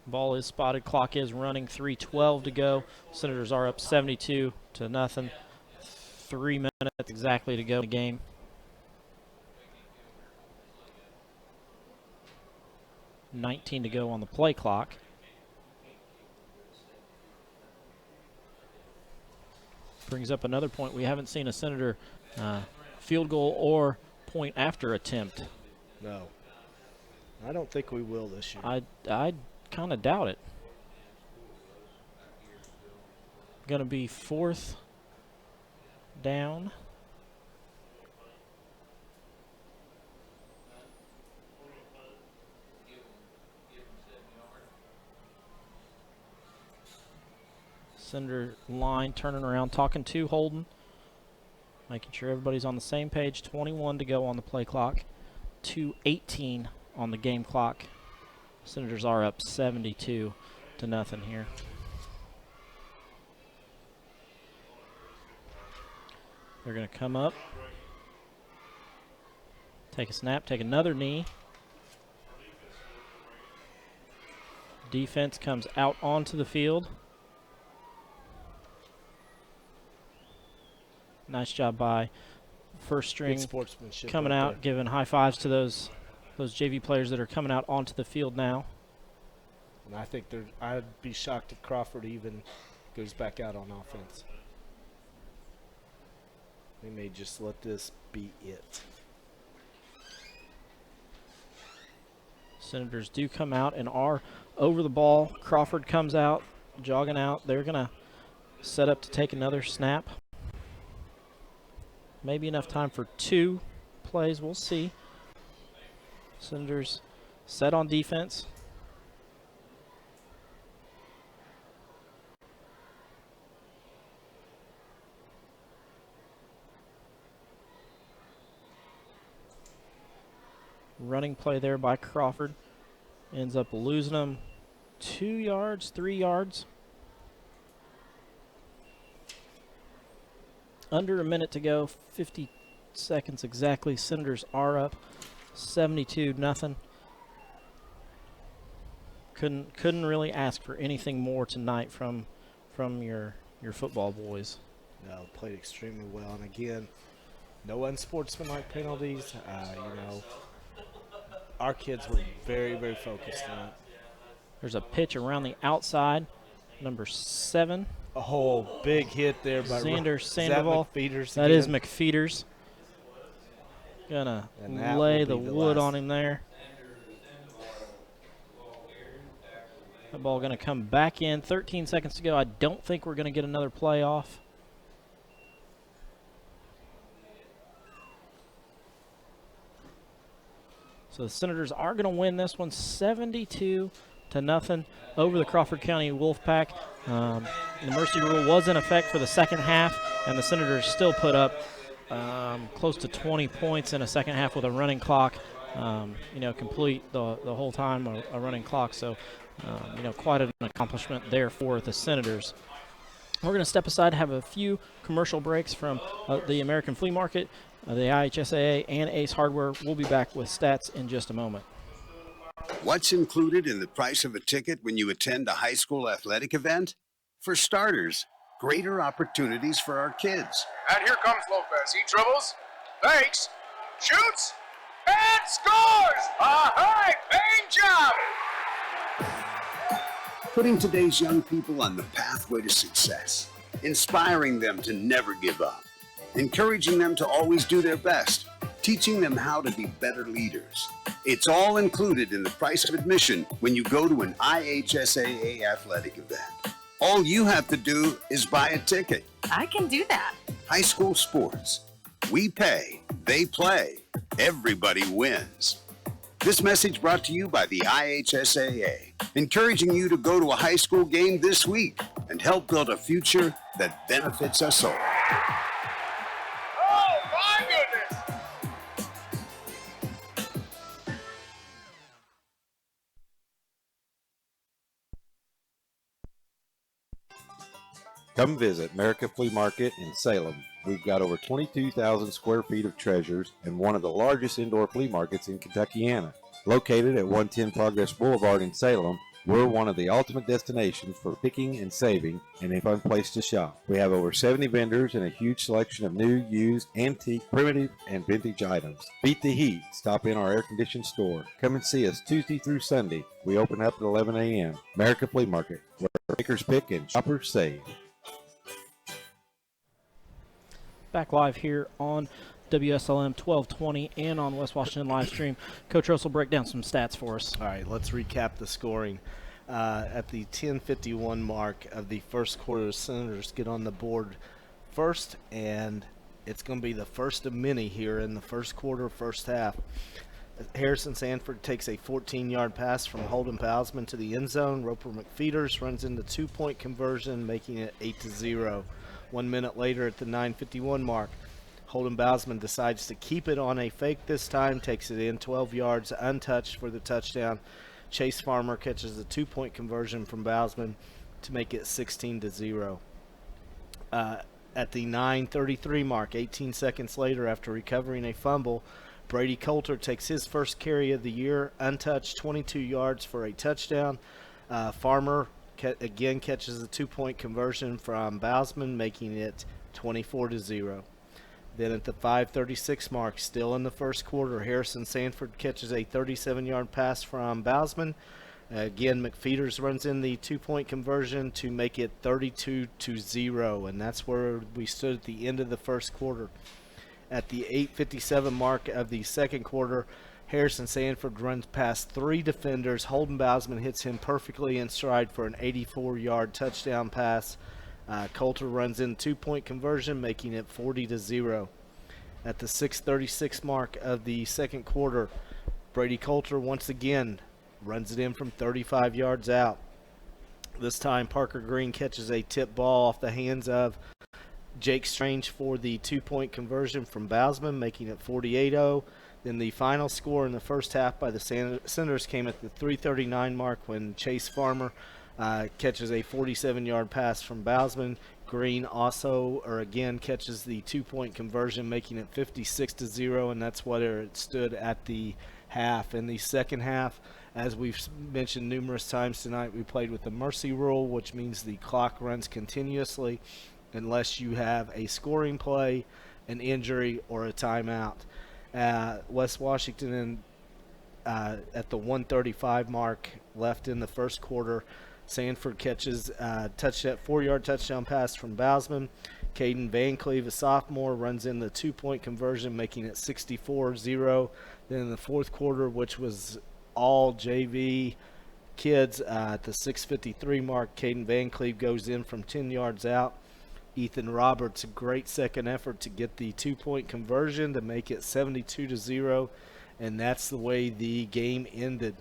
Ball is spotted. Clock is running. 3:12 to go. Senators are up 72-0. 3 minutes exactly to go in the game. $19 to go on the play clock. Brings up another point. We haven't seen a Senator field goal or point after attempt. No. I don't think we will this year. I kind of doubt it. Going to be 4th down. Senator line turning around, talking to Holden, making sure everybody's on the same page. 21 to go on the play clock, 2:18 on the game clock. Senators are up 72-0 here. They're going to come up, take a snap, take another knee. Defense comes out onto the field. Nice job by first string coming right out, there. giving high fives to those JV players that are coming out onto the field now. And I think I'd be shocked if Crawford even goes back out on offense. They may just let this be it. Senators do come out and are over the ball. Crawford comes out, jogging out. They're going to set up to take another snap. Maybe enough time for 2 plays. We'll see. Senators set on defense. Running play there by Crawford. Ends up losing them 2 yards, 3 yards. Under a minute to go, 50 seconds exactly. Senators are up 72-0. Couldn't really ask for anything more tonight from your football boys. No, played extremely well. And again, no unsportsmanlike penalties. Our kids were very, very focused tonight. There's a pitch around the outside, number 7. Oh, big hit there by Xander Is that Sandoval. McFeeters That is again? McFeeters. Gonna And that lay will the be the wood last. on him there. That ball gonna come back in. 13 seconds to go. I don't think we're gonna get another play off. So the Senators are gonna win this one 72-0 over the Crawford County Wolfpack. The mercy rule was in effect for the second half, and the Senators still put up close to 20 points in a second half with a running clock. Complete the whole time a running clock. So, quite an accomplishment there for the Senators. We're going to step aside, have a few commercial breaks from the American Flea Market, the IHSAA, and Ace Hardware. We'll be back with stats in just a moment. What's included in the price of a ticket when you attend a high school athletic event? For starters, greater opportunities for our kids. And here comes Lopez. He dribbles, fakes, shoots, and scores! A high-paying job! Putting today's young people on the pathway to success, inspiring them to never give up, encouraging them to always do their best, teaching them how to be better leaders. It's all included in the price of admission when you go to an IHSAA athletic event. All you have to do is buy a ticket. I can do that. High school sports. We pay, they play, everybody wins. This message brought to you by the IHSAA, encouraging you to go to a high school game this week and help build a future that benefits us all. Oh, my goodness! Come visit America Flea Market in Salem. We've got over 22,000 square feet of treasures and one of the largest indoor flea markets in Kentuckiana. Located at 110 Progress Boulevard in Salem, We're one of the ultimate destinations for picking and saving and a fun place to shop. We have over 70 vendors and a huge selection of new, used, antique, primitive, and vintage items. Beat the heat. Stop in our air-conditioned store. Come and see us Tuesday through Sunday. We open up at 11 a.m. America Flea Market, where makers pick and shoppers save. Back live here on WSLM 1220 and on West Washington live stream. Coach Russell, break down some stats for us. All right, let's recap the scoring. At the 10:51 mark of the first quarter, the Senators get on the board first, and it's going to be the first of many here in the first quarter, first half. Harrison Sanford takes a 14-yard pass from Holden Bousman to the end zone. Roper McFeeters runs in the two-point conversion, making it 8-0. 1 minute later at the 9:51 mark, Holden Bousman decides to keep it on a fake this time, takes it in 12 yards untouched for the touchdown. Chase Farmer catches a two-point conversion from Bousman to make it 16-0. At the 9:33 mark, 18 seconds later, after recovering a fumble, Brady Coulter takes his first carry of the year, untouched, 22 yards for a touchdown. Farmer again catches a two-point conversion from Bousman, making it 24-0. Then at the 5:36 mark, still in the first quarter, Harrison Sanford catches a 37-yard pass from Bousman. Again, McFeeters runs in the two-point conversion to make it 32-0, and that's where we stood at the end of the first quarter. At the 8:57 mark of the second quarter, Harrison Sanford runs past three defenders. Holden Bousman hits him perfectly in stride for an 84-yard touchdown pass. Coulter runs in two-point conversion, making it 40-0. At the 6:36 mark of the second quarter, Brady Coulter once again runs it in from 35 yards out. This time, Parker Green catches a tip ball off the hands of Jake Strange for the two-point conversion from Bousman, making it 48-0. Then the final score in the first half by the Senators came at the 3:39 mark when Chase Farmer catches a 47-yard pass from Bousman. Green also, again, catches the two-point conversion, making it 56-0, and that's what it stood at the half. In the second half, as we've mentioned numerous times tonight, we played with the mercy rule, which means the clock runs continuously unless you have a scoring play, an injury, or a timeout. West Washington, at the 1:35 mark left in the first quarter, Sanford catches a 4-yard touchdown pass from Bousman. Caden Van Cleve, a sophomore, runs in the two-point conversion, making it 64-0. Then in the fourth quarter, which was all JV kids, at the 6:53 mark, Caden Van Cleve goes in from 10 yards out. Ethan Roberts, a great second effort to get the two-point conversion to make it 72-0, and that's the way the game ended.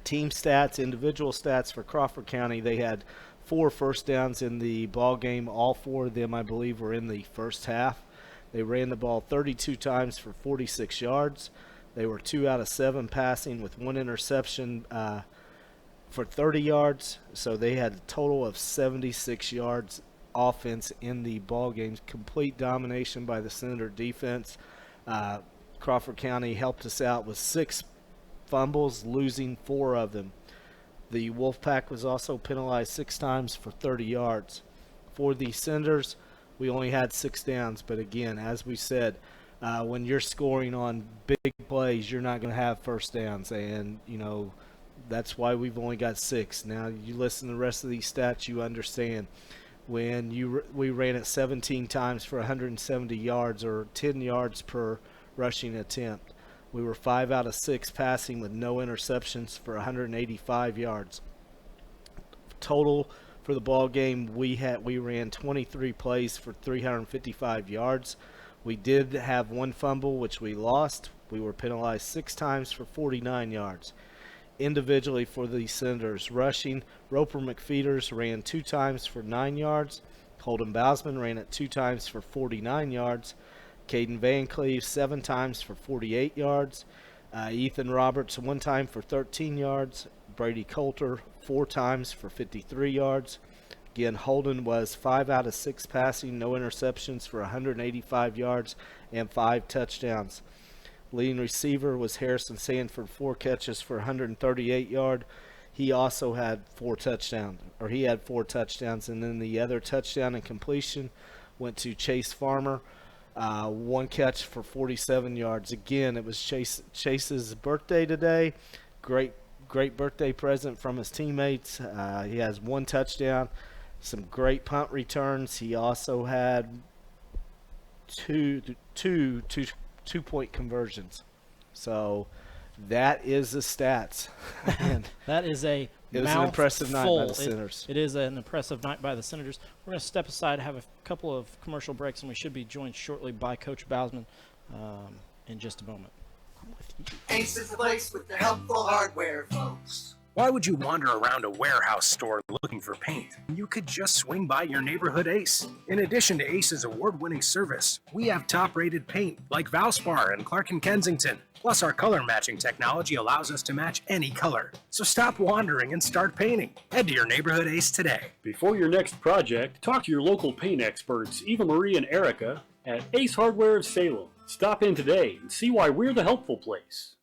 Team stats, individual stats for Crawford County, they had 4 first downs in the ball game. All 4 of them, I believe, were in the first half. They ran the ball 32 times for 46 yards. They were 2 out of 7 passing with 1 interception for 30 yards. So they had a total of 76 yards offense in the ball game. Complete domination by the Senator defense. Crawford County helped us out with 6 fumbles, losing 4 of them. The Wolfpack was also penalized 6 times for 30 yards. For the Senators, we only had 6 downs, but again, as we said, when you're scoring on big plays, you're not going to have first downs, and that's why we've only got 6. Now, you listen to the rest of these stats, you understand. When we ran it 17 times for 170 yards, or 10 yards per rushing attempt. We were 5 out of 6 passing with no interceptions for 185 yards. Total for the ball game, we ran 23 plays for 355 yards. We did have 1 fumble, which we lost. We were penalized 6 times for 49 yards. Individually for the Senators, rushing, Roper McFeeters ran 2 times for 9 yards. Holden Bousman ran it 2 times for 49 yards. Caden Van Cleve 7 times for 48 yards. Ethan Roberts 1 time for 13 yards. Brady Coulter 4 times for 53 yards. Again, Holden was 5 out of 6 passing, no interceptions for 185 yards and 5 touchdowns. Leading receiver was Harrison Sanford, 4 catches for 138 yards. he also had 4 touchdowns, or he had 4 touchdowns, and then the other touchdown and completion went to Chase Farmer. 1 catch for 47 yards. Again, it was Chase's birthday today. Great birthday present from his teammates. He has 1 touchdown, some great punt returns. He also had two 2-point conversions. So that is the stats. That is it was an impressive night by the Senators. It is an impressive night by the Senators. We're going to step aside, have a couple of commercial breaks, and we should be joined shortly by Coach Bausman in just a moment. Ace is the place with the helpful hardware, folks. Why would you wander around a warehouse store looking for paint? You could just swing by your neighborhood Ace. In addition to Ace's award-winning service, we have top-rated paint like Valspar and Clark & Kensington. Plus, our color matching technology allows us to match any color. So stop wandering and start painting. Head to your neighborhood Ace today. Before your next project, talk to your local paint experts, Eva Marie and Erica, at Ace Hardware of Salem. Stop in today and see why we're the helpful place.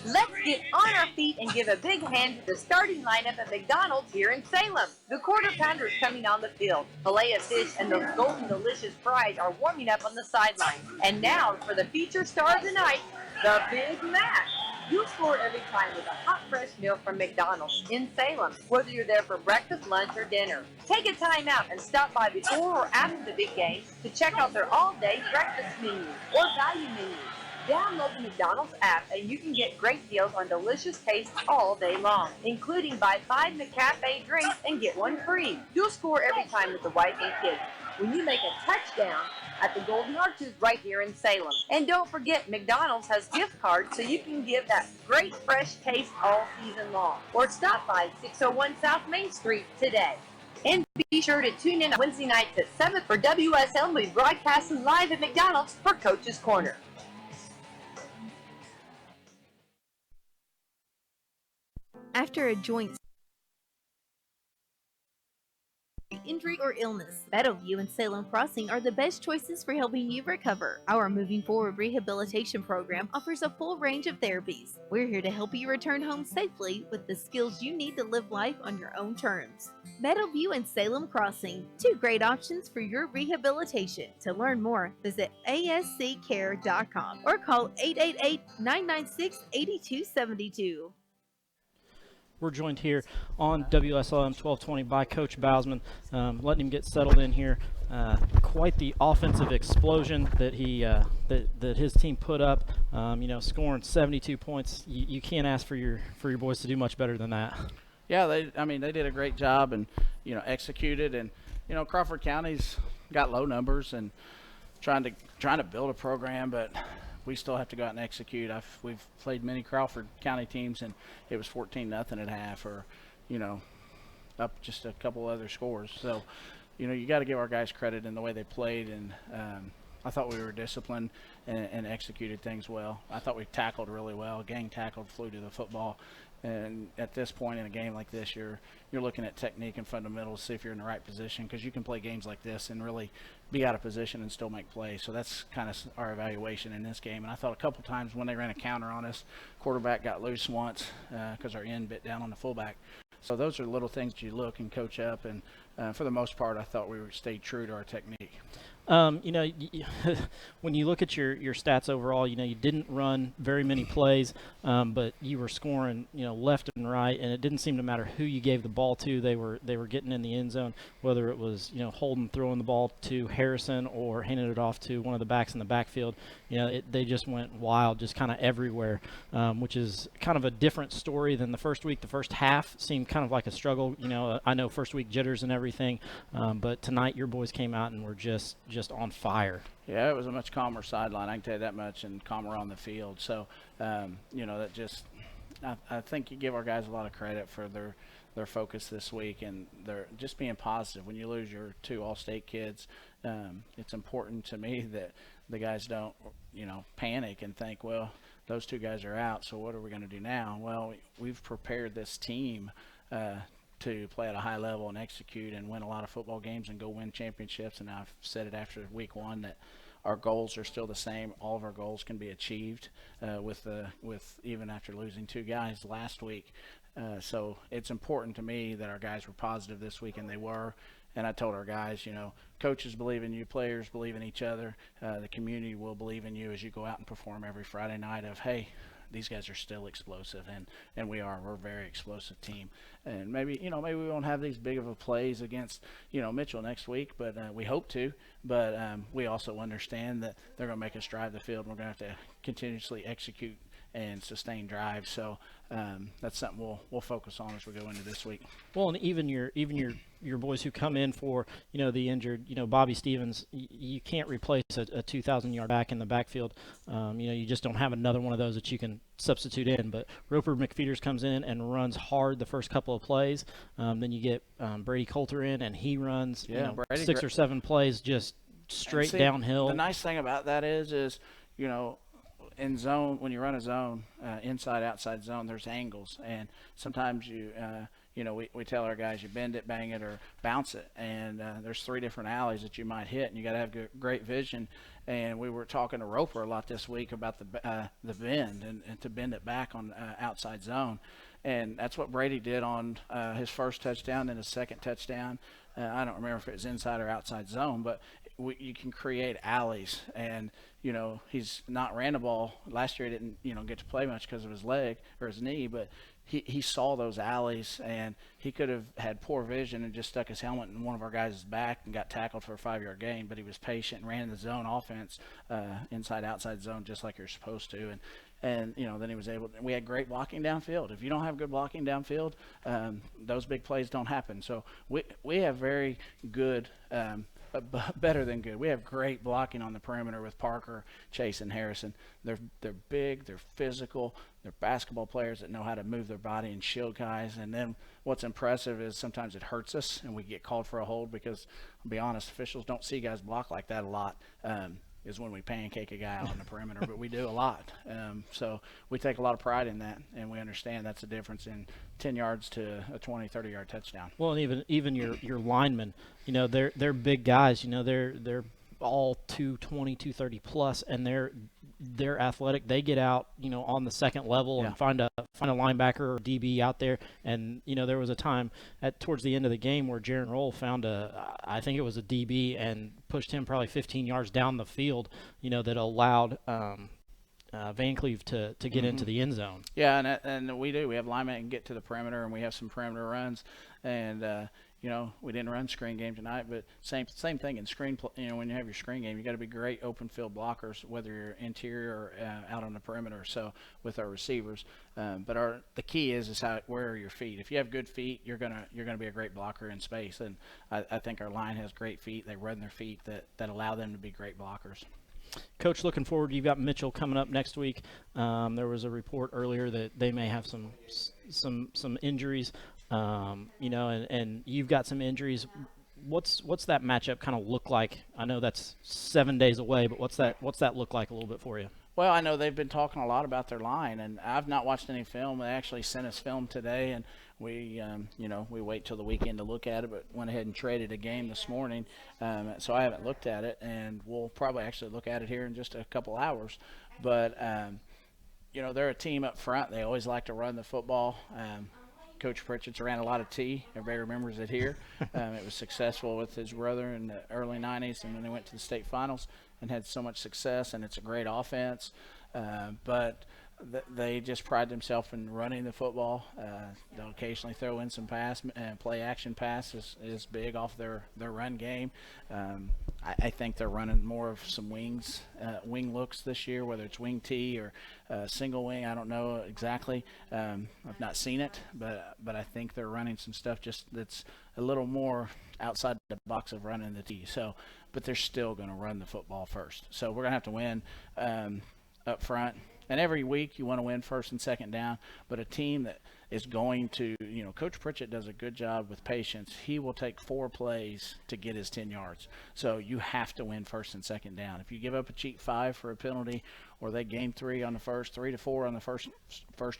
Let's get on our feet and give a big hand to the starting lineup at McDonald's here in Salem. The quarter pounder is coming on the field. Filet of fish and those golden delicious fries are warming up on the sideline. And now for the feature star of the night, the Big Mac. You score every time with a hot, fresh meal from McDonald's in Salem, whether you're there for breakfast, lunch, or dinner. Take a time out and stop by before or after the big game to check out their all-day breakfast menu or value menu. Download the McDonald's app and you can get great deals on delicious tastes all day long, including buy 5 McCafe drinks and get 1 free. You'll score every time with the wife and kids when you make a touchdown at the Golden Arches right here in Salem. And don't forget, McDonald's has gift cards so you can give that great fresh taste all season long. Or stop by 601 South Main Street today. And be sure to tune in on Wednesday nights at 7 for WSL. We'll be broadcasting live at McDonald's for Coach's Corner. After a joint injury or illness, Battleview and Salem Crossing are the best choices for helping you recover. Our Moving Forward rehabilitation program offers a full range of therapies. We're here to help you return home safely with the skills you need to live life on your own terms. Battleview and Salem Crossing, 2 great options for your rehabilitation. To learn more, visit asccare.com or call 888-996-8272. We're joined here on WSLM 1220 by Coach Bausman, letting him get settled in here. Quite the offensive explosion that he that his team put up. Scoring 72 points. You can't ask for your boys to do much better than that. Yeah, they did a great job and executed, and Crawford County's got low numbers and trying to build a program, but we still have to go out and execute. We've played many Crawford County teams, and it was 14-0 at half, or up just a couple other scores. So, you got to give our guys credit in the way they played, and I thought we were disciplined and executed things well. I thought we tackled really well. Gang tackled, flew to the football, and at this point in a game like this, you're looking at technique and fundamentals, see if you're in the right position, because you can play games like this and really be out of position and still make plays. So that's kind of our evaluation in this game. And I thought a couple times when they ran a counter on us, quarterback got loose once because our end bit down on the fullback. So those are little things you look and coach up, and for the most part, I thought we stayed true to our technique. When you look at your stats overall, you didn't run very many plays, but you were scoring, left and right, and it didn't seem to matter who you gave the ball to. They were getting in the end zone, whether it was Holden throwing the ball to Harrison or handing it off to one of the backs in the backfield. They just went wild, just kind of everywhere, which is kind of a different story than the first week. The first half seemed kind of like a struggle. I know first week jitters and everything, but tonight your boys came out and were just on fire. Yeah, it was a much calmer sideline, I can tell you that much, and calmer on the field. So, that just I think you give our guys a lot of credit for their focus this week, and they're just being positive. When you lose your 2 All-State kids, it's important to me that the guys don't, panic and think, well, those 2 guys are out, so what are we going to do now? Well, we've prepared this team to play at a high level and execute and win a lot of football games and go win championships. And I've said it after week 1 that our goals are still the same. All of our goals can be achieved with even after losing 2 guys last week. So it's important to me that our guys were positive this week, and they were. And I told our guys, coaches believe in you, players believe in each other. The community will believe in you as you go out and perform every Friday night of, hey, these guys are still explosive, and we're a very explosive team. And maybe we won't have these big of a plays against, Mitchell next week, but we hope to. But we also understand that they're going to make us drive the field, and we're going to have to continuously execute and sustain drives. So that's something we'll focus on as we go into this week. Well, and even your boys who come in for the injured, Bobby Stevens, you can't replace a 2,000-yard back in the backfield. You just don't have another one of those that you can substitute in. But Roper McFeeters comes in and runs hard the first couple of plays. Then you get Brady Coulter in, and he runs 6 or 7 plays just straight downhill. The nice thing about that is in zone, when you run a zone, inside, outside zone, there's angles. And sometimes we tell our guys, you bend it, bang it, or bounce it. And there's 3 different alleys that you might hit, and you got to have great vision. And we were talking to Roper a lot this week about the bend and to bend it back on outside zone. And that's what Brady did on his first touchdown and his second touchdown. I don't remember if it was inside or outside zone, but you can create alleys. And he's not ran the ball. Last year he didn't get to play much because of his leg or his knee, but he saw those alleys, and he could have had poor vision and just stuck his helmet in one of our guys' back and got tackled for a 5-yard gain, but he was patient and ran the zone offense, inside, outside zone, just like you're supposed to. And then he was able to, we had great blocking downfield. If you don't have good blocking downfield, those big plays don't happen. So we have very good, better than good. We have great blocking on the perimeter with Parker, Chase, and Harrison. They're big, they're physical, they're basketball players that know how to move their body and shield guys. And then what's impressive is sometimes it hurts us and we get called for a hold because, I'll be honest, officials don't see guys block like that a lot. Is when we pancake a guy out on the perimeter, but we do a lot. So we take a lot of pride in that, and we understand that's the difference in 10 yards to a 20, 30-yard touchdown. Well, and even your linemen, they're big guys. They're all 220, 230 plus, and they're athletic. They get out, on the second level and find a linebacker or DB out there. And there was a time towards the end of the game where Jaron Roll found I think it was a DB, and pushed him probably 15 yards down the field. That allowed Van Cleve to get into the end zone. Yeah, and we do. We have linemen that can get to the perimeter, and we have some perimeter runs, and. We didn't run screen game tonight, but same thing in screen. When you have your screen game, you got to be great open field blockers, whether you're interior or out on the perimeter. So with our receivers, but the key is where are your feet? If you have good feet, you're gonna be a great blocker in space. And I think our line has great feet. They run their feet that allow them to be great blockers. Coach, looking forward. You've got Mitchell coming up next week. There was a report earlier that they may have some injuries. And you've got some injuries. What's that matchup kind of look like? I know that's 7 days away, but what's that look like a little bit for you? Well, I know they've been talking a lot about their line, and I've not watched any film. They actually sent us film today, and we wait till the weekend to look at it, but went ahead and traded a game this morning, so I haven't looked at it, and we'll probably actually look at it here in just a couple hours. But they're a team up front. They always like to run the football. Coach Pritchett's ran a lot of T. Everybody remembers it here. It was successful with his brother in the early 90s, and then they went to the state finals and had so much success, and it's a great offense. But they just pride themselves in running the football. They'll occasionally throw in some pass and play action pass is big off their run game. I think they're running more of some wing looks this year, whether it's wing T or single wing. I don't know exactly. I've not seen it, but I think they're running some stuff just that's a little more outside the box of running the T. So, but they're still going to run the football first. So we're going to have to win up front. And every week you want to win first and second down, but a team that is going to, Coach Pritchett does a good job with patience. He will take 4 plays to get his 10 yards. So you have to win first and second down. If you give up a cheap 5 for a penalty, or they gain 3 on the first, 3 to 4 on the first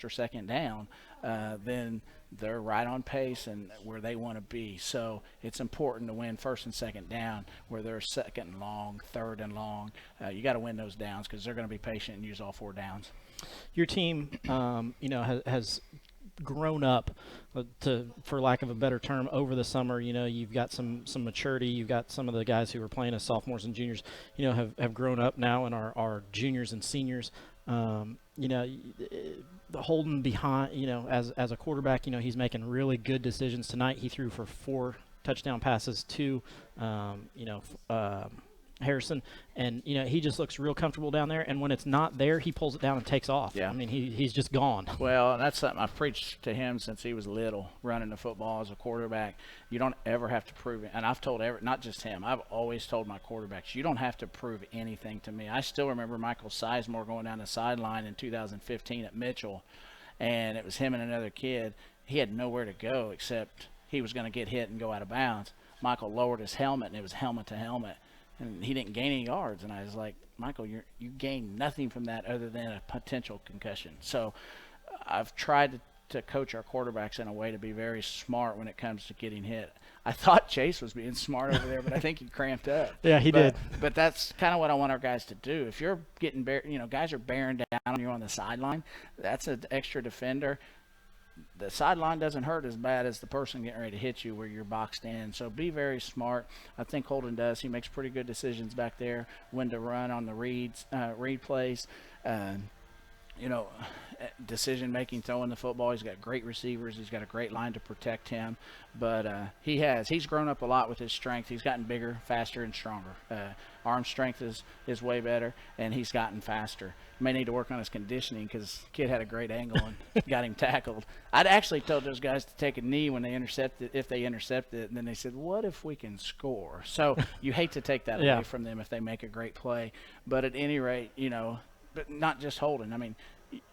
or second down, then they're right on pace and where they want to be. So it's important to win first and second down where they're second and long, third and long. You got to win those downs because they're going to be patient and use all 4 downs. Your team, has grown up, for lack of a better term, over the summer. You've got some maturity. You've got some of the guys who were playing as sophomores and juniors, have grown up now and are juniors and seniors. Holding behind, as a quarterback, he's making really good decisions tonight. He threw for 4 touchdown passes to, Harrison, and he just looks real comfortable down there, and when it's not there, he pulls it down and takes off. Yeah. I mean, he's just gone. Well, that's something I've preached to him since he was little, running the football as a quarterback. You don't ever have to prove it, and I've told not just him, I've always told my quarterbacks, you don't have to prove anything to me. I still remember Michael Sizemore going down the sideline in 2015 at Mitchell, and it was him and another kid. He had nowhere to go except he was going to get hit and go out of bounds. Michael lowered his helmet, and it was helmet to helmet. And he didn't gain any yards. And I was like, Michael, you gained nothing from that other than a potential concussion. So I've tried to coach our quarterbacks in a way to be very smart when it comes to getting hit. I thought Chase was being smart over there, but I think he cramped up. Yeah, he did. But that's kind of what I want our guys to do. If you're getting, guys are bearing down on you on the sideline, that's an extra defender. The sideline doesn't hurt as bad as the person getting ready to hit you where you're boxed in. So be very smart. I think Holden does. He makes pretty good decisions back there when to run on the read plays. Decision-making, throwing the football. He's got great receivers. He's got a great line to protect him. But he's grown up a lot with his strength. He's gotten bigger, faster, and stronger. Arm strength is way better, and he's gotten faster. May need to work on his conditioning because kid had a great angle and got him tackled. I'd actually told those guys to take a knee when they intercepted, if they intercepted it, and then they said, what if we can score? So you hate to take that away from them if they make a great play. But at any rate, but not just Holden. I mean,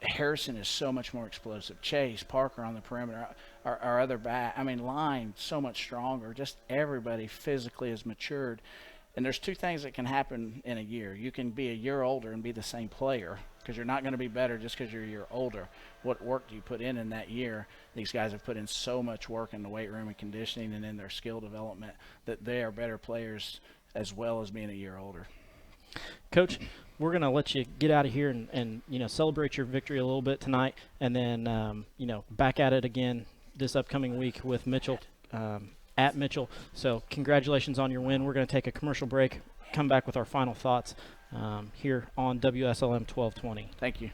Harrison is so much more explosive. Chase, Parker on the perimeter, our other back. I mean, line so much stronger. Just everybody physically has matured. And there's 2 things that can happen in a year. You can be a year older and be the same player because you're not going to be better just because you're a year older. What work do you put in that year? These guys have put in so much work in the weight room and conditioning and in their skill development that they are better players as well as being a year older. Coach, we're going to let you get out of here and celebrate your victory a little bit tonight, and then back at it again this upcoming week with Mitchell at Mitchell. So congratulations on your win. We're going to take a commercial break, come back with our final thoughts here on WSLM 1220. Thank you.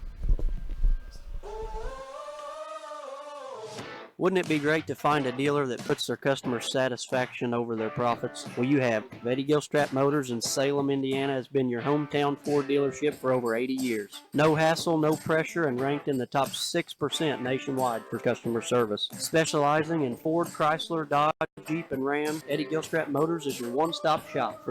Wouldn't it be great to find a dealer that puts their customer satisfaction over their profits? Well, you have. Betty Gilstrap Motors in Salem, Indiana has been your hometown Ford dealership for over 80 years. No hassle, no pressure, and ranked in the top 6% nationwide for customer service. Specializing in Ford, Chrysler, Dodge, Jeep, and Ram, Eddie Gilstrap Motors is your one-stop shop for